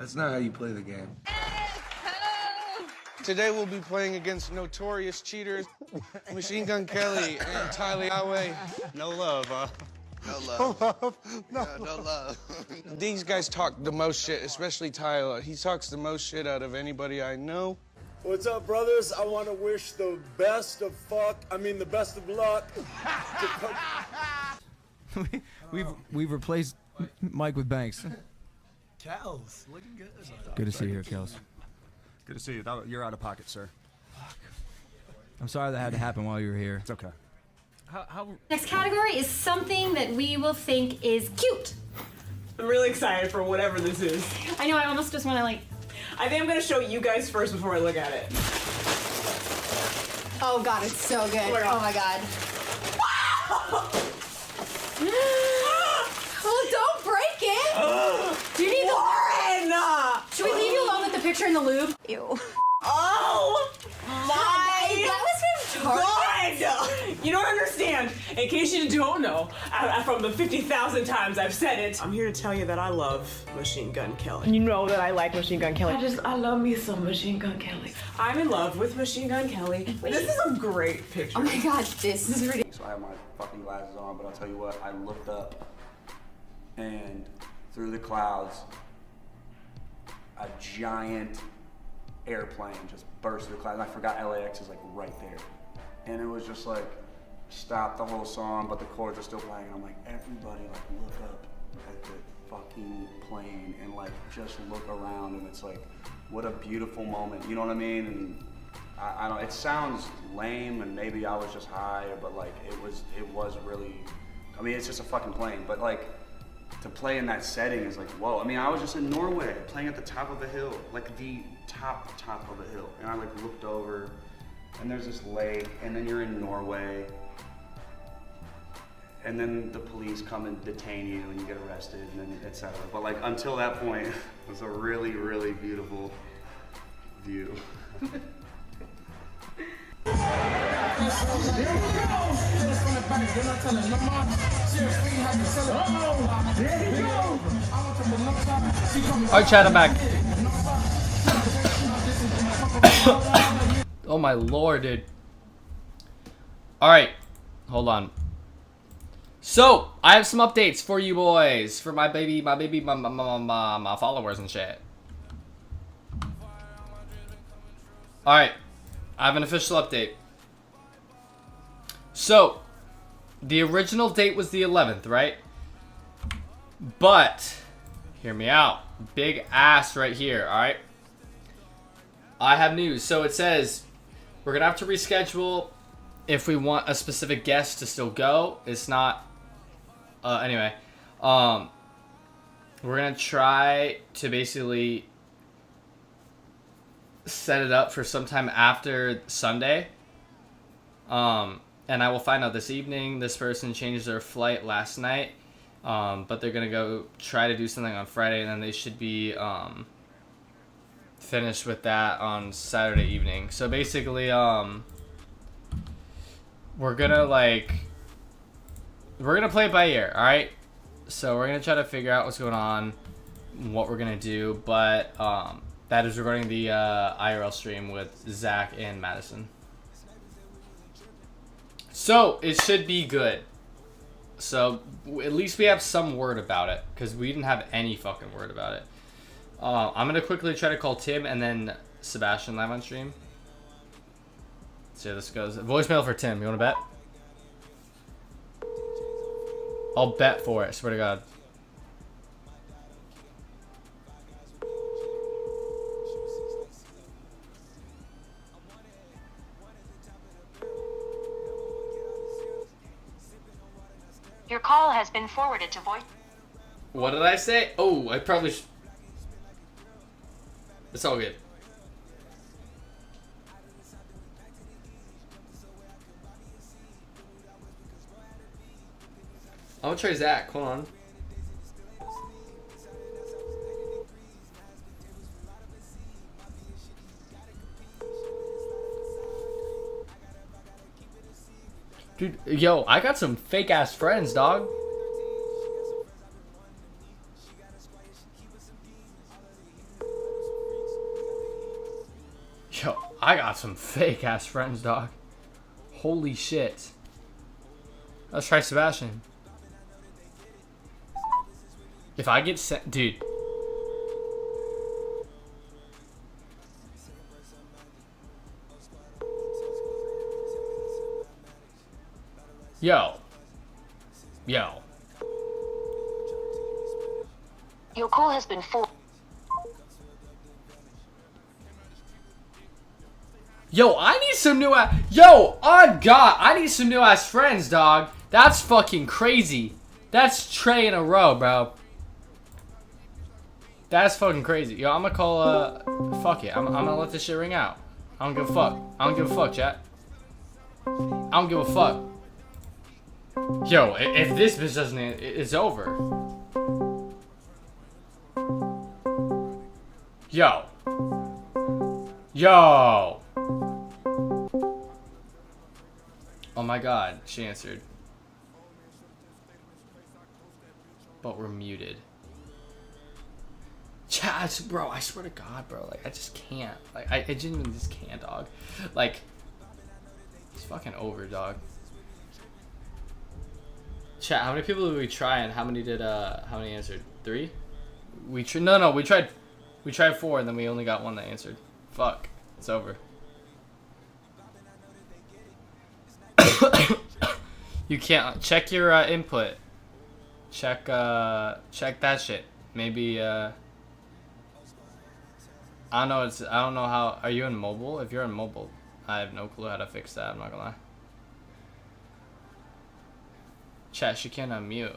That's not how you play the game. Today we'll be playing against notorious cheaters, Machine Gun Kelly and Tyler Yahweh. No love, huh? No love. No, no love. These guys talk the most shit, especially Tyler. He talks the most shit out of anybody I know. What's up, brothers? I want to wish the best of the best of luck. We've replaced Mike with Banks. Kels, looking good. Good to see you here, Kels. Good to see you. You're out of pocket, sir. I'm sorry that had to happen while you were here. It's okay. Next category is something that we will think is cute. I'm really excited for whatever this is. I know, I almost just want to like... I think I'm going to show you guys first before I look at it. Oh god, it's so good. Oh my god. Oh, don't break it! Do you need Lauren! Should we leave you alone with the picture in the lube? Ew. Oh my That was from Target. God! You don't understand. In case you don't know, from the 50,000 times I've said it, I'm here to tell you that I love Machine Gun Kelly. You know that I like Machine Gun Kelly. I love me some Machine Gun Kelly. I'm in love with Machine Gun Kelly. This is a great picture. Oh my god, this is ridiculous. So I have my fucking glasses on, but I'll tell you what, I looked up and through the clouds, a giant airplane just burst through the clouds. And I forgot LAX is like right there. And it was just like, stopped the whole song, but the chords are still playing. And I'm like, everybody like look up at the fucking plane and like just look around, and it's like, what a beautiful moment. You know what I mean? And I don't, it sounds lame and maybe I was just high, but like it was really, I mean, it's just a fucking plane, but like to play in that setting is like, whoa. I mean, I was just in Norway playing at the top of a hill, like the top of a hill. And I like looked over and there's this lake, and then you're in Norway, and then the police come and detain you and you get arrested and then etc. But like until that point, it was a really, really beautiful view. Alright, chat, I'm back. Oh my lord, dude. Alright, hold on. So, I have some updates for you boys, for my followers and shit. Alright, I have an official update. So, the original date was the 11th, right? But, hear me out. Big ass right here, alright? I have news. So it says, we're gonna have to reschedule if we want a specific guest to still go. It's not, anyway. We're gonna try to basically set it up for sometime after Sunday. And I will find out this evening. This person changed their flight last night, but they're gonna go try to do something on Friday, and then they should be finished with that on Saturday evening. So basically, we're gonna play it by ear, all right? So we're gonna try to figure out what's going on, what we're gonna do, but that is regarding the IRL stream with Zach and Madison. So it should be good. So at least we have some word about it, because we didn't have any fucking word about it. I'm gonna quickly try to call Tim and then Sebastian live on stream. Let's see how this goes. Voicemail for Tim. You wanna bet? I'll bet for it. Swear to God. Your call has been forwarded to voice. What did I say? Oh, I probably It's all good. I'm gonna try Zach. Hold on. Dude, yo, I got some fake ass friends, dog. Yo, I got some fake ass friends, dog. Holy shit. Let's try Sebastian. If I get sent, dude. Yo. Yo. Your call has been forwarded. Yo, I need some new ass. Yo, on God, I need some new ass friends, dog. That's fucking crazy. That's Trey in a row, bro. That's fucking crazy. Yo, I'm gonna call, fuck it. I'm gonna let this shit ring out. I don't give a fuck. I don't give a fuck, chat. I don't give a fuck. Yo, if this bitch doesn't, it's over. Yo. Yo. Oh my God, she answered. But we're muted. Chat, bro, I swear to God, bro, like, I just can't. Like, I genuinely just can't, dog. Like, it's fucking over, dog. Chat, how many people did we try and how many answered? 3? We tried 4 and then we only got 1 that answered. Fuck, it's over. You can't check your input. Check that shit. Maybe I don't know. I don't know how. Are you in mobile? If you're in mobile, I have no clue how to fix that. I'm not gonna lie. Chat, she can't unmute.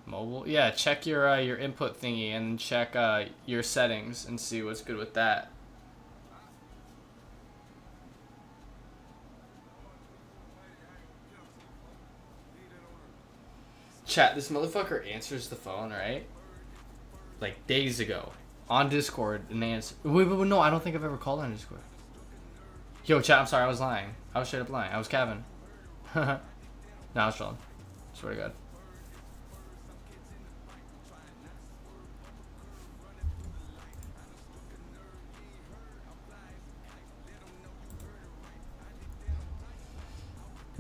Mobile? Yeah, check your input thingy and check your settings and see what's good with that. Chat, this motherfucker answers the phone, right? Like days ago. On Discord and answer. Wait, no, I don't think I've ever called on Discord. Yo, chat, I'm sorry, I was lying. I was straight up lying. I was Kevin. No, I was trolling. Swear to God.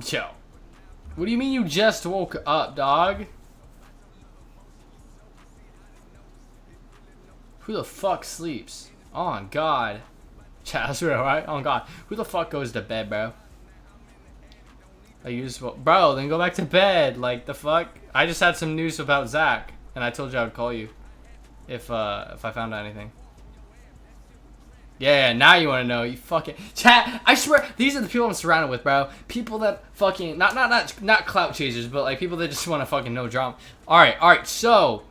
Yo. What do you mean you just woke up, dog? Who the fuck sleeps? Oh, God. Chat, that's real, right? Oh, God. Who the fuck goes to bed, bro? I use... Bro, then go back to bed. Like, the fuck? I just had some news about Zach, and I told you I would call you if I found out anything. Yeah, now you want to know. You fucking... Chat, I swear, these are the people I'm surrounded with, bro. People that fucking... Not clout chasers, but, like, people that just want to fucking know drama. Alright, so...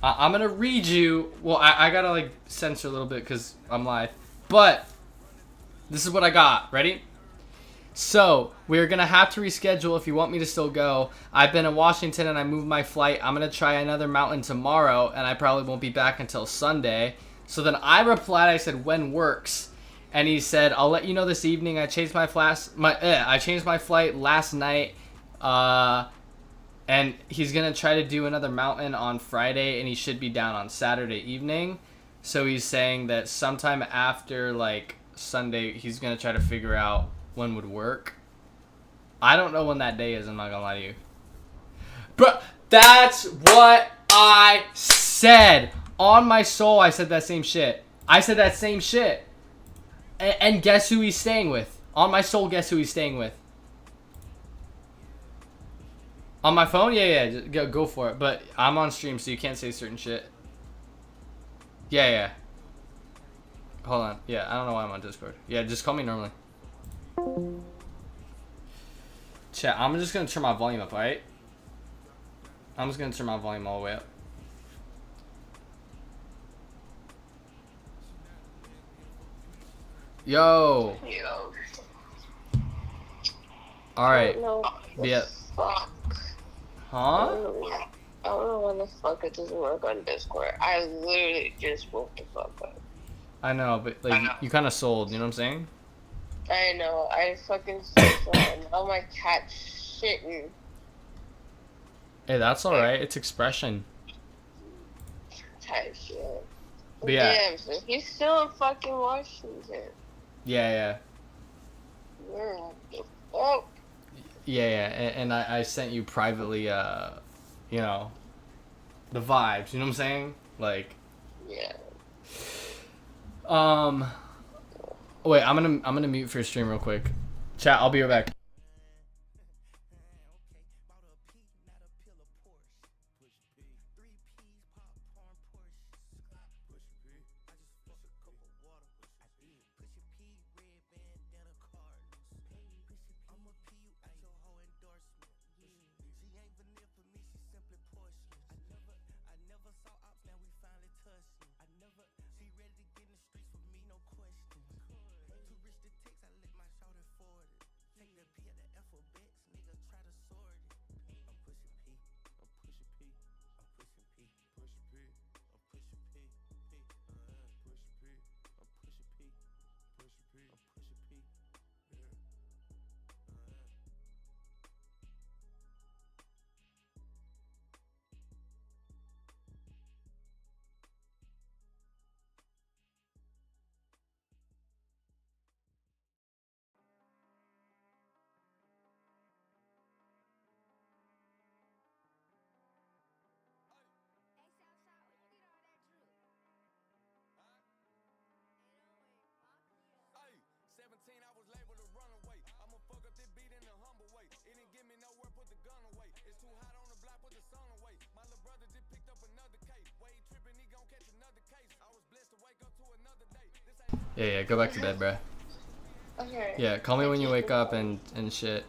I'm gonna read you... Well, I gotta, like, censor a little bit because I'm live. But, this is what I got. Ready? So, we're gonna have to reschedule if you want me to still go. I've been in Washington and I moved my flight. I'm gonna try another mountain tomorrow, and I probably won't be back until Sunday. So then I replied, I said, when works? And he said, I'll let you know this evening. I changed my flight last night. And he's going to try to do another mountain on Friday, and he should be down on Saturday evening. So he's saying that sometime after, like, Sunday, he's going to try to figure out when would work. I don't know when that day is, I'm not going to lie to you. But that's what I said. On my soul, I said that same shit. I said that same shit. And guess who he's staying with? On my soul, guess who he's staying with? On my phone? Yeah, just go for it. But I'm on stream, so you can't say certain shit. Yeah. Hold on. Yeah, I don't know why I'm on Discord. Yeah, just call me normally. Chat, I'm just gonna turn my volume up, alright? I'm just gonna turn my volume all the way up. Yo. Alright. Yeah. Huh? I don't know when the fuck it doesn't work on Discord. I literally just woke the fuck up. I know, but like you kind of sold, you know what I'm saying? I know. I fucking slept on. Oh my cat's shitting. Hey, that's alright. It's expression. Type shit. But yeah. Damn, so he's still in fucking Washington. Yeah. Where the fuck? Yeah. And I sent you privately, you know, the vibes. You know what I'm saying? Like. Yeah. Wait, I'm gonna mute for your stream real quick. Chat, I'll be right back. Yeah, go back to bed, bruh. Okay. Yeah, call me when you wake up and shit.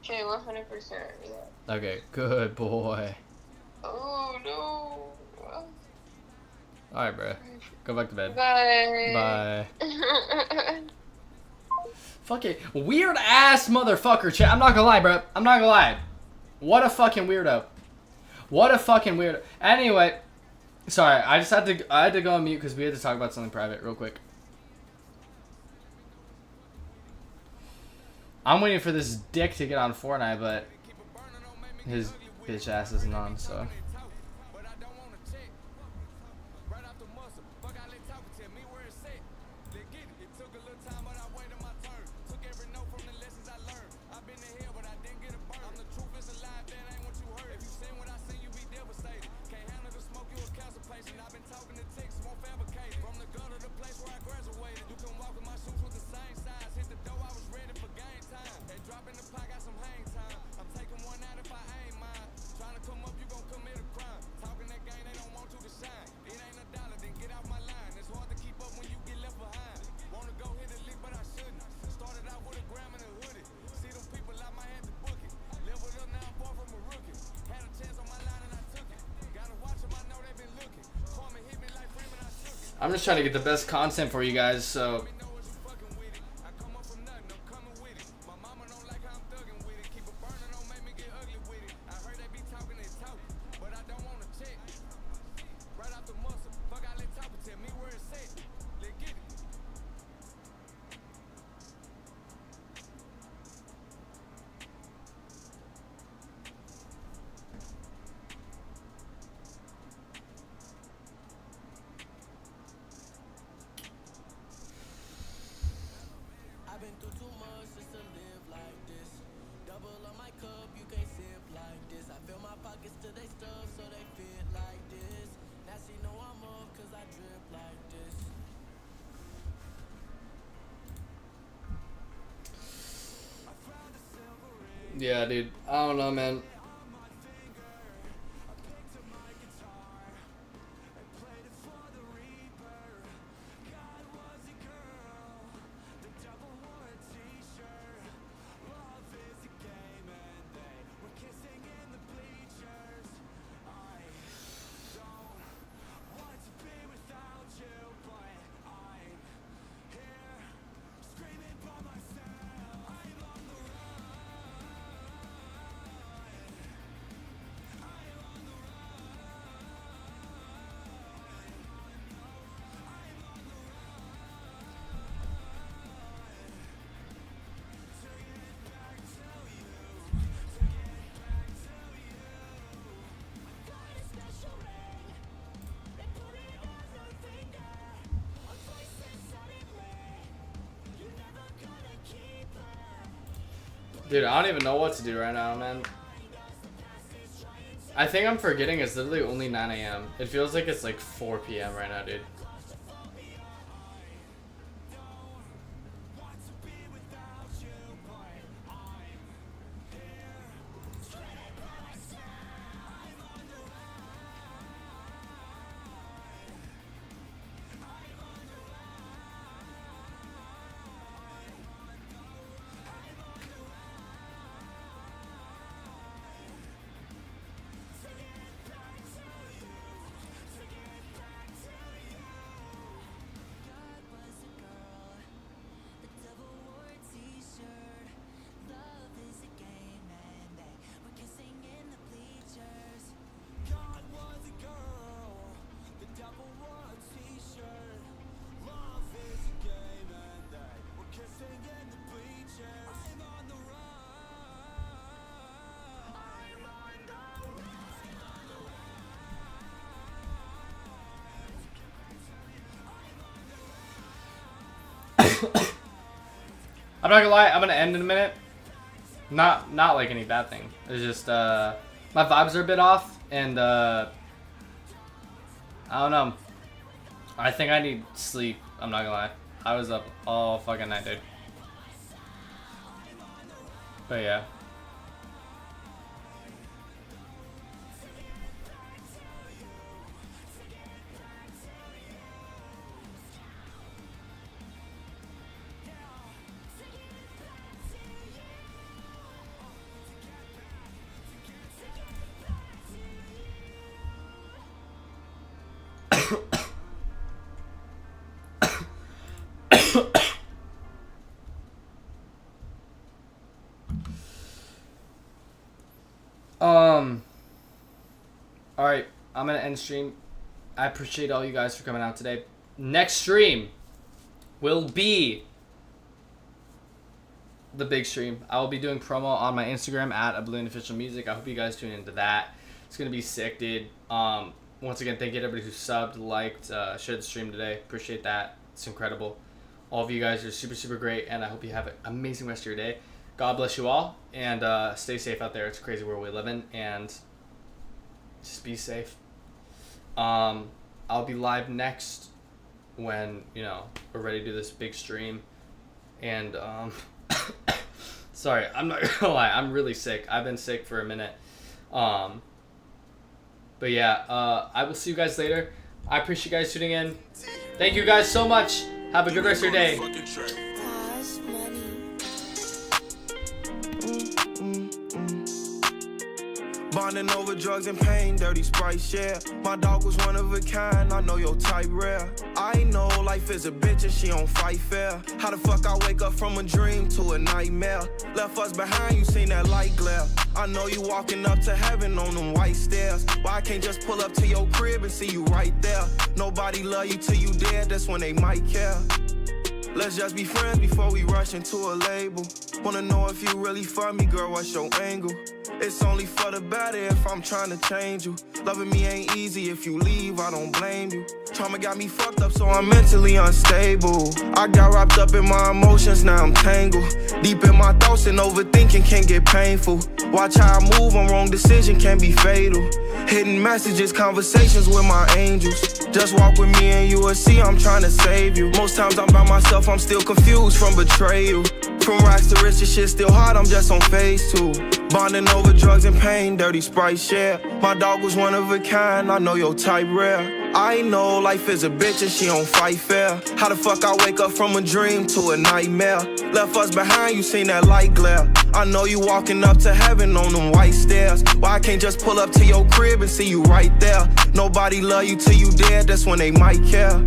Okay, 100%. Yeah. Okay, good boy. Oh no. Alright, bruh. Go back to bed. Bye. Bye. Fucking weird ass motherfucker, chat. I'm not gonna lie, bro. I'm not gonna lie. What a fucking weirdo. What a fucking weirdo. Anyway, sorry. I had to go on mute because we had to talk about something private real quick. I'm waiting for this dick to get on Fortnite, but his bitch ass isn't on, so. I'm just trying to get the best content for you guys, so. Yeah, dude. I don't know, man. Dude, I don't even know what to do right now, man. I think I'm forgetting it's literally only 9 a.m. It feels like it's like 4 p.m. right now, dude. I'm not gonna lie, I'm gonna end in a minute. Not like any bad thing. It's just my vibes are a bit off, and I don't know. I think I need sleep. I'm not gonna lie. I was up all fucking night, dude. But yeah. Alright, I'm gonna end stream. I appreciate all you guys for coming out today. Next stream will be the big stream. I will be doing promo on my Instagram at @AbloonOfficialMusic. I hope you guys tune into that. It's gonna be sick, dude. Once again, thank you to everybody who subbed, liked, shared the stream today. Appreciate that. It's incredible. All of you guys are super, super great, and I hope you have an amazing rest of your day. God bless you all, and stay safe out there. It's a crazy world we live in, and just be safe. I'll be live next when, you know, we're ready to do this big stream. And, sorry, I'm not gonna lie, I'm really sick. I've been sick for a minute. But yeah, I will see you guys later. I appreciate you guys tuning in. Thank you guys so much. Have a good rest of your day. Bonding over drugs and pain, dirty Sprite, yeah. My dog was one of a kind, I know your type rare. I know life is a bitch and she don't fight fair. How the fuck I wake up from a dream to a nightmare? Left us behind, you seen that light glare. I know you walking up to heaven on them white stairs. Why I can't just pull up to your crib and see you right there? Nobody love you till you dead, that's when they might care. Let's just be friends before we rush into a label. Wanna know if you really for me, girl, what's your angle? It's only for the better if I'm trying to change you. Loving me ain't easy, if you leave, I don't blame you. Trauma got me fucked up, so I'm mentally unstable. I got wrapped up in my emotions, now I'm tangled. Deep in my thoughts and overthinking can get painful. Watch how I move, on wrong decision can be fatal. Hidden messages, conversations with my angels. Just walk with me and you will see I'm trying to save you. Most times I'm by myself, I'm still confused from betrayal. From racks to riches, shit still hard, I'm just on phase 2. Bonding over drugs and pain, dirty Sprite, share. My dog was one of a kind, I know your type rare. I know life is a bitch and she don't fight fair. How the fuck I wake up from a dream to a nightmare? Left us behind, you seen that light glare. I know you walking up to heaven on them white stairs. Why I can't just pull up to your crib and see you right there? Nobody love you till you dead, that's when they might care.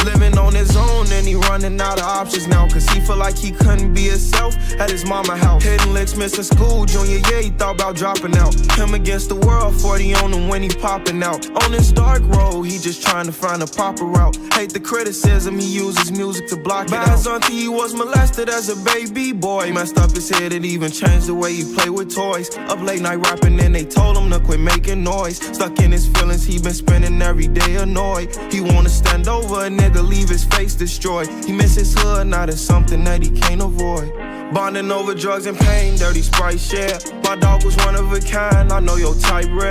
Living on his own and he running out of options now, cause he feel like he couldn't be himself at his mama house. Hidden licks, missing school, junior year he thought about dropping out. Him against the world, 40 on him when he popping out. On this dark road, he just trying to find a proper route. Hate the criticism, he uses music to block it out. By his auntie, he was molested as a baby boy. Messed up his head and even changed the way he play with toys. Up late night rapping and they told him to quit making noise. Stuck in his feelings, he been spending every day annoyed. He wanna stand over a nigga, leave his face destroyed. He miss his hood, now it's something that he can't avoid. Bonding over drugs and pain, dirty Sprite, yeah. My dog was one of a kind, I know your type, rare.